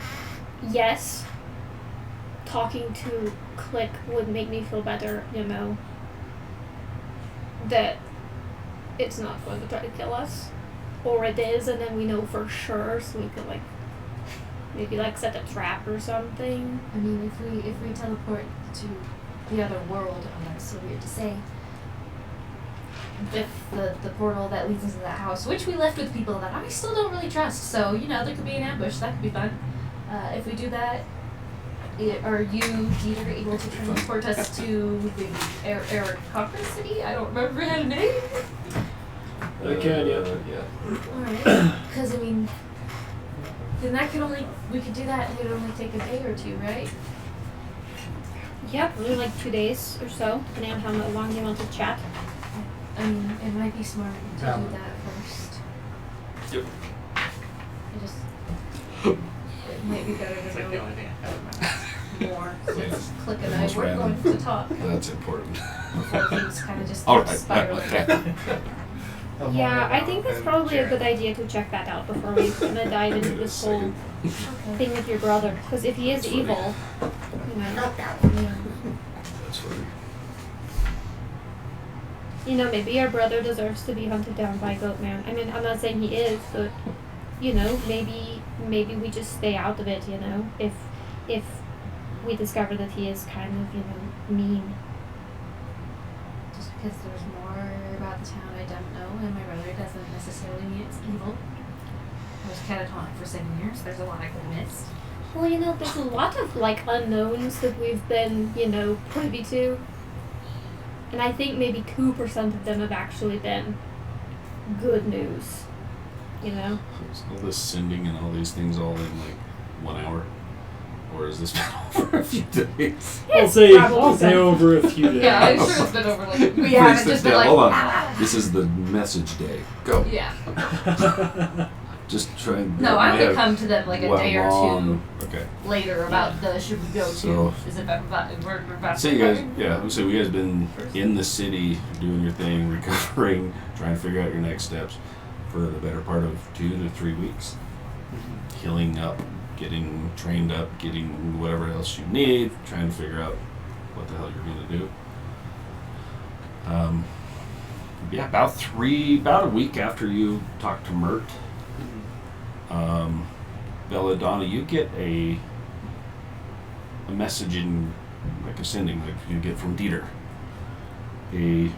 yes. Talking to Click would make me feel better, you know. That it's not going to try to kill us. Or it is, and then we know for sure, so we could, like, maybe, like, set a trap or something. I mean, if we teleport to the other world, I know it's so weird to say, with the portal that leads into that house, which we left with people that I still don't really trust, so, you know, there could be an ambush, that could be fun. If we do that, are you, Peter, able to transport us to the Aristocracy? I don't remember her name. I can, yeah. Yeah. Alright, because, I mean, then that could only, we could do that, and it would only take a day or two, right? Yeah, probably like 2 days or so, depending on how long you want to chat. I mean, it might be smart to Yeah. do that first. Yep. It just, it might be better It's to like the know only thing I have in my more, Yeah. since Click and I Most were random. going to talk That's important. before things kind of just All right. spiraled. Yeah, I think that's probably a good idea to check that out before we kind of dive into Wait a this whole second. Okay. thing with your brother. Because if he is That's funny. evil, you know, That's funny. you know, maybe our brother deserves to be hunted down by Goatman. I mean, I'm not saying he is, but you know, maybe we just stay out of it. You know, if we discover that he is kind of, you know, mean. Just because there's more about the town I don't know, and my brother doesn't necessarily mean it's evil. I was catatonic for 7 years. There's a lot I could have missed. Well, you know, there's a lot of, like, unknowns that we've been, you know, privy to. And I think maybe 2% of them have actually been good news. You know? Is all this sending and all these things all in like 1 hour? Or has this been over a few days? I'll say probably. over a few days. Yeah, I'm sure it's been over like we haven't just been Yeah, like hold on. "Ah." This is the message day. Go. Yeah. Just try and. No, I would have come to them like a one day or long- Okay. two later about the should we go So- to? Is it about we're about So to you guys, go? yeah. So you guys been in the city doing your thing, recovering, trying to figure out your next steps for the better part of 2 to 3 weeks. Healing up, getting trained up, getting whatever else you need, trying to figure out what the hell you're gonna do. Yeah, about a week after you talk to Mert, Belladonna, you get a message in like a sending like you get from Dieter. A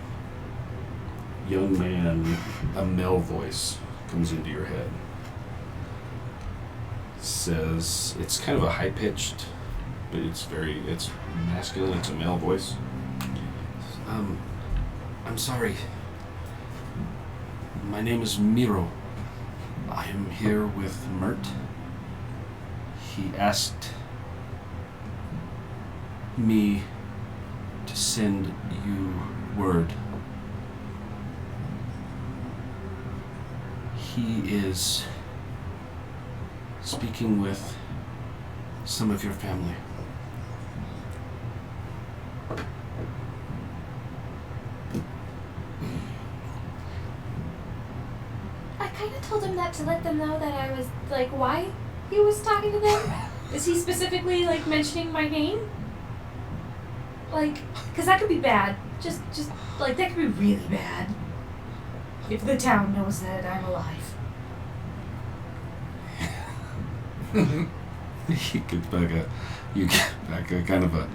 young man, a male voice comes into your head. Says it's kind of a high pitched, but it's masculine, it's a male voice. I'm sorry. My name is Miro. I am here with Mert. He asked me to send you word. He is speaking with some of your family. I kind of told him that to let them know that I was like why he was talking to them. Is he specifically like mentioning my name? Like, cause that could be bad. Just like that could be really bad. If the town knows that I'm alive. You get back a kind of a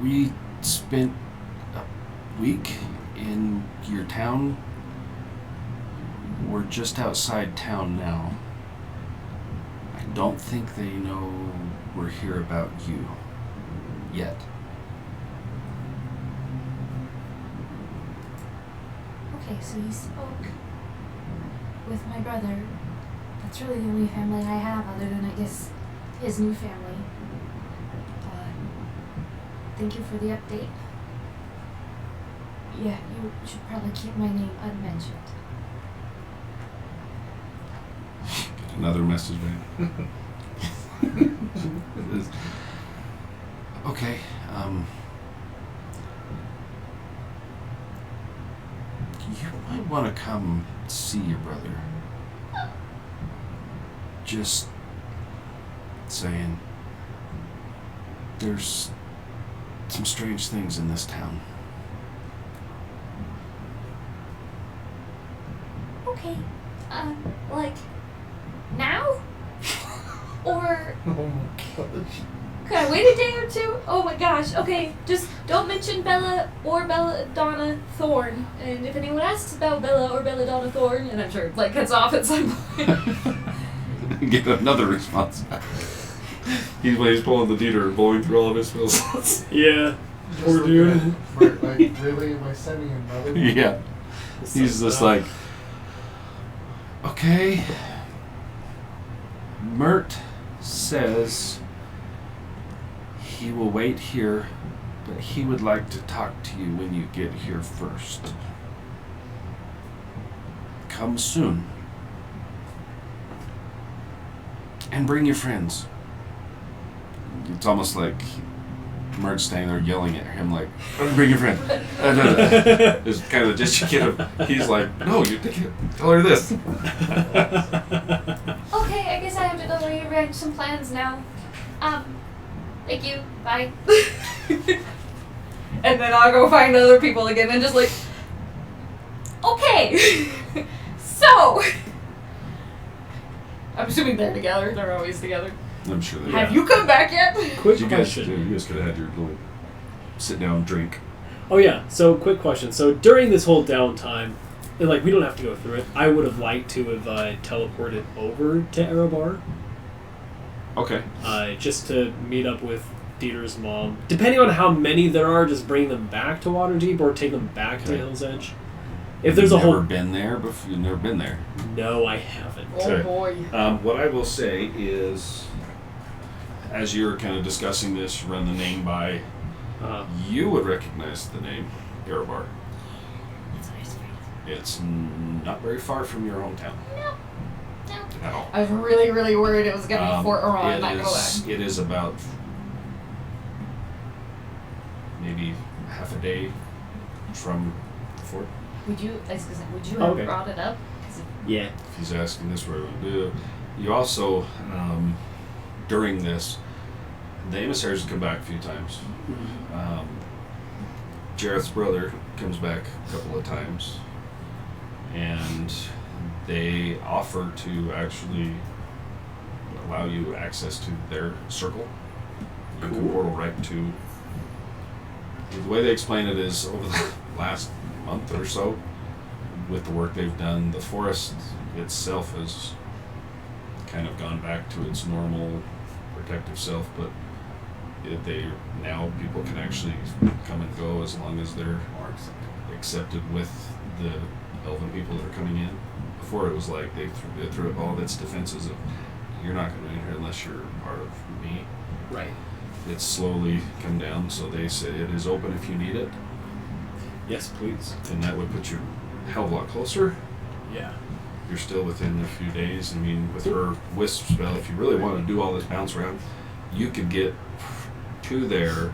we spent a week in your town. We're just outside town now. I don't think they know we're here about you yet. Okay, so you spoke with my brother. That's really the only family I have other than I guess his new family. Thank you for the update. Yeah, you should probably keep my name unmentioned. Another message back. Okay. You might want to come see your brother. Just saying. There's some strange things in this town. Okay. Like now? Or Oh my gosh. could I wait a day or two? Oh my gosh. Okay, just don't mention Bella or Belladonna Thorne. And if anyone asks about Bella or Belladonna Thorne, and I'm sure it like cuts off at some point. Get another response. He's pulling the Dieter and blowing through all of his spell slots. Yeah. Just Poor looking dude. at Mert, like, really? Am I sending another one? Yeah. He's just like, okay. Mert says he will wait here, but he would like to talk to you when you get here first. Come soon. And bring your friends. It's almost like Mert's standing there yelling at him like, bring your friend. It's kind of the gesture of, he's like, no, you tell her this. Okay, I guess I have to go rearrange some plans now. Thank you. Bye. And then I'll go find other people again and just like, okay. So, I'm assuming they're together. They're always together. I'm sure they Have you come back yet? Quick You guys question. could have had your little sit down drink. Oh yeah. So quick question. So during this whole downtime, and like we don't have to go through it. I would have liked to have teleported over to Erebar, Okay. just to meet up with Dieter's mom. Depending on how many there are, just bring them back to Waterdeep or take them back to Okay. Hill's Edge. If there's a You've never whole been there before, you've never been there. no, I haven't. Okay. boy. What I will say is, as you're kind of discussing this, run the name by, you would recognize the name Erebar. That's what I was afraid It's not very far from your hometown. No. At all. I was really, really worried it was gonna be Fort Oron. It Not gonna lie. is- It is about maybe half a day from the fort. Would you have Okay. brought it up? 'Cause Yeah. If he's asking this, what do we do? You also, during this, the emissaries come back a few times. Jareth's brother comes back a couple of times, and they offer to actually allow you access to their circle. You can portal right to. The way they explain it is over the last month or so, with the work they've done, the forest itself has kind of gone back to its normal protective self, but now people can actually come and go as long as they're accepted with the elven people that are coming in. Before it was like they threw up all of its defenses of you're not going to be here unless you're part of me. Right. It's slowly come down, so they say it is open if you need it, Yes, please. and that would put you a hell of a lot closer. Yeah. You're still within a few days. I mean, with her wisp spell, if you really want to do all this bounce around, you could get to there,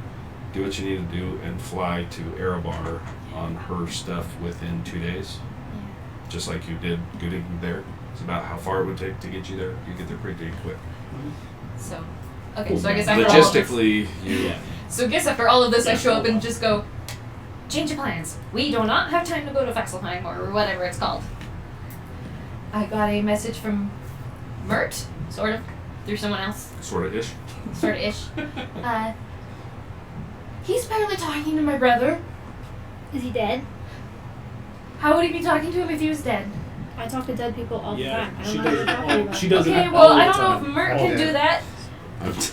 do what you need to do, and fly to Erebar on her stuff within 2 days. Just like you did getting there. It's about how far it would take to get you there. You get there pretty quick. So, okay. So I guess after all of this, Logistically, you. so I guess after all of this, I show up and just go, change of plans. We do not have time to go to Vexelheim or whatever it's called. I got a message from Mert, sort of, through someone else, Sort of ish. sort of ish. He's barely talking to my brother. Is he dead? How would he be talking to him if he was dead? I talk to dead people all the Yeah, time. I she don't know what you're does. talking about. She does it Okay, all well, the I don't know time. if Mert Oh, can yeah. do that.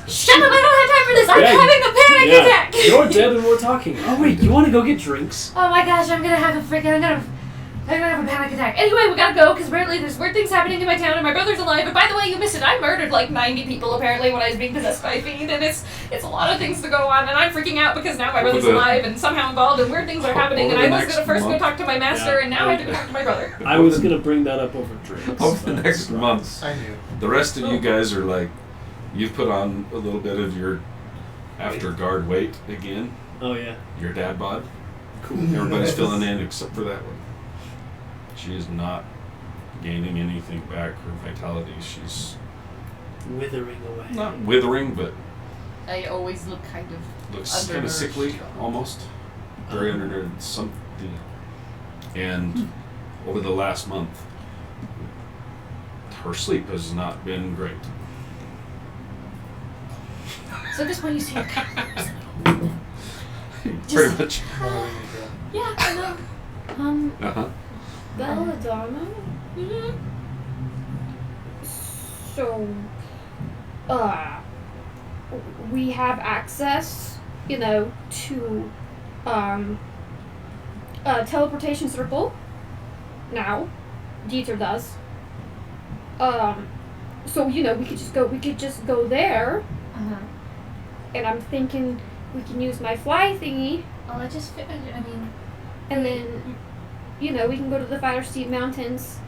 Shut up! I don't have time for this. I'm Yeah, having a panic attack. You're dead and we're talking. Oh wait, you want to go get drinks? Oh my gosh, I'm gonna have a panic attack. Anyway, we gotta go because apparently there's weird things happening in my town and my brother's alive. And by the way, you missed it. I murdered like 90 people apparently when I was being possessed by a fiend, and it's a lot of things to go on. And I'm freaking out because now my brother's alive and somehow involved, and weird things are happening. And Over I the was next gonna first go month. talk to my master, Yeah. and now I have to go talk to my brother. I was gonna bring that up over drinks. Over the but next right. month. I knew. The rest of you guys are like, you've put on a little bit of your after guard weight again, Oh yeah. your dad bod. Cool. Everybody's filling in except for that one. She is not gaining anything back. Her vitality, she's Withering away. not withering, but I always look kind of looks kind of undernourished. sickly almost. Very undernourished. Something. And over the last month, her sleep has not been great. So at this point, you see her. Pretty much. Yeah, I know. Uh-huh. Belladonna? Mhm. So, we have access, to, teleportation circle. Now, Dieter does. So, we could just go there, Uh-huh. and I'm thinking we can use my fly thingy, Well, I just fit. I mean, and then, we can go to the Firesteed Mountains.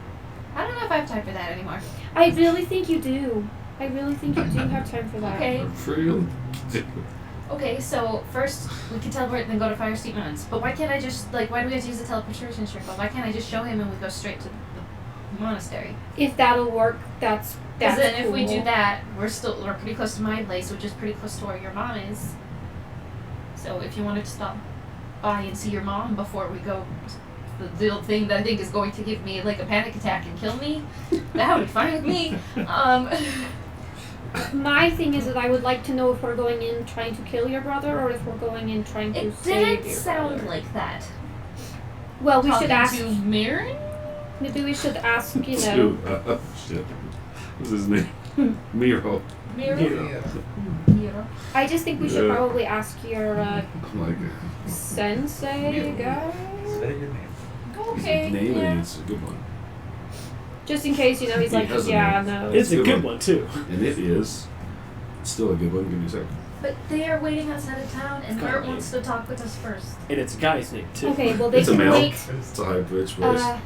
I don't know if I have time for that anymore. I really think you do. I really think you do have time for that. Okay. For you. Okay, so first we can teleport and then go to Fire Steep Mountains. But why can't I just, why do we have to use the teleportation circle? Why can't I just show him and we go straight to the monastery? If that'll work, that's Because then cool. if we do that, we're pretty close to my place, which is pretty close to where your mom is. So if you wanted to stop by and see your mom before we go, the thing that I think is going to give me a panic attack and kill me, that would be fine with me. My thing is that I would like to know if we're going in trying to kill your brother or if we're going in trying to It save didn't your sound brother. like that. Well, we Talking should ask. to Mirren? Maybe we should ask. Shit. What's his name? Miro. Mirren? Yeah. Mirren. I just think we should Yeah. probably ask your Like sensei guy, Say your name. Okay. his name, yeah. and it's a good one. just in case he's He like, has a yeah, name. no. It's a Good good one. one too. And it is. It's still a good one. Give me a second. But they are waiting outside of town, and Got Mert it. wants to talk with us first. And it's a guy's name too. Okay, well they It's a can male. wait. It's a high pitched voice. Uh,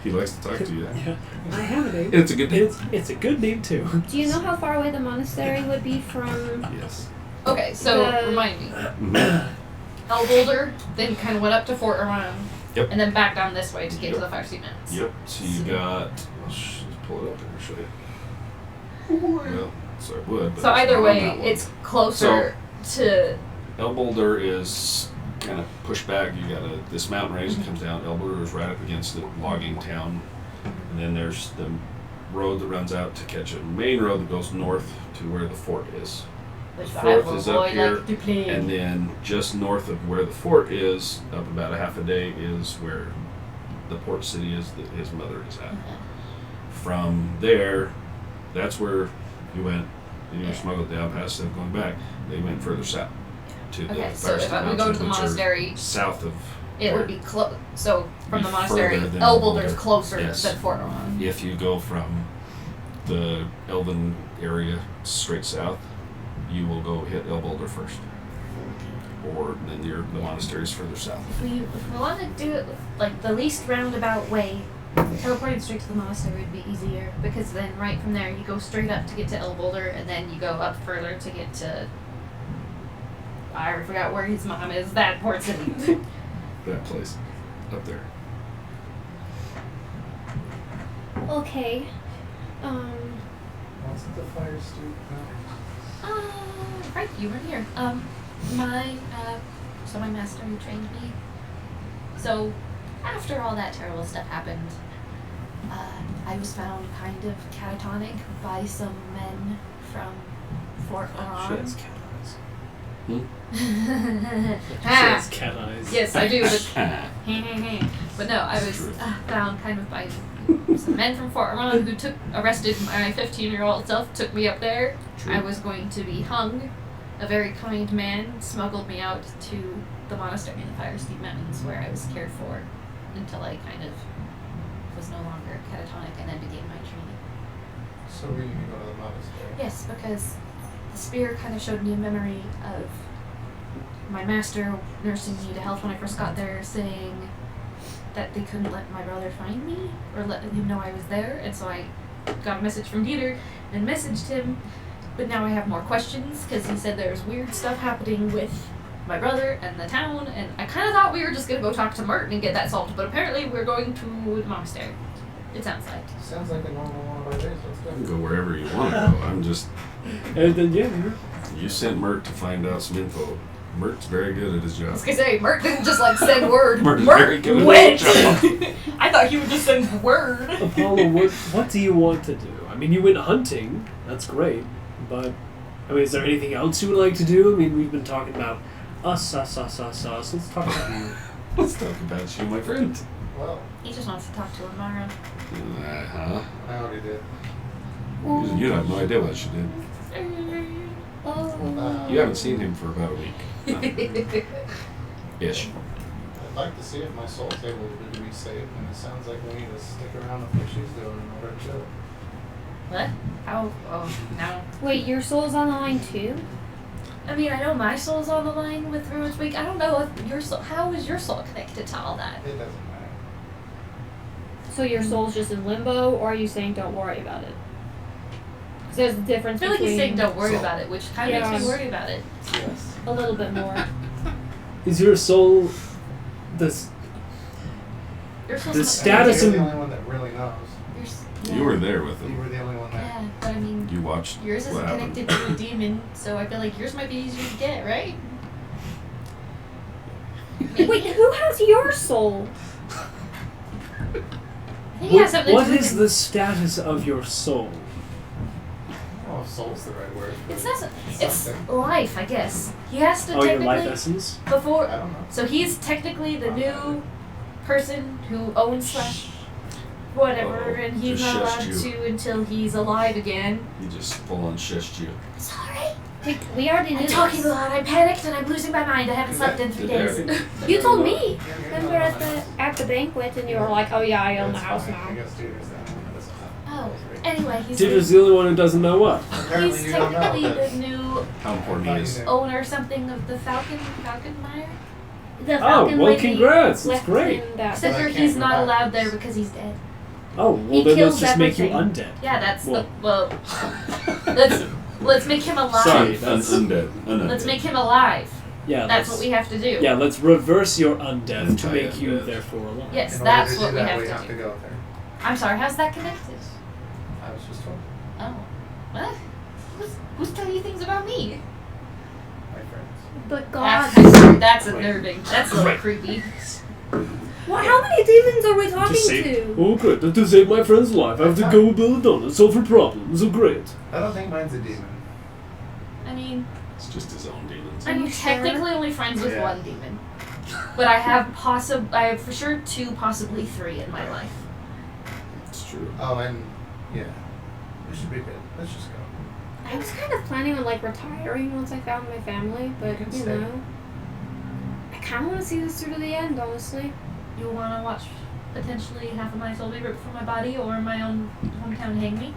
He likes to talk to you. Yeah, I have a name. It's a good name. It's a good name too. do you know how far away the monastery would be from? Yes. Okay, so The- remind me. Mhm. El Boulder then kind of went up to Fort Orion. Yep. And then back down this way to get Yep. to the Fire Sea Mountains. Yep. So you got. Let's pull it up and show you. Well, so I would. But So it's either not on way, that one. it's closer to. El Boulder is kind of pushed back. You got this mountain range that comes down. El Boulder is right up against the logging town, and then there's the road that runs out to catch a main road that goes north to where the fort is. Which Fourth I is up avoid here, like the plague. And then just north of where the fort is, up about a half a day, is where the port city is that his mother is at. From there, that's where you went, and you smuggled down past them going back. They went further south to the Okay, so Fire if Sea we go to Mountains, the which are monastery, south of it would there. be close. So from Be the monastery, further than El El Boulder's Boulder. closer Yes. than Fort Orion. If you go from the Elven area straight south, you will go hit El Boulder first. Or then the monastery's further south. If we want to do it like the least roundabout way, teleporting straight to the monastery would be easier because then right from there you go straight up to get to El Boulder, and then you go up further to get to. I already forgot where his mom is. That port city. That place. Up there. Okay. What's the fire stew? Right, you were here. So my master who trained me. So, after all that terrible stuff happened, I was found kind of catatonic by some men from Fort She Orion. has cat eyes. She Ah, has cat eyes. yes, I do, but Ah, but no, I was found kind of by some men from Fort Orion who arrested my 15-year-old self, took me up there. True. I was going to be hung. A very kind man smuggled me out to the monastery in the Fire Sea Mountains where I was cared for until I kind of was no longer catatonic and then began my training. So we need to go to the monastery. Yes, because the spear kind of showed me a memory of my master nursing me to health when I first got there, saying that they couldn't let my brother find me or let him know I was there, and so I got a message from Dieter and messaged him, but now I have more questions because he said there's weird stuff happening with my brother and the town, and I kind of thought we were just going to go talk to Merton and get that solved, but apparently we're going to the monastery, it sounds like. Sounds like a normal one of our days. Let's you can go. go wherever you want to go. I'm just. And then yeah, You sent Mert to find out some info. Mert's very good at his I job. was gonna say, Mert didn't just like send word. Mert's Mert very good at went. his job. I thought he would just send word. Apollo, what do you want to do? I mean, you went hunting. That's great, but I mean, is there anything else you would like to do? I mean, we've been talking about us. Let's talk about you. Let's talk about you, my friend. Well, He just wants to talk to Amara. Uh-huh. I already did. You have no idea what she did. Oh. You haven't seen him for about a week. Ish. I'd like to see if my soul's able to be saved, and it sounds like we need to stick around with what she's doing in order to. What? How? Oh, no. Wait, your soul's on the line too? I mean, I know my soul's on the line with Ruin's Week. I don't know if your soul. How is your soul connected to all that? It doesn't matter. So your soul's just in limbo, or are you saying don't worry about it? Because there's a I difference feel like between he's saying don't worry So- about it, which kind of Yeah. makes me worry about it. Yes. a little bit more. Is your soul this? Your soul's The not- status You're the in- only one that really knows. Yours- You were there with You him. were the only one that. Yeah, but I mean, You watched yours what isn't happened. connected to a demon, so I feel like yours might be easier to get, right? Wait, who has your soul? I think it has something What to do is with the status of your soul? Oh, soul's the right word. It's not. It's something. life, I guess. He has to Oh, your life technically essence. before. I don't know. So he's technically the new person who owns slash whatever, Uh-oh. and he's Just not allowed shushed you. to until he's alive again. He just full on shushed you. Sorry. We already knew I'm talking this. a lot. I panicked and I'm losing my mind. I haven't slept in 3 days. You told me. Remember at the banquet, and you were like, "Oh yeah, I own the That's house fine. I now." guess Dieter's that one that doesn't know. Oh, anyway, he's Dieter's the only one who doesn't know what. Apparently he's you don't know technically that. the new How important he is. owner or something of the Falconmire. The Oh, Falcon well, Lady congrats, that's left great. him that. Except for I he's can't not go allowed back. there because he's dead. Oh, He well then let's kills just make you everything. undead. Yeah, that's Well- let's make him alive. Sorry. Undead. Let's make him alive. Yeah, That's what we have to do. Yeah, let's reverse your undeath to make you Anti-undead. therefore alive. Yes, In that's order to what do we that, have we to have do. to go there. I'm sorry, how's that connected? I was just told Oh. What? Who's telling you things about me? my friends. But God, That's unnerving. That's a little creepy. what? How many demons are we talking save- to? Oh, great. To save my friend's life, I have to go with Belladonna, solve her problems. Oh, great. I don't think mine's a demon. I mean, It's just his own demons. Are you I'm sure? technically only friends with Yeah. one demon. But I have for sure 2, possibly 3 in my life. It's true. Oh, and yeah, we should be good. Let's just go. I was kind of planning on like retiring once I found my family, but can you stay. know, I kind of want to see this through to the end, honestly. You want to watch potentially half of my soul be ripped from my body or my own hometown hang me?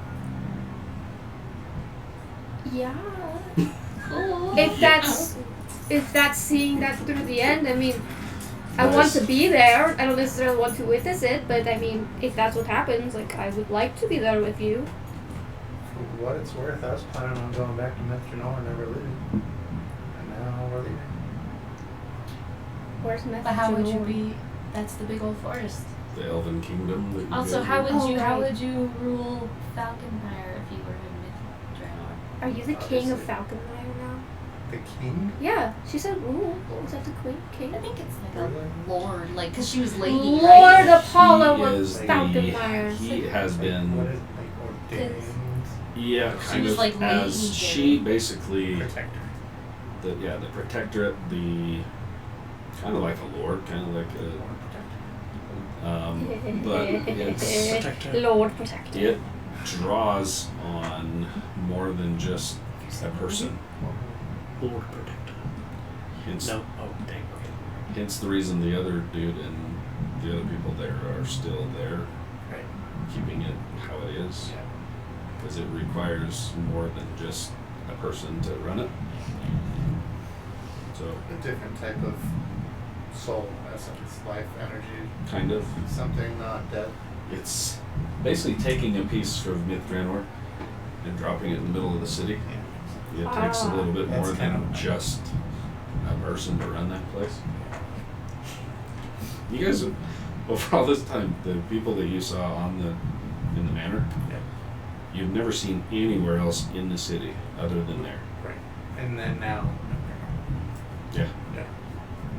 Yeah. Cool. If that's seeing that through the end, I mean, I Nice. want to be there. I don't necessarily want to witness it, but I mean, if that's what happens, like I would like to be there with you. For what it's worth, I was planning on going back to Metronor and never leaving. And now we're leaving. Where's my But how would you be? That's the big old forest. The Elven Kingdom. That you Also, guys how are- would Oh, you right. rule Falconmire if you were in Draenor? Are you the king of Obviously. Falconmire now? The king? Yeah, she said rule. Is that the queen? King? I think it's like Really? a lord, like, cause she was lady, Lord right? Apollo He of is Falconmire. He has What been. is like ordained Yeah, She kind was of. like lady as Jenny. she basically. protector? The protectorate. The kind of like a lord, kind of like a. Lord protector. But it's. Protector. Lord Protector. It draws on more than just a person. Lord Protector. Hence, No. Oh, dang. Okay. hence the reason the other dude and the other people there are still there, Right. keeping it how it is. Yeah. Because it requires more than just a person to run it. So, A different type of soul essence, life, energy, kind of. something not dead. It's basically taking a piece from Myth Draenor and dropping it in the middle of the city. It takes a little bit That's more kind than of- just a person to run that place. You guys, over all this time, the people that you saw in the manor, Yeah. you've never seen anywhere else in the city other than there. Right. And then now. Yeah. Yeah.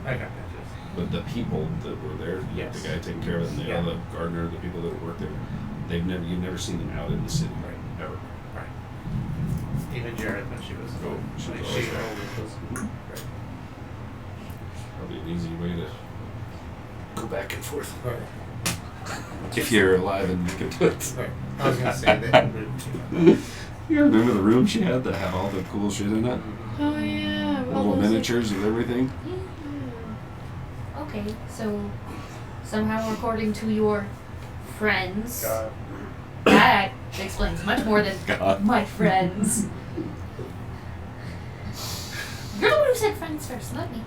I got that. Yes. But the people that were there, Yes. the guy taking care of it, and the Yeah. other gardener, the people that work there, you've never seen them out in the city, Right. ever. Right. Even Jared when she was Oh, she was like, always she there. was right. Probably an easy way to go back and forth. Right. If you're alive and you can do it. Right. I was gonna say that. You remember the room she had that had all the cool shit in it? Oh yeah. all Little those- miniatures of everything? Okay, so somehow according to your friends, God. that explains much more than God. my friends. You're the one who said friends first, not me.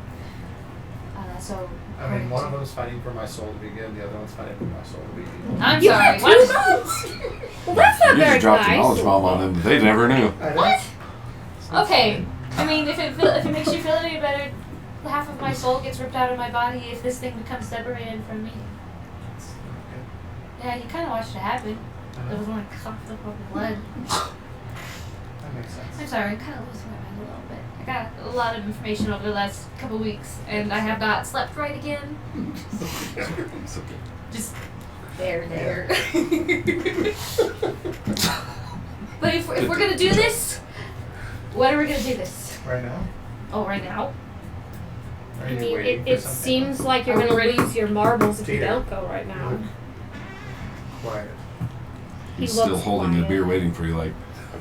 So. I mean, one of them's fighting for my soul to be good, the other one's fighting for my soul to be evil. I'm You sorry. had two What? gods? Well, that's not You very just dropped nice. the knowledge bomb on them, but they never knew. I don't- What? it's not Okay. fine. I mean, if it makes you feel any better, half of my soul gets ripped out of my body if this thing becomes separated from me. It's okay. Yeah, you kind of watched it happen. I There know. was one that coughed up all the blood. That makes sense. I'm sorry, I'm kind of losing my mind a little bit. I got a lot of information over the last couple weeks, and I have not slept right again. It's okay. Just there. But if we're gonna do this, when are we gonna do this? Right now? Oh, right now? Or are I you mean, waiting for it something? seems like you're Are we gonna ready? lose your marbles if you Peter. don't go right now. Quiet. He's He still looks holding the quiet. beer waiting for you, like,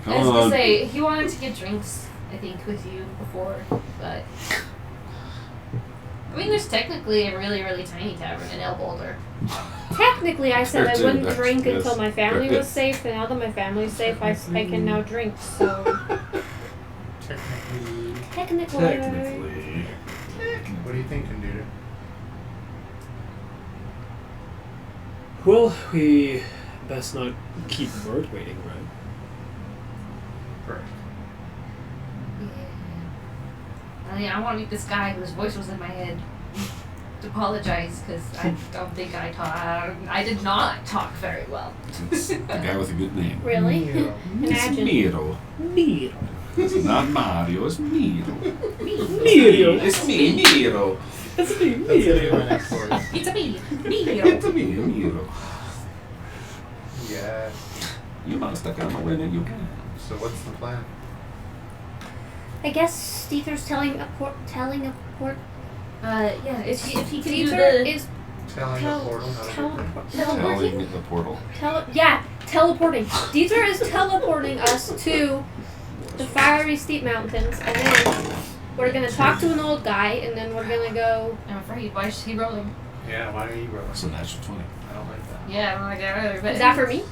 come I was gonna on. say he wanted to get drinks, I think, with you before, but I mean, there's technically a really, really tiny tavern in El Boulder. Technically, I said There I too, wouldn't that's- drink yes. until my family There was is. safe, and now that my family's safe, I can now drink. So Technically, Technically. Technically. What do you thinking, dude? Well, we best not keep Mert waiting, right? Correct. Yeah. I mean, I want to meet this guy whose voice was in my head. To apologize, because I don't think I did not talk very well. It's the guy with a good name. Really? Yeah. It's Imagine. Miro. Miro. It's not Mario, it's Miro. Miro. It's me, Miro. That's me, That's gonna be my Miro. next voice. It's a me. It's me, Miro. Yeah. You must have come when you can. So what's the plan? I guess Steether's telling a port. Yeah, if he could do Steether the... is Telling a portal how to teleport. Telling the portal. Teleporting. Steether is teleporting us to the fiery steep mountains, and then we're gonna talk to an old guy, and then we're gonna go. I'm afraid, why is he rolling? Yeah, why don't you roll? It's a natural 20. I don't like that. Yeah, I don't like that either, but... Is that for me?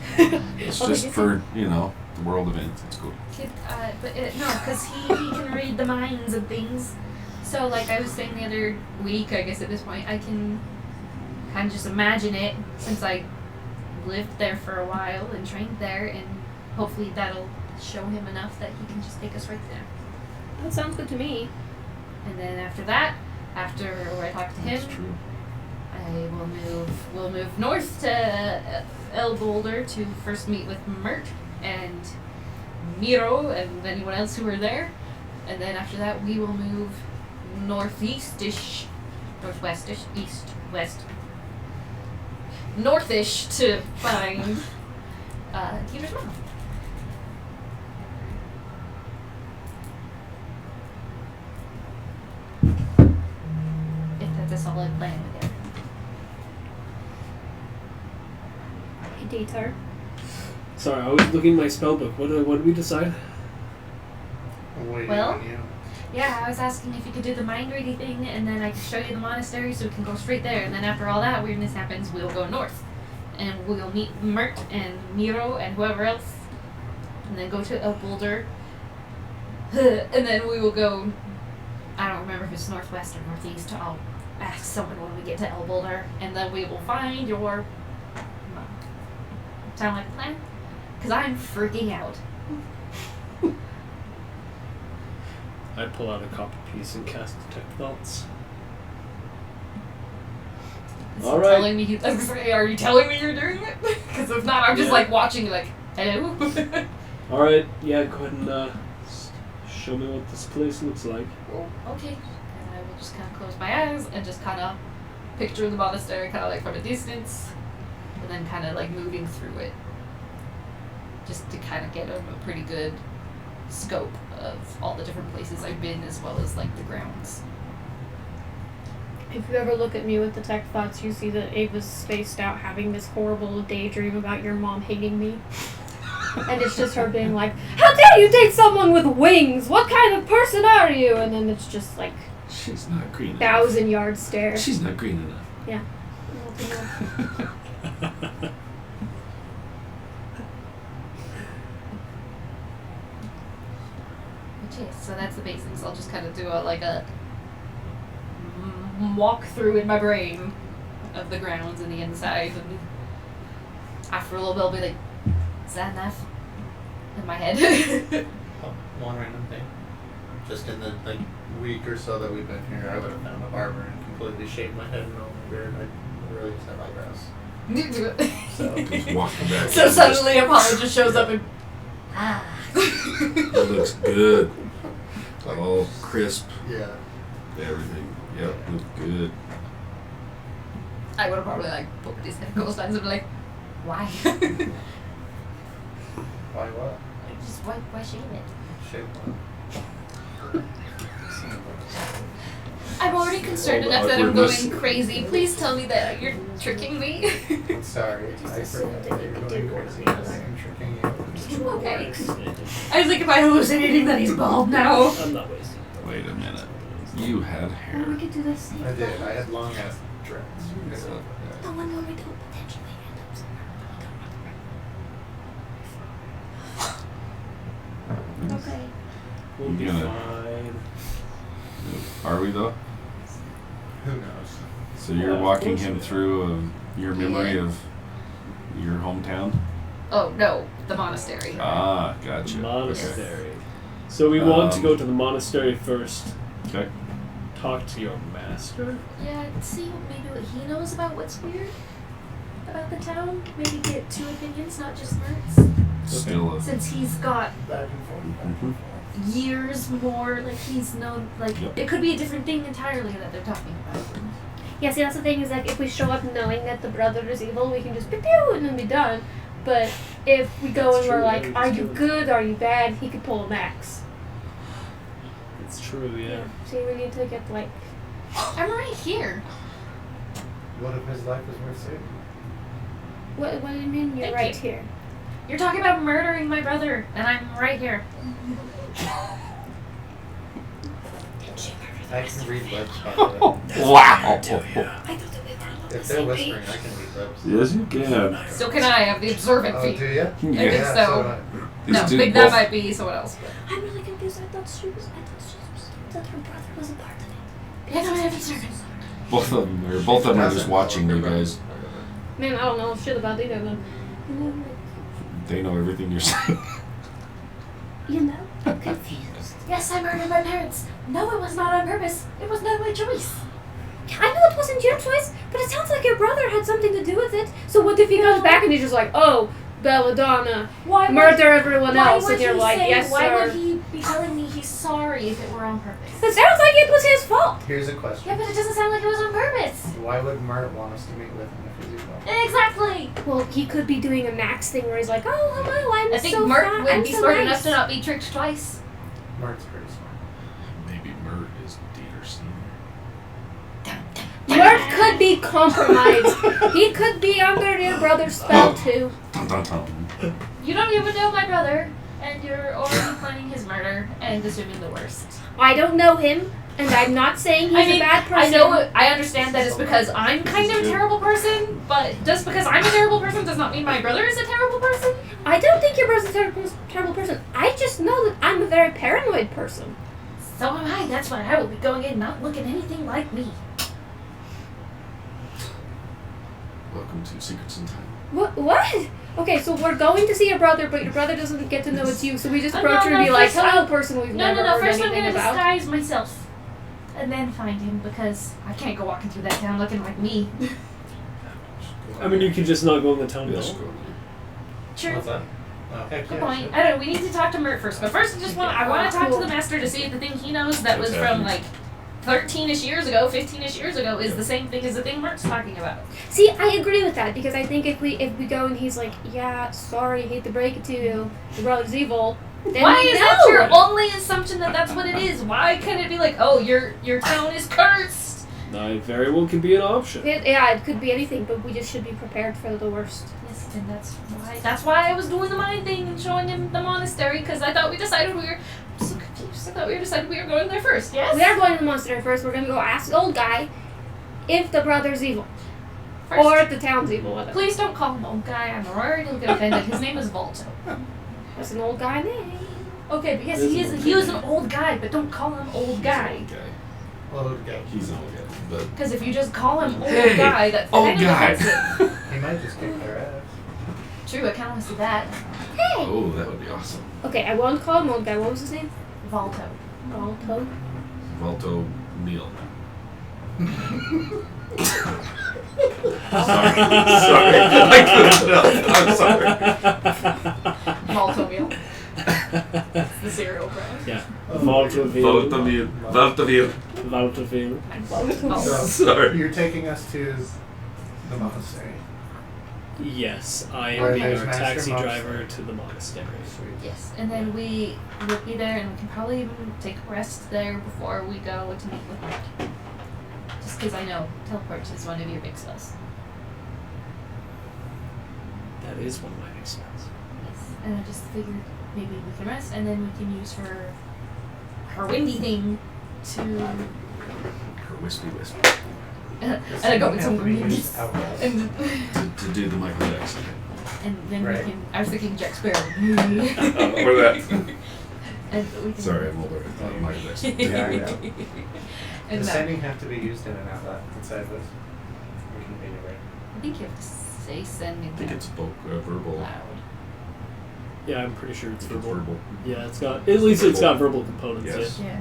It's Okay, just good. for, the world event. It's cool. No, because he can read the minds of things. So, like I was saying the other week, I guess at this point, I can kind of just imagine it, since I lived there for a while and trained there, and hopefully that'll show him enough that he can just take us right there. That sounds good to me. And then after that, after I talk to That's him, true. we'll move north to El Boulder to first meet with Mert and Miro and anyone else who are there. And then after that, we will move northeast-ish, northwest-ish, east, west, northish to find Peter's mom. If that's a solid plan with him. Hey, Dieter. Sorry, I was looking at my spellbook. What did we decide? I'm waiting Well? on you. Yeah, I was asking if you could do the mind reading thing, and then I could show you the monastery so we can go straight there. And then after all that weirdness happens, we'll go north. And we'll meet Mert and Miro and whoever else. And then go to El Boulder. And then we will go, I don't remember if it's northwest or northeast. I'll ask someone when we get to El Boulder. And then we will find your mom. Sound like a plan? Because I'm freaking out. I pull out a copper piece and cast Detect Thoughts. Is All he right. telling me, I was gonna say, are you telling me you're doing it? Because if not, I'm just Yeah. like watching, like, hello? Alright, yeah, go ahead and show me what this place looks like. Okay. And I will just kind of close my eyes and just kind of picture the monastery kind of like from a distance. And then kind of like moving through it. Just to kind of get a pretty good scope of all the different places I've been as well as like the grounds. If you ever look at me with Detect Thoughts, you see that Ava's spaced out having this horrible daydream about your mom hating me. And it's just her being like, how dare you date someone with wings? What kind of person are you? And then it's just like She's not green 1,000-yard stare. enough. She's not green enough. Yeah. Okay, so that's the basics. I'll just kind of do a walk through in my brain of the grounds and the inside, and after a little bit I'll be like, is that enough? In my head. Oh, one random thing. Just in the week or so that we've been here, I would have found a barber and completely shaved my head and all my beard. I really just have eyebrows. So Just walking back. So suddenly Apollo just shows up and It looks good. All crisp. yeah. Everything. Yep, looks good. I would have probably like poked his head a couple times and be like, why? Why what? Just why shave it? Shave one. I'm already concerned All the enough that I'm awkwardness. going crazy. Please tell me that you're tricking me. I'm sorry. I forgot that you're going crazy. I'm tricking you. Okay. I was like, am I hallucinating that he's bald now? I'm not wasting. Wait a minute. You had Oh, we hair. could do this. I did. I had long ass dreads. Yeah. The one where we don't potentially end up somewhere. Okay. We'll be Yeah. fine. Are we though? Who knows? So you're Yeah, walking of course him we are. through your memory of your hometown? Oh no, the monastery. Ah, gotcha. Monastery. So we want to Um, go to the monastery first. Okay. Talk to your master. Yeah, see maybe what he knows about what's weird about the town. Maybe get two opinions, not just Mert's. Still a. Since he's got Mhm. years more, like he's known, like Yep. it could be a different thing entirely that they're talking about. Yeah, see, that's the thing is like if we show up knowing that the brother is evil, we can just pew pew and then be done. But if we go That's and we're true, like, yeah, we are just you do it. good? Are you bad? He could pull a max. It's true, yeah. See, we need to get like. I'm right here. What if his life is worth saving? What do you mean? You're Thank right you. here. You're talking about murdering my brother, and I'm right here. I can read lips, by the way. Wow. I thought that we were on the If they're same whispering, page. I can read lips. Yes, you can. So can I have the observant Oh, feat. do you? I think Yeah. so. These No, two think that both- might be someone else. I'm really confused. I thought she was that her brother was a part of it. Yeah, no, I have observant. Both of them are. Both of them are just watching you guys. Man, I don't know shit about either of them. You know, They know everything you're saying. I'm confused. Yes, I murdered my parents. No, it was not on purpose. It was not my choice. I know it wasn't your choice, but it sounds like your brother had something to do with it. So what if he comes back and he's just like, oh, Belladonna, Why murder everyone why else, would and you're he like, say, yes, why sir. would he be telling me he's sorry if it were on purpose? It sounds like it was his fault. Here's a question. Yeah, but it doesn't sound like it was on purpose. Why would Mert want us to meet with him if he's evil? Exactly. Well, he could be doing a Max thing where he's like, oh, hello, I'm I think so Mert fat, would I'm be so smart nice. enough to not be tricked twice. Mert's pretty smart. Maybe Mert is Dieter Senior. Mert could be compromised. He could be under your brother's spell too. Dun dun dun. You don't even know my brother, and you're already planning his murder and assuming the worst. I don't know him, and I'm not saying he's a bad person. I know. I understand that it's because I'm kind of a terrible person, but just because I'm a terrible person does not mean my brother is a terrible person. I don't think your brother's a terrible person. I just know that I'm a very paranoid person. So am I. That's why I will be going in not looking anything like me. Welcome to Secrets in Time. What? Okay, so we're going to see your brother, but your brother doesn't get to know it's you, so we just Oh, approach no, her and no, be like, first hello, person we've No, never no, no. heard First I'm anything gonna about. disguise myself, and then find him because I can't go walking through that town looking like me. I mean, you could just not go in the town Yes, hall. go. True. What's that? Oh, heck Good yeah, point. shit. I don't know. We need to talk to Mert first, but first I just want I want to talk to the master to see if the thing he knows that was from like 13ish years ago, 15ish years ago is the same thing as the thing Mert's talking about. See, I agree with that, because I think if we go and he's like, yeah, sorry, hate to break it to you, your brother's evil, then Why we is know. that your only assumption that that's what it is? Why couldn't it be like, oh, your town is cursed? That very well could be an option. Yeah, it could be anything, but we just should be prepared for the worst. Yes, and that's why I was doing the mind thing and showing him the monastery because I thought we decided we were. I'm so confused. I thought we decided we were going there first. Yes. We are going to the monastery first. We're going to go ask the old guy if the brother's evil. First. Or if the town's evil, whatever. Please don't call him old guy. I'm worried he'll get offended. His name is Volto. That's an old guy name. Okay, but yes, This he is is. an He old was an old guy, but don't call him old guy. He's an old guy. Old guy. He's an old guy. But Because if you just call him old Hey, guy, that's old kind of guy. offensive. He might just kick their ass. True, I kind of want to see that. Hey! oh, that would be awesome. Okay, I won't call him old guy. What was his name? Volto. Balto. Volto Neil. Sorry. Sorry. I couldn't help. I'm sorry. Malto meal. It's the cereal brand. Yeah. Valtaville. Voltomir. Voltomir. Valtaville. Oh. So, Sorry. you're taking us to the monastery. Yes, I Where am being there's our master taxi monks. driver to the monastery. Sweet. Yes, and then we will be there, and we can probably even take a rest there before we go to meet with Mike. Just because I know teleport is one of your big spells. That is one of my big spells. Yes, and I just figured maybe we can rest, and then we can use her windy thing to. Her wispy whisper. And I go with some Just out west. and To do the Michael Jackson. then Right. we can. I was thinking Jack Sparrow. Or that. And we can, Sorry, I'm older. My next. Yeah, I know. And Does that, sending have to be used in an outlet inside this? We can be anywhere. I think you have to say sending I think it's verbal. loud. Yeah, I'm pretty sure it's It's verbal. verbal. Yeah, it's got at least it's got verbal components. Yes. Yeah.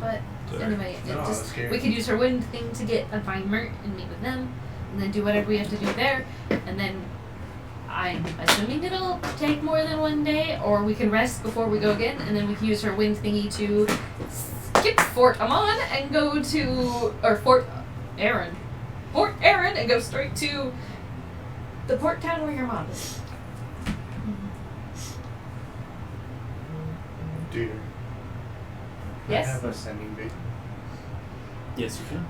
But Sorry. anyway, it No, just that's scary. we could use her wind thing to get and find Mert and meet with them, and then do whatever we have to do there, and then I'm assuming it'll take more than one day, or we can rest before we go again, and then we can use her wind thingy to skip Fort Amon and go to Fort Aaron, and go straight to the port town where your mom is. Dear. Yes? I have a sending bee. Yes, you can.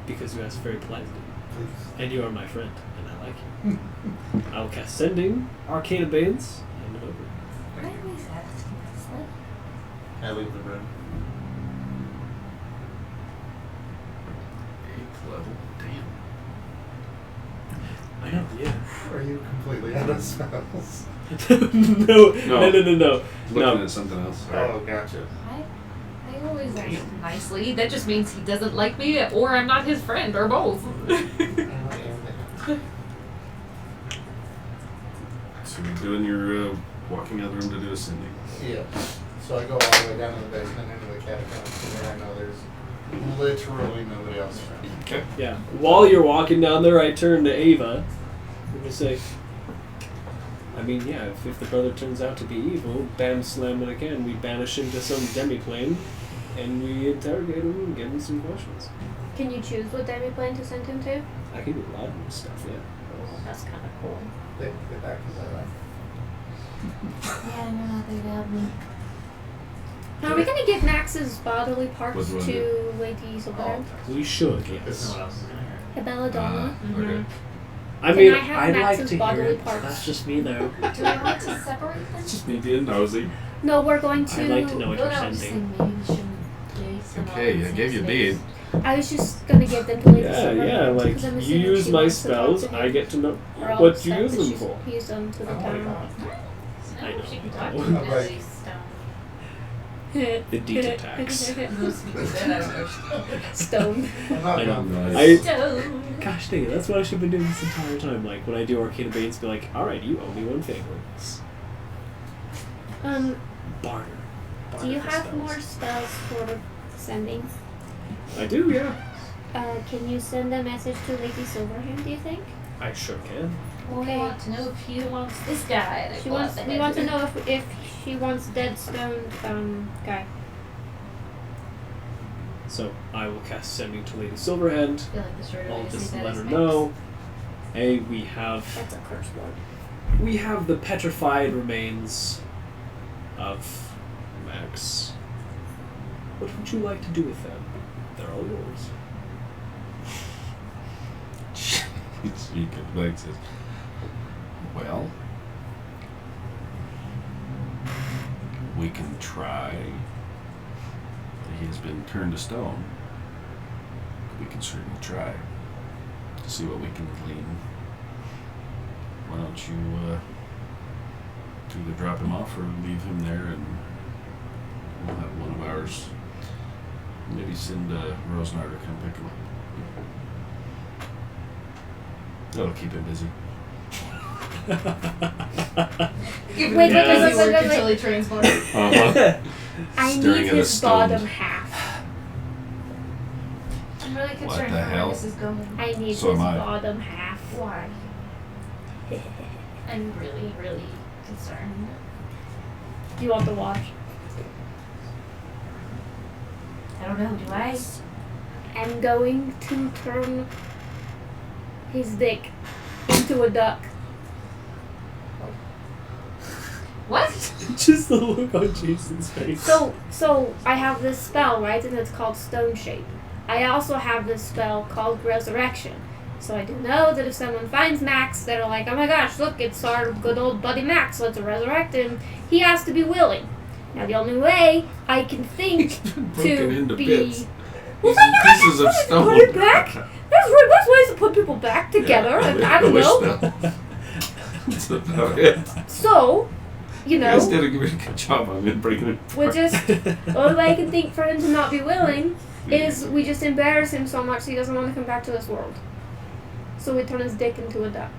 Because you asked very politely. Please. And you are my friend, and I like you. I will cast Sending, Arcane Abeyance, and it over. Why are we asking this? I leave the room. 8th level. Damn. I know, yeah. Are you completely out of spells? no. Looking at something else. Sorry. Oh, gotcha. I always ask nicely. That just means he doesn't like me, or I'm not his friend, or both. So you're doing your walking out of the room to do a sending. Yeah. So I go all the way down to the basement into the catacombs, and I know there's literally nobody else around. Okay. Yeah. While you're walking down there, I turn to Ava and I say, I mean, yeah, if the brother turns out to be evil, bam, slam it again. We banish him to some demiplane, and we interrogate him and give him some questions. Can you choose what demiplane to send him to? I can do a lot of this stuff, yeah. Oh, that's kind of cool. They get back because I left. Yeah, you're not there to help me. Now, are we gonna give Max's bodily parts What do you wanna to Lady Silverhand? We should, Because yes. no one else is gonna hear it. A belladonna? Okay. I Can mean, I have I'd like Max's to hear bodily it. parts? That's just me, though. Do we want to separate them? It's just me being nosy. No, we're going to. I'd like to know what Well, you're no, I'm just sending. saying maybe we shouldn't give someone Okay, I else gave you a space. bead. I was just gonna give them to Lady Yeah, Silverhand. yeah, like, because I'm you assuming use she my wants to talk spells, to I him. get to know Or I'll what you accept use that them she's for. used them to the Oh my town. god. I know. She can I talk know. to Like- Nelly Stone. The deed attacks. Those people said I don't know. Stone. I'm not I know. going. I, Stone. gosh dang it, that's what I should have been doing this entire time. Like, when I do Arcane Abeyance, be like, alright, you owe me one favor. Barter. Do you for have spells. more spells for sending? I do, yeah. Can you send a message to Lady Silverhand, do you think? I sure can. Well, we want to know if he wants this guy. We want to know if she wants dead stone guy. So, I will cast Sending to Lady Silverhand. I feel like the shorter way I'll to just say that let is her Max. know. Hey, we have That's a curse word. we have the petrified remains of Max. What would you like to do with them? They're all yours. You could like says, well, we can try. He has been turned to stone. We can certainly try to see what we can glean. Why don't you either drop him off or leave him there, and we'll have one of ours. Maybe send Rosnar to come pick him up. That'll keep him busy. Give Wait, him wait, busy wait, work wait, until wait. he transports. I Staring need at a his stone. bottom half. I'm really concerned the for where hell? this is going. I need So his am I. bottom half. Why? I'm really, really concerned. Do you want to watch? I don't know, do I? I'm going to turn his dick into a duck. What? Just the look on Jason's face. So I have this spell, right? And it's called Stone Shape. I also have this spell called Resurrection. So I do know that if someone finds Max, they're like, oh my gosh, look, it's our good old buddy Max, let's resurrect him. He has to be willing. Now the only way I can think Broken to into be... bits. Well, my gosh, Pieces of put stone. it back. There's ways to put people back together, and I don't know. That's about it. So, you You guys know, did a really good job. I'm in pretty good. we just, the only way I can think for him to not be willing is we just embarrass him so much he doesn't want to come back to this world. So we turn his dick into a duck.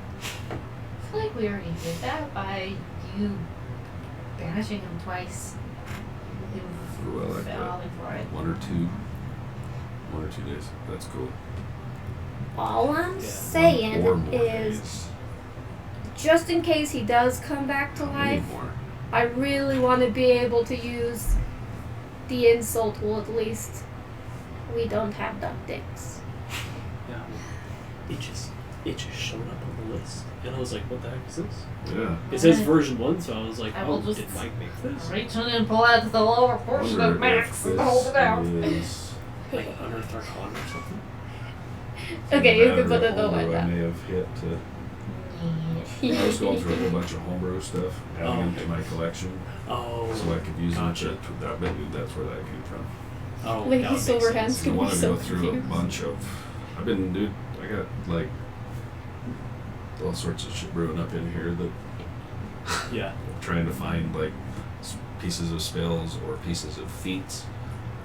I feel like we already did that by you banishing him twice. Well, like that. Falling for it. 1 or 2 days. That's cool. All I'm Yeah. saying Or more is, days. just in case he does come back to Maybe life, more. I really want to be able to use the insult, well, at least we don't have duck dicks. Yeah. It just showed up on the list, and I was like, "What the heck is this?" Yeah. It says version 1, so I was like, I "Oh, will just- did Mike make this?" Reach in and pull out the lower portion Wonder of Max if and hold it out. this is Like Unearthed Arcana or something. Okay, you can matter put it of the homebrew way I down. may have hit to. I was going through a whole bunch of homebrew stuff, adding Oh, them to okay. my collection, Oh, so I could use gotcha. them. I bet you that's where that came from. Oh, Lady that would make Silverhand's sense. I gonna be want to so go through a confused. bunch of. I got like all sorts of shit brewing up in here that Yeah. I'm trying to find like pieces of spells or pieces of feats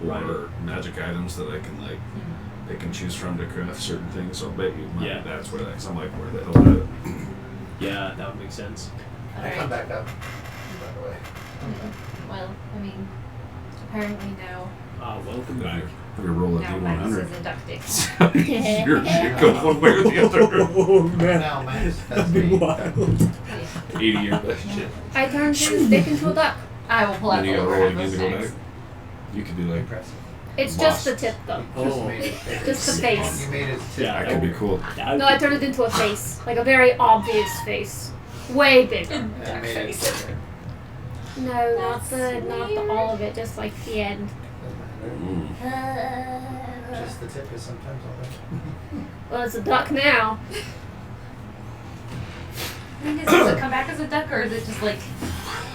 or Right. magic items that I can like pick and choose from to craft certain things. So I bet you Yeah. that's where that. Cause I'm like, where the hell did it? Yeah, that would make sense. I come back up, by the way. Well, I mean, apparently now Welcome back. We roll a Max is D100. a duck dick. You go one way or the other. Oh Now, Max, that's that'd be me. wild. 80-year best shit. I turned his dick into a duck. I will pull out Then the you gotta lower roll half again of to go Max. back. You could be like, Impressive. It's Lost. just the tip, though. Just Oh, made it bigger. Just the face. You made it too. Yeah, that could be cool. that No, I turned it into a face. Like a very obvious face. Way bigger. And made it bigger. No, not the all of it, just like the end. Doesn't matter. Uh, Just the tip is sometimes all that. Well, it's a duck now. I mean, does it come back as a duck, or is it just like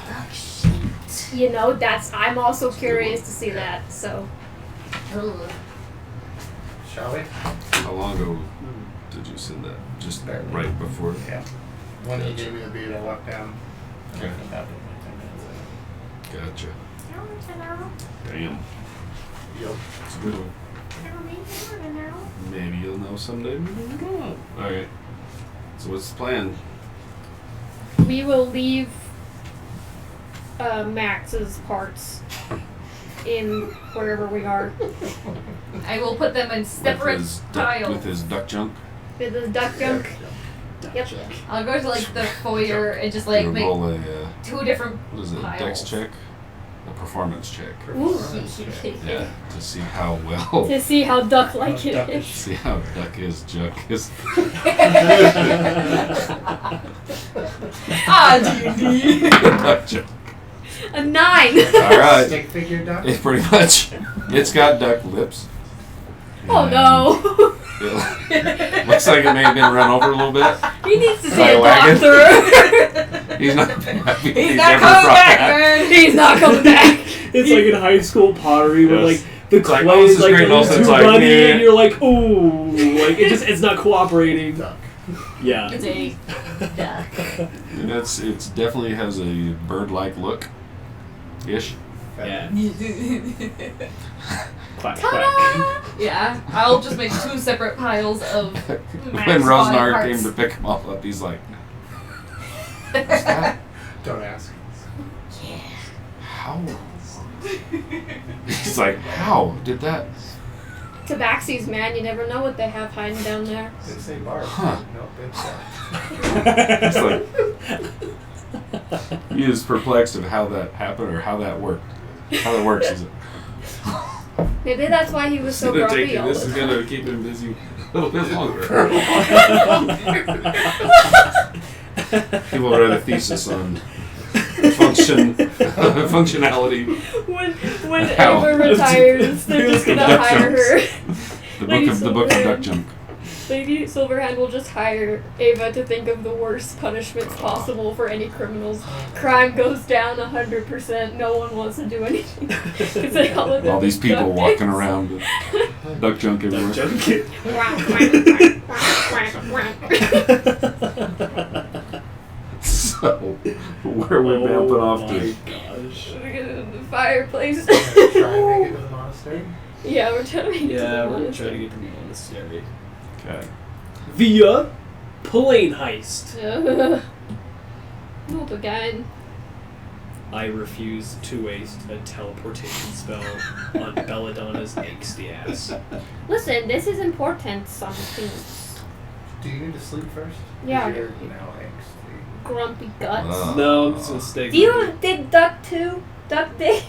duck shit? You know, I'm also curious to see that, so. Ugh. Shall we? How long ago did you send that? Just Barely. right before? Yeah. When he Gotcha. gave me the beat, I walked down. Okay. I came back with my 10 minutes. Gotcha. Damn. Yup. It's a good one. Maybe you'll know someday. Maybe you won't. Alright. So what's the plan? We will leave Max's parts in wherever we are. I will put them in separate piles. With his duck junk? With the duck junk. Yep. I'll go to like the foyer and just like You'll make roll a, 2 different what is it, piles. dex check? A performance check. Ooh. Yeah, to see how well, To see how duck-like it is. see how duck is, junk is. D&D. Duck junk. A 9! Alright. Stick figure duck? It's pretty much, it's got duck lips. Oh And no! it looks like it may have been run over a little bit. He needs to see By a a wagon. doctor! He's not happy. He's he's not ever coming brought back, man. He's not coming back! It's like in high school pottery where Yes. like the It's like, clay oh, this is is like great, a and also little it's too like, runny yeah. and you're like, ooh, like it's not cooperating. Duck. Yeah. It's a duck. And it's definitely has a bird-like look. Ish. Yeah. Feather. Quack quack. Ta-da! Yeah, I'll just make 2 separate piles of When Max Rosnar body came parts. to pick him all up, he's like, Don't ask. how? He's like, how did that? Tabaxis, man, you never know what they have hiding down there. Didn't say bark. Huh. No, bitch. It's like, he is perplexed at how that happened or how that worked. How that works is it? Maybe that's why he was so grumpy all This the is time. gonna keep him busy a little bit longer. He will write a thesis on functionality. When How? Ava retires, they're just gonna Duck hire her. The Lady book of duck Silverhand. junk. Lady Silverhand will just hire Ava to think of the worst punishments possible for any criminals. Crime goes down 100%. No one wants to do anything. 'Cause they all live in All these people duck walking pits. around with duck junk everywhere. Quack, quack, quack, quack, quack. So, Where we're vamping off my to. gosh. Should we get it in the fireplace? Try and make it to the monastery. Yeah, we're trying to make it to Yeah, the we're gonna monastery. try to get to the monastery. Okay. Via plane heist. Not again. I refuse to waste a teleportation spell on Belladonna's angsty ass. Listen, this is important, something. Do you need to sleep first? 'Cause Yeah. You're now angsty. Grumpy guts. No, I'm just gonna stay. Do you dig duck too? Duck dig?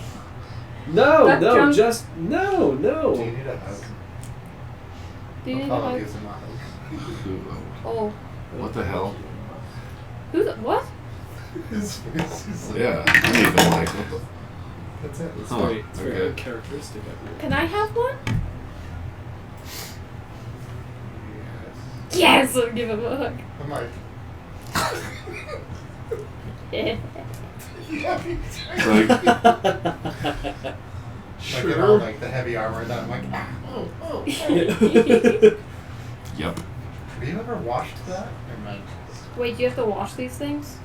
No, Duck no, drunk? just no, Do you no. need a hug? Do you need Apollo to gives him a hug. Oh. What the hell? Who the what? His face is like, Yeah. I don't even like what the. that's it. It's Huh, very, very okay. characteristic of you. Can I have one? Yes. Yes, I'll give him a hug. I'm like, Yeah. yeah. It's like, Like in all like the heavy armor that I'm like, ah, oh, oh. yep. Have you ever washed that? Or like, Wait, do you have to wash these things?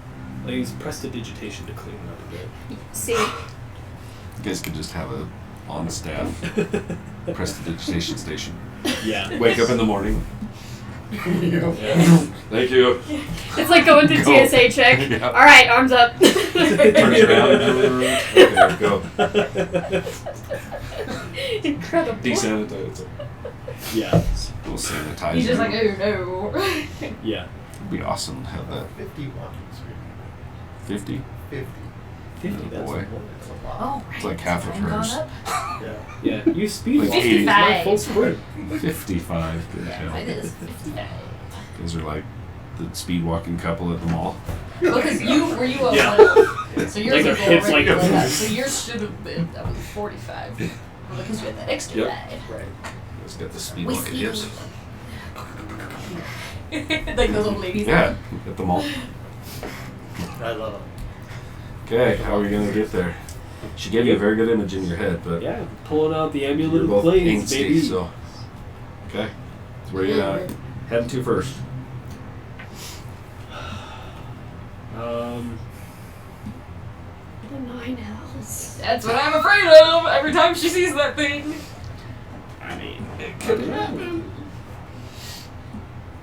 I use prestidigitation to clean it up a bit. See. You guys could just have a on staff prestidigitation station. Yeah. Wake up in the morning. you Thank you. It's like going to Go. TSA check. Yeah. Alright, arms up. Turn it around. Okay, go. Incredible. Desanitize it. Yeah. We'll sanitize He's just it. like, oh no. Yeah. It'd be awesome to have that. 50 walking speed. 50. 50. 50, Oh, that's boy. a lot. That's a lot. Oh, It's like half of time gone hers. up. Yeah. Yeah. You speed Like walk. 80. It's not full sprint. 55. Good Yeah, hell. it is 55. These are like the speed walking couple at the mall. Because you were a Yeah. little, so yours Like their was hips already like- going up. So yours should have been that was 45. Well, because you had that extra Yep. ride. Right. It's got the speed We walking see hips. like those old ladies. Yeah, at the mall. I love it. Okay, how are we gonna get there? She gave you a very good image in your head, but Yeah. Pulling out the amulet you're of both planes, angsty, baby. so. Okay, so where are you heading to first? The 9 hells. That's what I'm afraid of every time she sees that thing. I mean, it I could don't happen. know.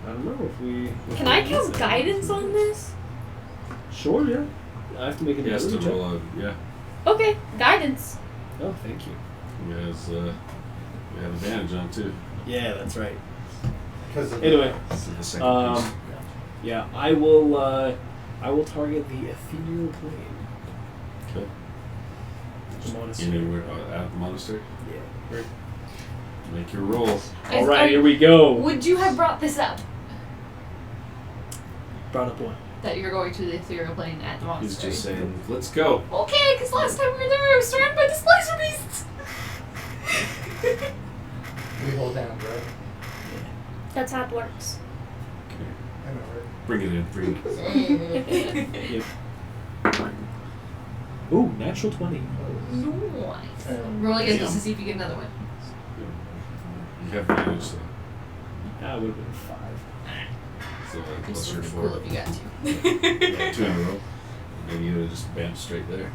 I don't know if we. Can I cast guidance on this? Sure, yeah. I have to make an Yes, to ability check. roll a, yeah. Okay, guidance. Oh, thank you. You guys, we have advantage on too. Yeah, that's right. Because of Anyway, This is the second piece. yeah, I will target the ethereal plane. Okay. The monastery. Anywhere at the monastery? Yeah. Right. Make your roll. All right, here we go. Would you have brought this up? Brought up one. That you're going to the ethereal plane at the He's monastery? just saying, let's go. Okay, because last time we were there, we were surrounded by displacer beasts. we hold down, right? That's how it works. I know, right? Bring it in, bring it in. Yep. Ooh, natural 20. Nice. Roll against this to see if you get another one. You have advantage, so, That would have been 5. so It's plus still your pretty cool 4. if you got to. Yeah, 2 in a row. And you would have just bam straight there. That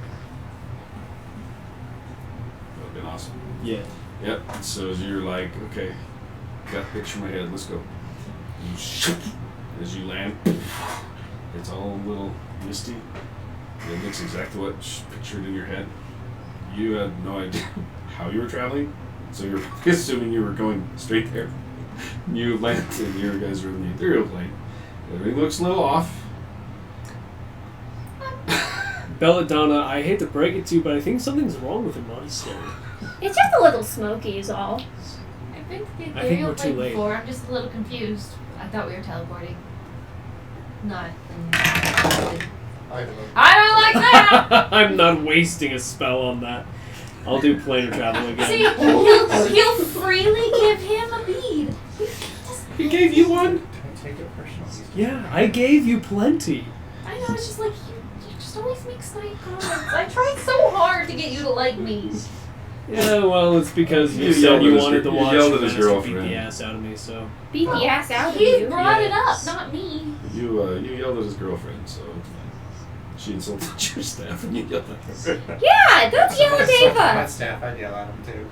would have been awesome. Yeah. Yep. So as you're like, okay, got a picture in my head, let's go. You shoot as you land. It's all a little misty. It looks exactly what pictured in your head. You had no idea how you were traveling, so you're assuming you were going straight there. You land and you guys are in the ethereal plane. Everything looks a little off. Belladonna, I hate to break it to you, but I think something's wrong with the monastery. It's just a little smoky is all. I've been to the I think ethereal we're too plane late. before. I'm just a little confused. I thought we were teleporting. Not. I don't know. I don't like that! I'm not wasting a spell on that. I'll do planar travel again. See, he'll freely give him a bead. He gave you one? Don't take it personal. Yeah, I gave you plenty. I know, it's just like, you just always make snide comments. I tried so hard to get you to like me. Yeah, well, it's because you You said yelled you at his wanted to gir- you watch yelled and at his managed to beat girlfriend. the ass out of me, so. Beat the ass out of He you. brought it up, Yes. not me. You yelled at his girlfriend, so She insulted your staff and you yelled at her. Yeah, don't yell at My Ava. staff, I'd yell at them too.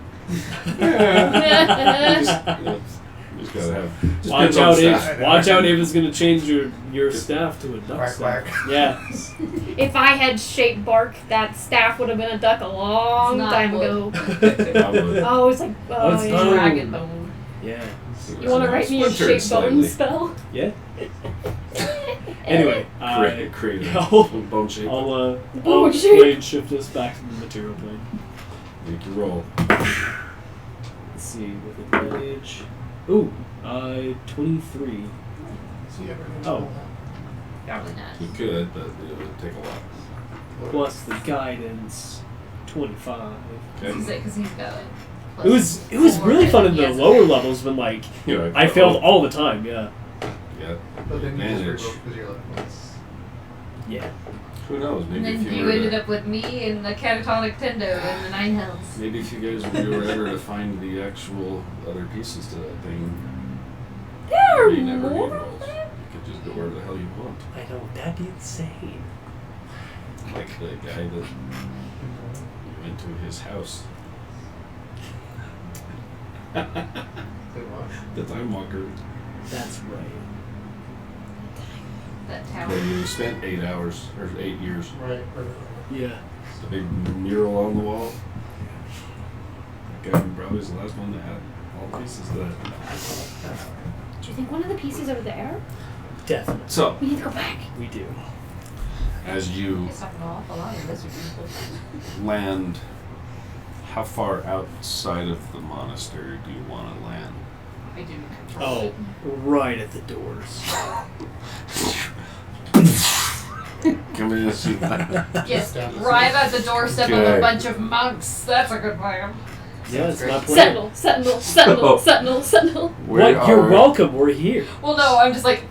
You just gotta have. Just Watch depends on out, the staff. Ava. Watch out, Ava's gonna change your staff to a duck Quack, staff. quack. Yeah. If I had shaped bark, that staff would have been a duck a long Not time wood. ago. I would. Oh, it's like, Oh, it's yeah. not. Dragon bone. Yeah. You want to write me a Splintered shape bone slightly. spell? Yeah. Anyway, Create yeah, a I'll bone shape. I'll Oh, shit. plane shift us back to the material plane. Make your roll. Let's see with advantage. Ooh, 23. So you ever Oh. Probably not. You could, but it would take a lot. Plus the guidance, 25. Okay. Because he's got it. It was really fun in the Yes. lower levels when like Yeah, I failed all the time. Yeah. Yeah. But then you just Advantage. reroll because you're like, what's... Yeah. Who knows? Maybe And then if you you were ended to, up with me and the catatonic Tendo and the 9 hells. maybe if you guys were ever to find the actual other pieces to that thing, There are you never more need of rolls. them. You could just go wherever the hell you want. I know that'd be insane. Like the guy that you went to his house. Say what? The Time Walker. That's right. That tower. Where you spent 8 hours or 8 years. Right. Yeah. The big mural on the wall. That guy probably was the last one that had all the pieces of that. Do you think one of the pieces are there? Definitely. So, We need to go back. We do. as you It's talking an awful lot of lizard people. land, how far outside of the monastery do you want to land? I do control Oh, it. right at the doors. Come in and see that. Yes, Down the right at the doorstep of Okay. a bunch of monks. That's a good plan. Yeah, it's great. my plan. Sentinel, sentinel, sentinel, Oh. sentinel, sentinel. We What? You're are- welcome. We're here. Well, no, I'm just like,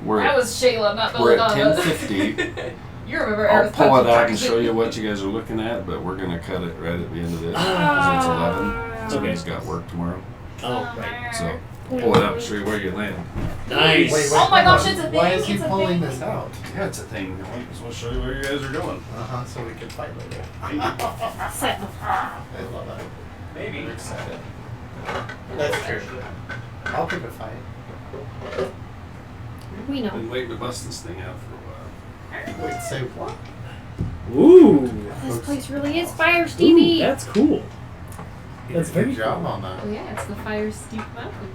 We're that at, was Shayla, not we're at Belladonna. 10:50. You remember I'll Aerith pull it punching out and targets. show you what you guys are looking at, but we're gonna cut it right at the end of this. Ah. Because it's 11. Somebody's Okay. got work tomorrow. Oh, right. So, pull it out and show you where you land. Nice. Oh my gosh, it's a Why thing, is he it's a pulling thing. this out? Yeah, it's a thing. I just want to show you where you guys are going. So we can fight later. Sentinel. I love that. Maybe. I'm excited. That's true. I'll pick a fight. We know. Been waiting to bust this thing out for a while. Wait, say what? Ooh. This place really is Fire Ooh, Stevie. that's cool. You That's did a very good job cool. on that. Oh yeah, it's the Fire Steep Mountain.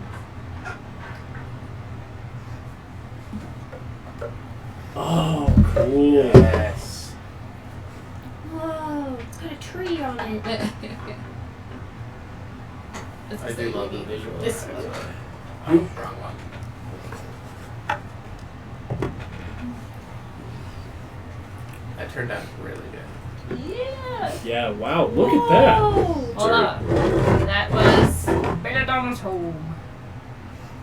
Oh, cool. Yes. Whoa, it's got a tree on it. That's I the do same love the movie. visual. This effects. one. Oh, wrong one. That turned out really good. Yeah. Yeah, wow, look at that. Whoa. Hold on. That was Belladonna's home.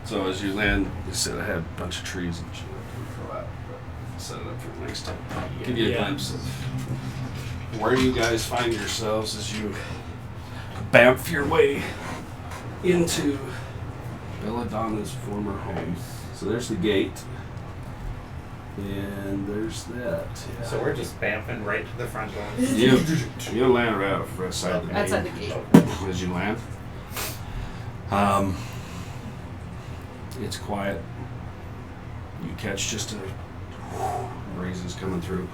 So as you land, you said I had a bunch of trees and shit to throw out. But set it up for the next time. Give you a Yeah. glimpse of where you guys find yourselves as you bamf your way into Belladonna's former home. So there's the gate. And there's that. So we're just bamfing right to the front door. You land right outside the Outside the gate gate. as you land. It's quiet. You catch just a breezes coming through.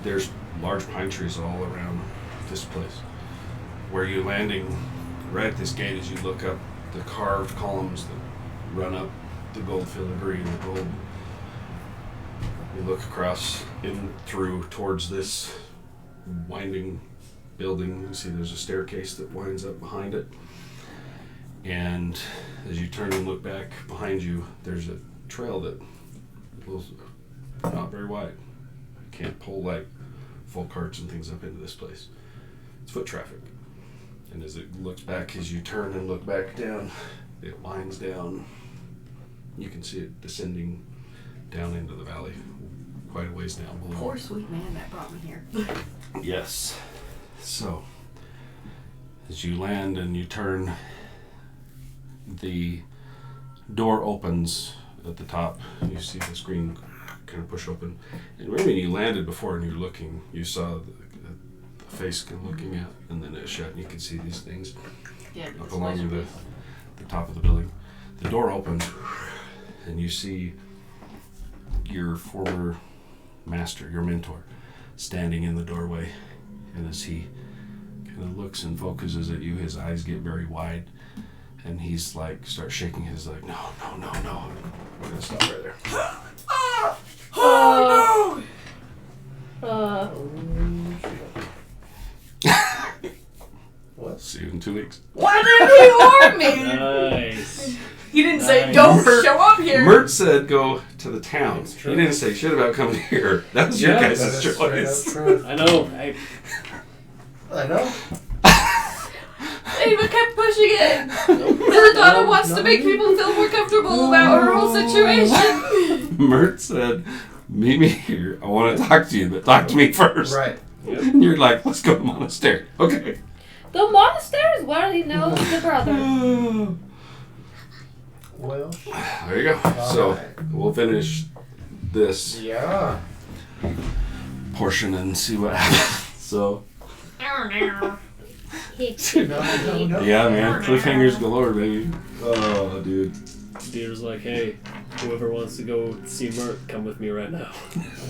There's large pine trees all around this place. Where you're landing, right at this gate, as you look up the carved columns that run up the gold filigree and the gold. You look across in through towards this winding building. You see there's a staircase that winds up behind it. And as you turn and look back behind you, there's a trail that goes not very wide. You can't pull like full carts and things up into this place. It's foot traffic. And as it looks back, as you turn and look back down, it winds down. You can see it descending down into the valley, quite a ways down below. Poor sweet man that brought me here. Yes. So, as you land and you turn, the door opens at the top. You see this green kind of push open. And maybe when you landed before and you're looking, you saw the face kind of looking out, and then it shut, and you could see these things Yeah. up along the top of the building. The door opens, and you see your former master, your mentor, standing in the doorway. And as he kind of looks and focuses at you, his eyes get very wide, and he's like, starts shaking his like, no. We're gonna stop right there. Oh What? See you in 2 weeks. Why didn't he warn me? Nice. He didn't say Nice. don't show up here. Mert said go to the town. That's He true. didn't say shit about coming here. That was your Yeah, guys' That is straight choice. up truth. I know. I know. Ava kept pushing it. Verdana wants to make people feel more comfortable about her whole situation. Mert said, meet me here. I want to talk to you, but talk to me first. Right. And you're like, let's go to the monastery. Okay. The monasteries? Well, he knows the brother. Well. There you go. So Alright. we'll finish this Yeah. portion and see what happens. So No. yeah, man, cliffhangers galore, baby. Oh, dude. Deer's like, hey, whoever wants to go see Mert, come with me right now.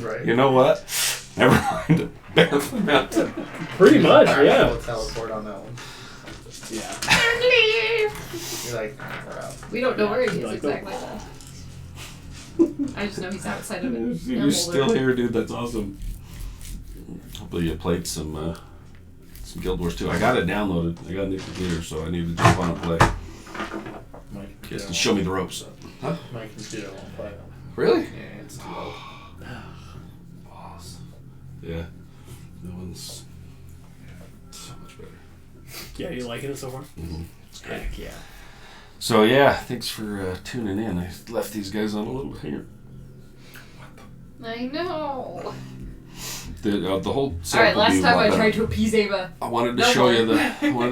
Right. You know what? Never mind. Bear Mountain. Pretty much, Alright, yeah. We'll teleport on that one. Yeah. You're like, we're out. We don't know where he is Like, exactly. I just know he's outside of it. You're still here, dude. That's awesome. Hopefully you played some Guild Wars 2. I got it downloaded. I got a new computer, so I need to jump on and play. My Just computer, to show me the ropes. Huh? my computer won't play them. Really? Yeah, it's too low. Balls. Yeah. That one's so much better. Yeah, you liking it so far? Mm-hmm. It's great. Heck yeah. So yeah, thanks for tuning in. I left these guys on a little hanger. I know. The whole Alright, setup will last be a time lot I better. tried to appease Ava. I wanted to No show you more.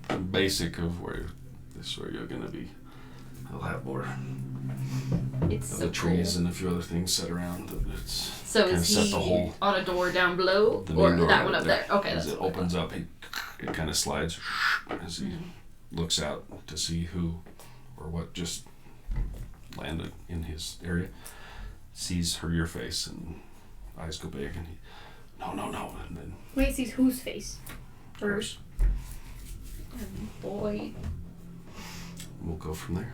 the basic of where this is where you're gonna be. I'll have more It's of so the trees cool. and a few other things set around. It's So kinda is set he the whole on a door down below? the Or main door that right one up there? Okay, As that's it what I opens up, it kind of slides as he looks out to see who or what just landed in his area. Sees your face and eyes go big and he, no, and then Wait, sees whose face? hers. Boy. We'll go from there.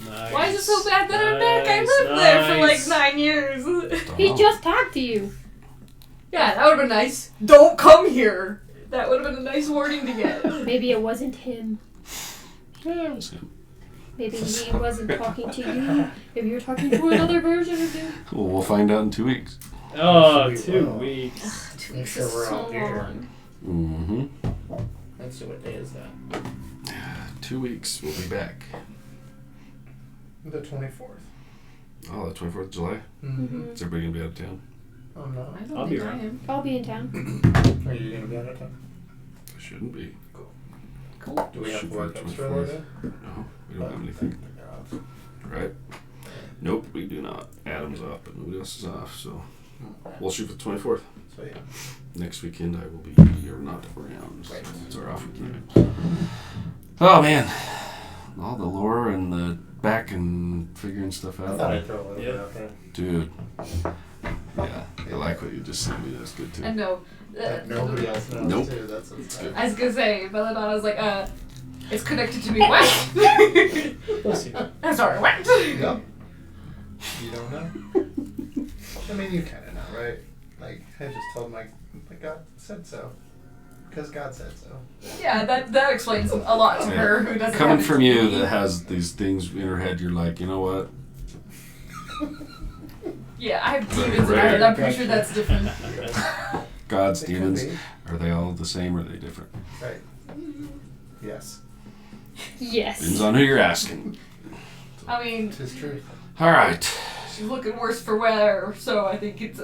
Nice. Why is it so bad that I'm back? I lived there for like 9 years. Don't He know. just talked to you. Yeah, that would have been nice. Don't come here. That would have been a nice warning to get. Maybe it wasn't him. Yeah, it was him. Maybe he wasn't talking to you. Maybe you're talking to another version of him. Well, we'll find out in 2 weeks. Oh, We 2 will. weeks. 2 Make weeks sure is we're so all here. long. Mm-hmm. Let's see, what day is that? 2 weeks, we'll be back. The 24th. Oh, the 24th of July? Mm-hmm. Is everybody gonna be out of town? Oh no. I don't I'll think be I around. am. I'll be in town. Are you gonna be out of town? I shouldn't be. Cool. Do we have Should be workups for 24th. that day? No, we don't have anything. Right? Nope, we do not. Adam's off, but nobody else is off, so we'll shoot for the 24th. So yeah. Next weekend I will be or not around. So Right. it's our off weekend. Oh man. All the lore and the back and figuring stuff I out. thought I'd throw a little bit Yeah. out there. Dude. Yeah, I like what you just sent me. That's good too. I know. That nobody else knows Nope. too. That's what's good. I was gonna say, Belladonna's like, it's connected to me. What? We'll see. I'm sorry, what? Yep. You don't know? I mean, you kind of know, right? Like, I just told my God said so. Because God said so. Yeah, that explains a lot to her who doesn't Coming have from it. you that has these things in her head, you're like, you know what? Yeah, I have Right, demons in my right. head. I'm pretty sure that's different. God's It could demons, be. are they all the same or are they different? Right. Yes. Depends Yes. on who you're asking. I mean, Tis truth. All right. she's looking worse for wear, so I think it's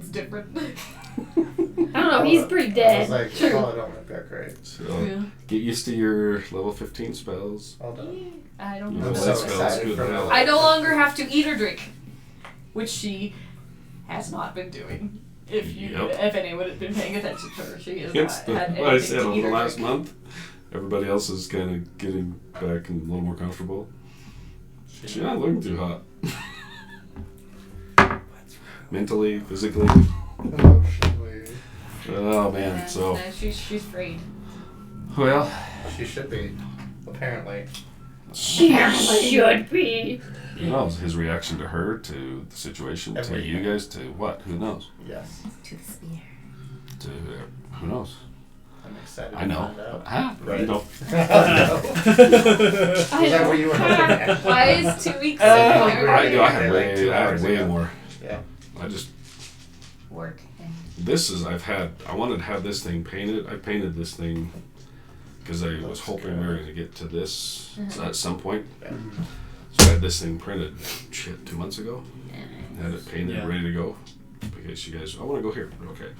different. I don't know. He's pretty I was dead. like, True. oh, I don't look that great. So Yeah. get used to your level 15 spells. All done. I don't You know. know, I'm that so spells excited good for hell. I no longer have to eat or drink. which she has not been doing. If Yep. if anyone had been paying attention to her, she has It's not had what I anything said to over eat the or last drink. month. Everybody else is kind of getting back and a little more comfortable. She's not looking too hot. Mentally, physically. Emotionally. Oh man, so No, she's freed. well, She should be, apparently. She should be. who knows his reaction to her, to the situation, to Everything. you guys, to what? Who knows? Yes. To the spear. To who knows? I'm excited I to know. find out. Huh? Right. You know. Was that what you were hoping at? Why is 2 weeks I ago? do. I had Like 2 way, I hours had way ago. more. Yeah. I just Work. this is I wanted to have this thing painted. I painted this thing because I was Looks hoping good. we were gonna get to this at some point. Yeah. So I had this thing printed 2 months ago. Had it painted, Yeah. ready to go. Because you guys, I want to go here. Okay,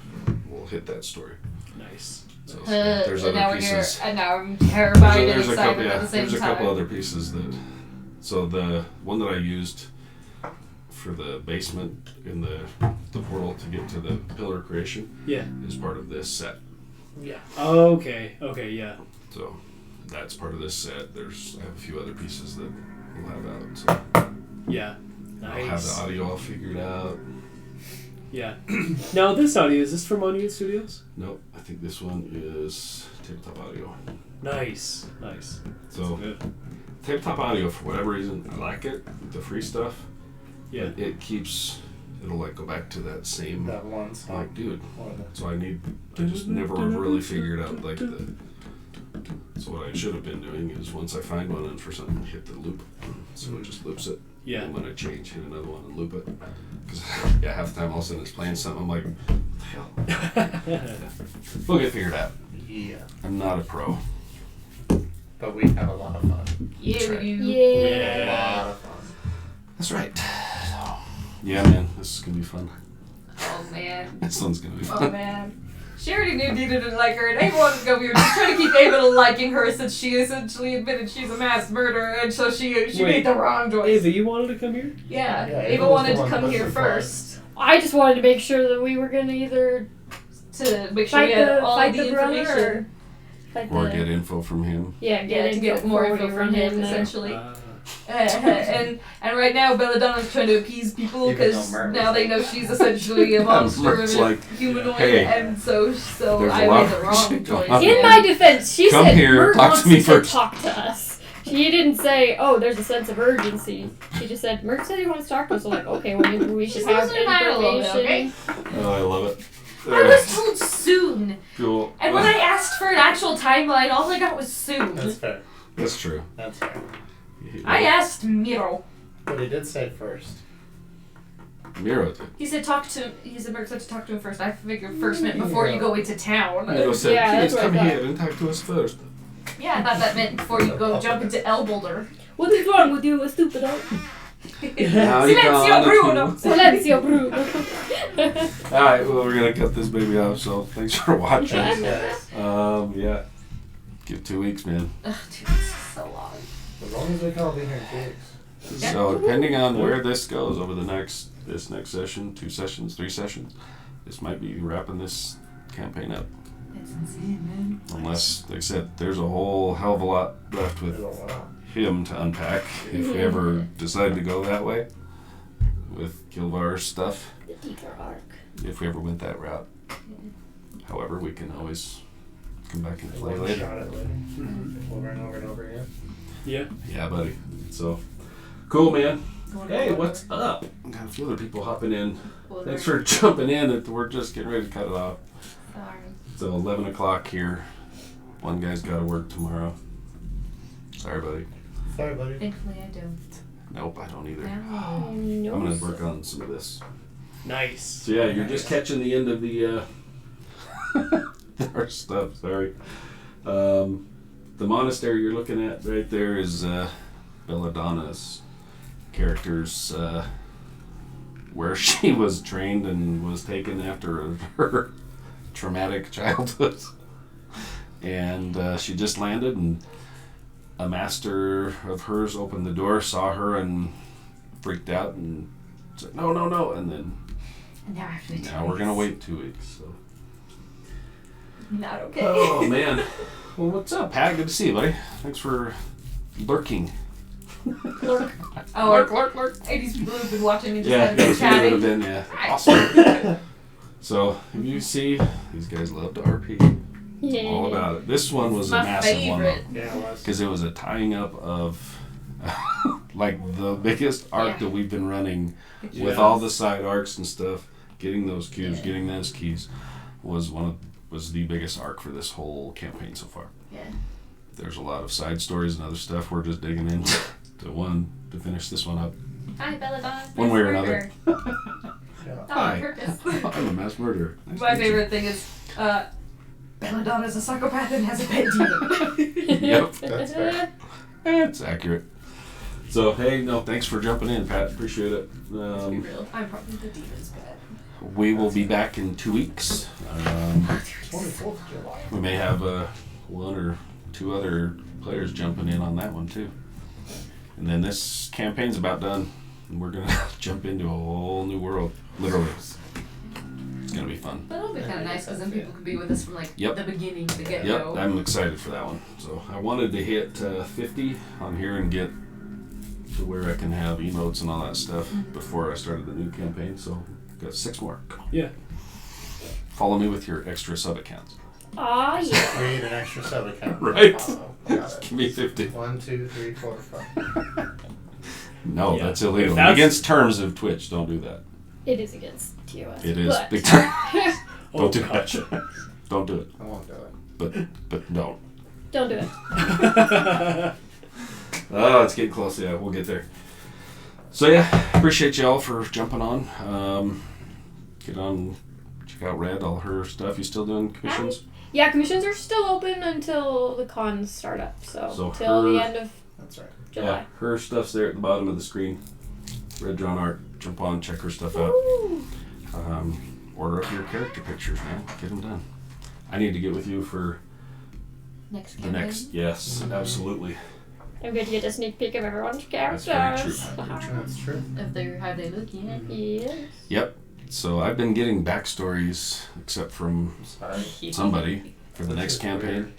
we'll hit that story. Nice. So there's and now other pieces. and now I'm terrified and There's a excited couple, at yeah. the same There's a time. couple other pieces that. So the one that I used for the basement in the portal to get to the pillar creation Yeah. is part of this set. Yeah. Okay. Okay. Yeah. So that's part of this set. I have a few other pieces that we'll have out. So Yeah. I'll have Nice. the audio all figured out. Yeah. Now this audio, is this from Monument Studios? Nope, I think this one is Tabletop Audio. Nice. Nice. So Good. Tabletop Audio, for whatever reason, I like it. The free stuff. Yeah. But it'll like go back to that same. That one song. Like, dude. One of the- So I just never really figured out like the. So what I should have been doing is once I find one and for something, hit the loop. So it just loops it. Yeah. And when I change, hit another one and loop it. Because yeah, half the time all of a sudden it's playing something. I'm like, what the hell? We'll get figured out. Yeah. I'm not a pro. But we have a lot of fun. Yeah, right. you. A Yeah. lot of fun. That's right. So, yeah, man, this is gonna be fun. Oh man. This one's gonna be Oh fun. man. She already knew Dina didn't like her, and Ava wanted to go. We were just trying to keep Ava liking her since she essentially admitted she's a mass murderer, and so she Wait. made the wrong choice. Ava, you wanted to come here? Yeah, Yeah, Ava Ava was wanted the to one come pushing here for it. first I just wanted to make sure that we were gonna either to make sure fight we had the all fight the the brother information. or fight Or the get info from him. yeah Yeah, to get more info from him, then. essentially. Uh, And right now Belladonna's trying to appease people Even though because Mert now was they like- know she's essentially a monster Mert's and like, humanoid, "Hey, and so there's I a lot made the of wrong shit choice. going on. In yeah. my defense, she Come said here, Mert talk to wants me to first. talk to us. She didn't say, "Oh, there's a sense of urgency." She just said, "Mert said he wants to talk to us." So like, okay, well maybe we should She's have losing her mind a little bit, information. okay? Oh, I love it. I was told soon, Cool. and when I asked for an actual timeline, all I got was soon. That's fair. That's true. That's fair. I asked Miro. But he did say first. Miro did. He said Mert said to talk to him first. I figured first meant before you go into town. Miro said, Yeah, please that's what I come thought. here and talk to us first. Yeah, I thought that meant before you go jump into El Boulder. What is wrong with you, stupido? Now you Silenzio gone Bruno! Silencio, Bruno. Alright, well, we're gonna cut this baby off, so thanks for watching. Yes. Yeah. Give 2 weeks, man. Ugh, dude, this is so long. As long as we can all be here in 2 weeks. Yeah. So depending on where this goes over this next session, 2 sessions, 3 sessions, this might be wrapping this campaign up. That's insane, man. Unless, like I said, there's a whole hell of a lot left with There's a lot. him to unpack if we ever decide to go that way with Kilvar's stuff. The deeper arc. If we ever went that route. However, we can always come back and play One later. shot at later. Over and over and over again. yeah. Yeah, buddy. So, cool, man. Going Hey, over. what's up? Got a few other people hopping in. Over. Thanks for jumping in. We're just getting ready to cut it off. Sorry. So 11 o'clock here. One guy's got to work tomorrow. Sorry, buddy. Sorry, buddy. Thankfully, I don't. Nope, I don't either. No. No. I'm gonna work on some of this. Nice. So yeah, you're just catching the end of the our stuff. Sorry. The monastery you're looking at right there is Belladonna's character's where she was trained and was taken after her traumatic childhood, and she just landed, and a master of hers opened the door, saw her, and freaked out, and It's like, no. And then And now after 2 now we're going to wait 2 weeks. So. Not okay. Oh, man. Well, what's up, Pat? Good to see you, buddy. Thanks for lurking. Oh, Lurk. 80s people have been watching me just Yeah, have been would have chatting. been, yeah. Awesome. So, if you see, these guys love to RP. Yeah. All about it. This one was a My massive favorite. one, Yeah, it was. because it was a tying up of like the biggest arc Yeah. that we've been running with Yeah. all the side arcs and stuff. Getting those cubes, Yeah. getting those keys was the biggest arc for this whole campaign so far. Yeah. There's a lot of side stories and other stuff. We're just digging into one to finish this one up. Hi, Belladonna. One way or another. Yeah. Oh, Hi. on purpose. I'm a mass murderer. Nice My to meet you. favorite thing is, Belladonna's a psychopath and has a pet demon. Yep. That's fair. It's accurate. So, hey, no, thanks for jumping in, Pat. Appreciate it. Be real. I'm probably the demon's pet. We will be back in 2 weeks. 24th of July. We may have one or two other players jumping in on that one, too. And then this campaign's about done. And we're going to jump into a whole new world, literally. It's going to be fun. But it'll be kind of nice because then people can be with us from like Yep. the beginning, the get Yep, go. I'm excited for that one. So I wanted to hit 50 on here and get to where I can have emotes and all that stuff before I started the new campaign. So got 6 more. Yeah. Follow me with your extra sub accounts. Aw, yeah. Create an extra sub account. Right. Got it. Give me 50. 1, 2, 3, 4, 5. No, Yeah. that's illegal. If that's- Against terms of Twitch, don't do that. It is against TOS. It is but- big time. Oh, Don't do gotcha. that. Don't do it. I won't do it. But don't. Don't do it. Oh, it's getting close. Yeah, we'll get there. So yeah, appreciate y'all for jumping on. Get on, check out Red, all her stuff. You still doing commissions? Yeah, commissions are still open until the cons start up. So till her- the end of That's right. July. Yeah, her stuff's there at the bottom of the screen. Red Drawn Art. Jump on, check her stuff out. Ooh. Order up your character pictures, man. Get them done. I need to get with you for Next the campaign. next. Yes, absolutely. I'm going to get a sneak peek of everyone's That's characters. very true. That's true. If they're how they look, yeah. Yes. Yep. So I've been getting backstories, except from Sorry. somebody for the next campaign.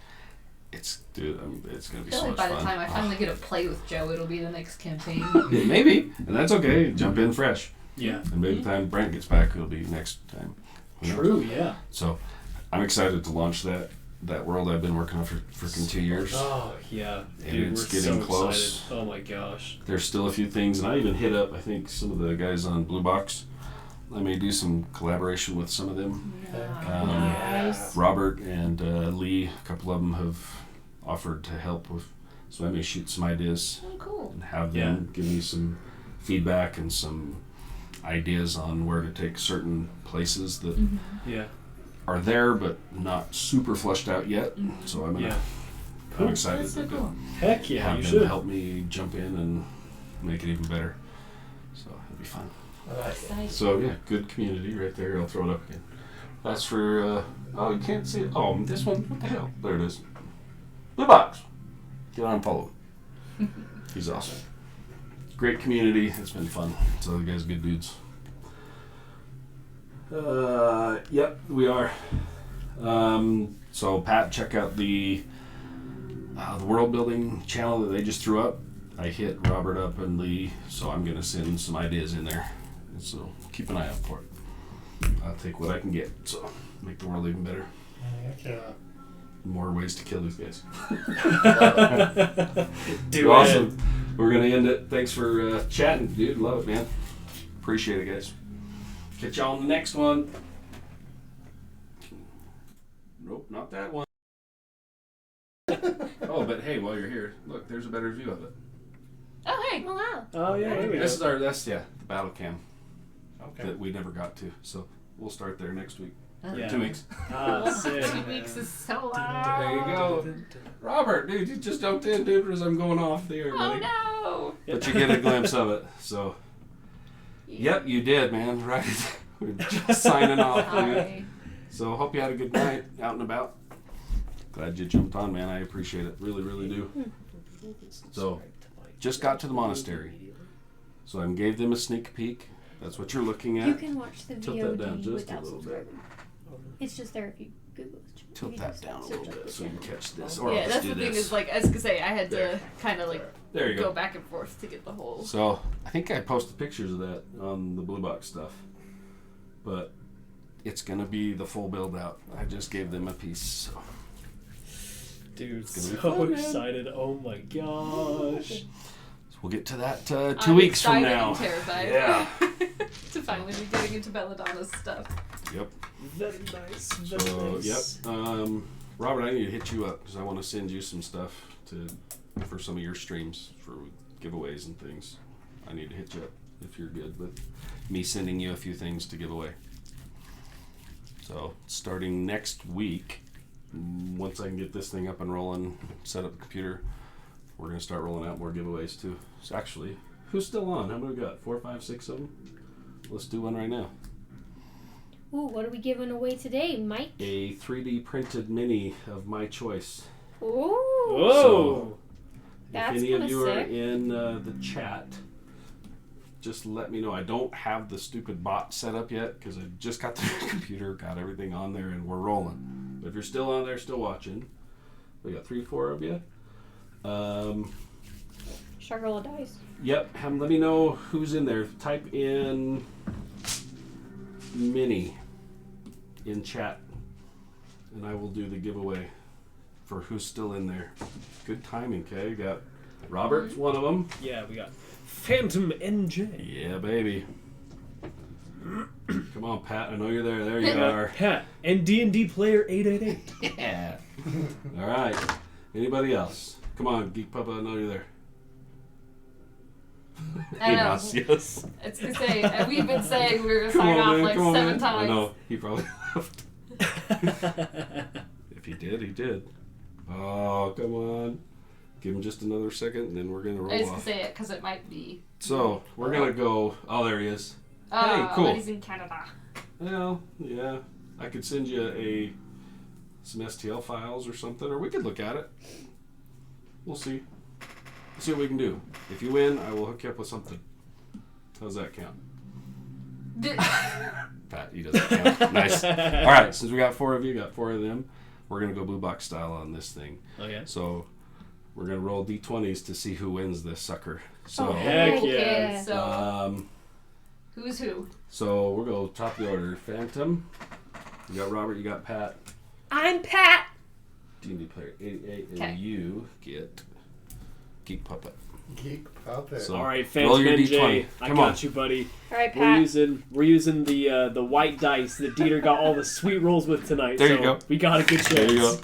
It's it's gonna I be feel so like much by the fun. time I finally get to play with Joe, it'll be the next campaign. Maybe, and that's okay. Jump in fresh, Yeah. and maybe the time Brent gets back, it'll be next time. Who knows? True, yeah. So I'm excited to launch that world I've been working on for freaking 2 years. Oh, yeah. And Dude, it's we're getting so close. excited. Oh my gosh. There's still a few things, and I even hit up, I think, some of the guys on Blue Box. I may do some collaboration with some of them. Yeah. Nice. Robert and Lee, a couple of them have offered to help with, so I may shoot some ideas Oh, cool. and have them give me some feedback and some ideas on where to take certain places that Yeah. are there but not super fleshed out yet. So I'm gonna, Yeah. I'm excited That's so to cool. Heck yeah, have you them should. help me jump in and make it even better. So it'll be fun. I like it. Exciting. So yeah, good community right there. I'll throw it up again. That's for oh, you can't see it. Oh, this one. What the hell? There it is. Blue Box. Get on and follow him. He's awesome. Great community. It's been fun. So you guys are good dudes. Yep, we are. So Pat, check out the world building channel that they just threw up. I hit Robert up and Lee, so I'm gonna send some ideas in there. So keep an eye out for it. I'll take what I can get. So make the world even better. Heck yeah. More ways to kill these guys. Do Awesome. We're gonna end it. Thanks for chatting, dude. Love it, man. Appreciate it, guys. Catch y'all on the next one. Nope, not that one. Oh, but hey, while you're here, look, there's a better view of it. Oh, hey. Oh, wow. Oh, yeah, there we This go. is the battle cam Okay. that we never got to. So we'll start there next week. Yeah. 2 weeks. Ah, sick. 2 weeks is so There long. you go. Robert, dude, you just jumped in, dude, as I'm going off the air, Oh, buddy. no. But you get a glimpse of it. So, yep, you did, man. Right. We're just signing off, dude. Hi. So, hope you had a good night out and about. Glad you jumped on, man. I appreciate it. Really, really do. So, just got to the monastery. So, I gave them a sneak peek That's what you're looking You at. can watch the Tilt that down VOD just a without little bit. subscribing. It's just there if you Google it. Tilt If you that just down a search little up bit the so you can channel. catch this. Or Yeah, I'll just that's do the thing this. is like I was gonna say I had There. to kind of like There you go go. back and forth to get the whole. So I think I posted pictures of that on the Blue Box stuff, but it's gonna be the full build out. I just gave them a piece. So. Dude, It's gonna be so fun, man. excited. Oh my gosh. So we'll get to that 2 I'm weeks from excited now. and terrified. Yeah. To finally be getting into Belladonna's stuff. Yep. Very nice. Very So nice. yep. Robert, I need to hit you up because I want to send you some stuff for some of your streams for giveaways and things. I need to hit you up if you're good with me sending you a few things to give away. So starting next week, once I can get this thing up and rolling, set up the computer, we're gonna start rolling out more giveaways too. So actually, who's still on? How many we got? 4, 5, 6 of them. Let's do one right now. Ooh, what are we giving away today, Mike? A 3D printed mini of my choice. Ooh. Whoa. That's If any of kinda you are sick. in the chat, just let me know. I don't have the stupid bot set up yet because I just got the computer, got everything on there, and we're rolling. But if you're still on there, still watching, we got 3, 4 of you. Should I roll a dice? Yep. Let me know who's in there. Type in mini in chat, and I will do the giveaway for who's still in there. Good timing, okay? Got Robert's one of them. Yeah, we got Phantom NJ. Yeah, baby. Come on, Pat. I know you're there. There you are. Pat and D&D player 888. Yeah. All right. Anybody else? Come on, Geek Papa. I know you're there. I know. Yes, yes. It's to say we've been saying we were gonna Come sign on, off man. like Come on, 7 man. times. I know. He probably left. If he did, he did. Oh, come on. Give him just another second, and then we're going to roll I just off. say it because it might be. So, we're going to go... Oh, there he is. Hey, cool. But he's in Canada. Well, yeah. I could send you some STL files or something, or we could look at it. We'll see. We'll see what we can do. If you win, I will hook you up with something. How's that count? Pat, he doesn't count. Nice. All right, since we got 4 of you, got 4 of them, we're going to go blue box style on this thing. Oh, yeah? So we're going to roll D20s to see who wins this sucker. So, Oh, Heck okay. yeah. So who's who? So we'll go top of the order. Phantom. You got Robert, you got Pat. I'm Pat. D&D player 88, and Okay. you get Geek Puppet. Geek puppet. So- All right, Roll Phantom your NJ. D20. I Come got on. you, buddy. All right, We're Pat. using the white dice that Dieter got all the sweet rolls with tonight. There you so go. We got a good chance. There you go.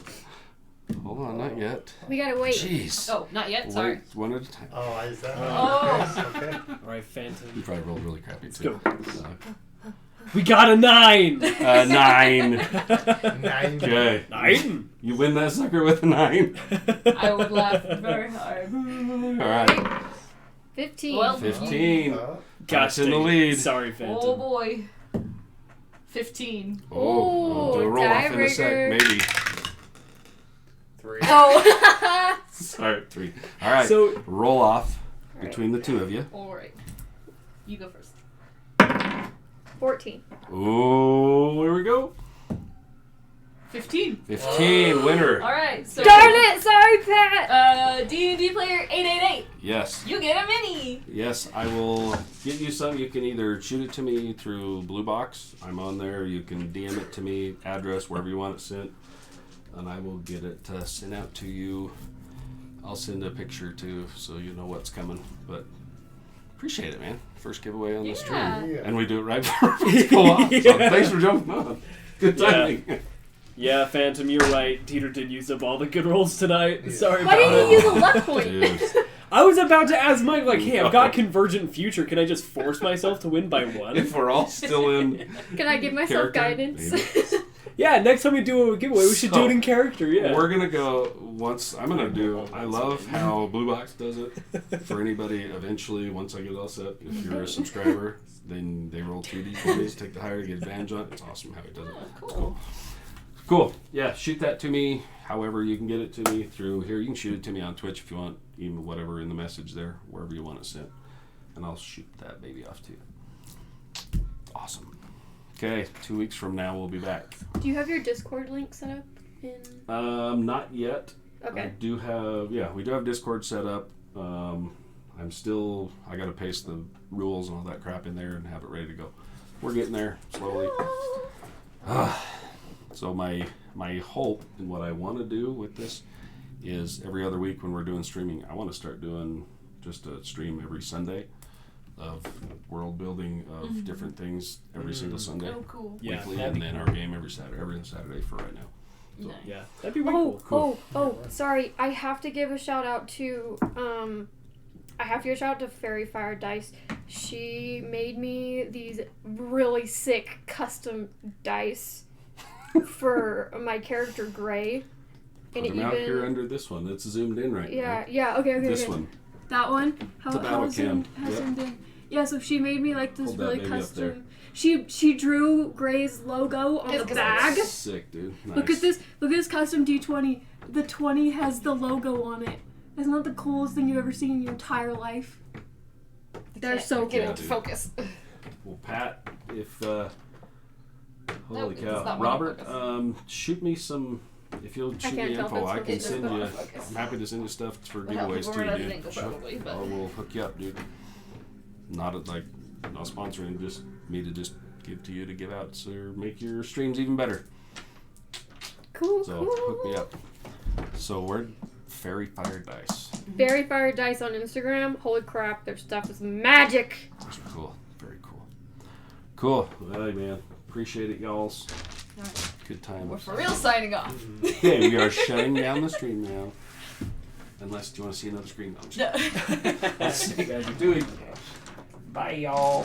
Hold on, not yet. We gotta wait. Jeez. Oh, not yet. Sorry. Wait, one at a time. Oh, is that? Oh. Okay. All right, Phantom. You probably rolled really crappy Let's too. go. We got a 9. 9. 9. Okay. 9. You win that sucker with a 9. I would laugh very hard. All right. 15. Well, 15. Oh, Pat's Gosh, in the dang it. lead. Sorry, Phantom. Oh boy. 15. Oh, Ooh, do a roll off in a sec, tiebreaker. maybe. 3. Oh. Sorry, 3. All right. So- roll off between the two of you. Alright. You go first. 14. Oh, here we go. 15. 15, winner. Alright, so Darn it! Sorry, Pat. D&D player 888. Yes. You get a mini. Yes, I will get you some. You can either shoot it to me through Blue Box. I'm on there. You can DM it to me, address, wherever you want it sent. And I will get it sent out to you. I'll send a picture too so you know what's coming. But appreciate it, man. First giveaway on the stream. Yeah. Yeah. And we do it right before we go off. So thanks for jumping on. Good Yeah. timing. Yeah, Phantom, you're right. Dieter did use up all the good rolls tonight. Yeah. Sorry Why about didn't it. you use a luck point? Dude. I was about to ask Mike, like, hey, I've No. got Convergent Future. Can I just force myself to win by 1? If we're all still in Can I give myself Character, guidance? Yeah, next time we do a giveaway, we should do So, it in character, yeah. We're gonna go once. I'm gonna do. I love how Blue Box does it. For anybody, eventually, once I get it all set, if you're a subscriber, then they roll 2 d20s, take the higher, get advantage on it. It's awesome how he does it. Oh, It's cool. Cool. Yeah, shoot that to me. However you can get it to me through here. You can shoot it to me on Twitch if you want, even whatever in the message there, wherever you want it sent, and I'll shoot that baby off to you. Awesome. Okay, 2 weeks from now we'll be back. Do you have your Discord link set up? Not yet. I Okay. do have, we do have Discord set up. I gotta paste the rules and all that crap in there and have it ready to go. We're getting there slowly. So my hope and what I want to do with this is every other week when we're doing streaming, I want to start doing just a stream every Sunday of world building of different things every single Sunday. Oh, cool. Yeah, Weekly, that'd and be then our game every Saturday for right now. So, Nice. Yeah, that'd be really cool. Sorry. I have to give a shout out to Fairy Fire Dice. She made me these really sick custom dice for my character Gray. put them out here under this one. It's zoomed in right now. Okay. This one. That one. It's a battle cam. zoomed in? Yeah, so she made me like this Hold that really baby up there. custom. She drew Gray's logo on the bag. Sick, dude. Nice. Look at this custom D20. The 20 has the logo on it. Isn't that the coolest thing you've ever seen in your entire life? They're so Yeah, cool. dude. Focus. Well, Pat, if Nope, holy it's cow, not Robert, focus. shoot me some. If you'll shoot can't me tell if info, it's I can focused. send It's you. not focused. I'm happy to send you stuff for Well, giveaways we're too, not dude. English probably, but- Or we'll hook you up, dude. Not sponsoring, just me to just give to you to give out, so make your streams even better. Cool. So hook me up. So we're Fairy Fire Dice. Fairy Fire Dice on Instagram. Holy crap, their stuff is magic. Those are cool. Very cool. Cool. Hey man, appreciate it, y'alls. Good time. We're for real signing off. Okay, we are shutting down the stream now. Unless, do you want to see another screen? No, I'm just No. That's what you guys are doing. Bye, y'all.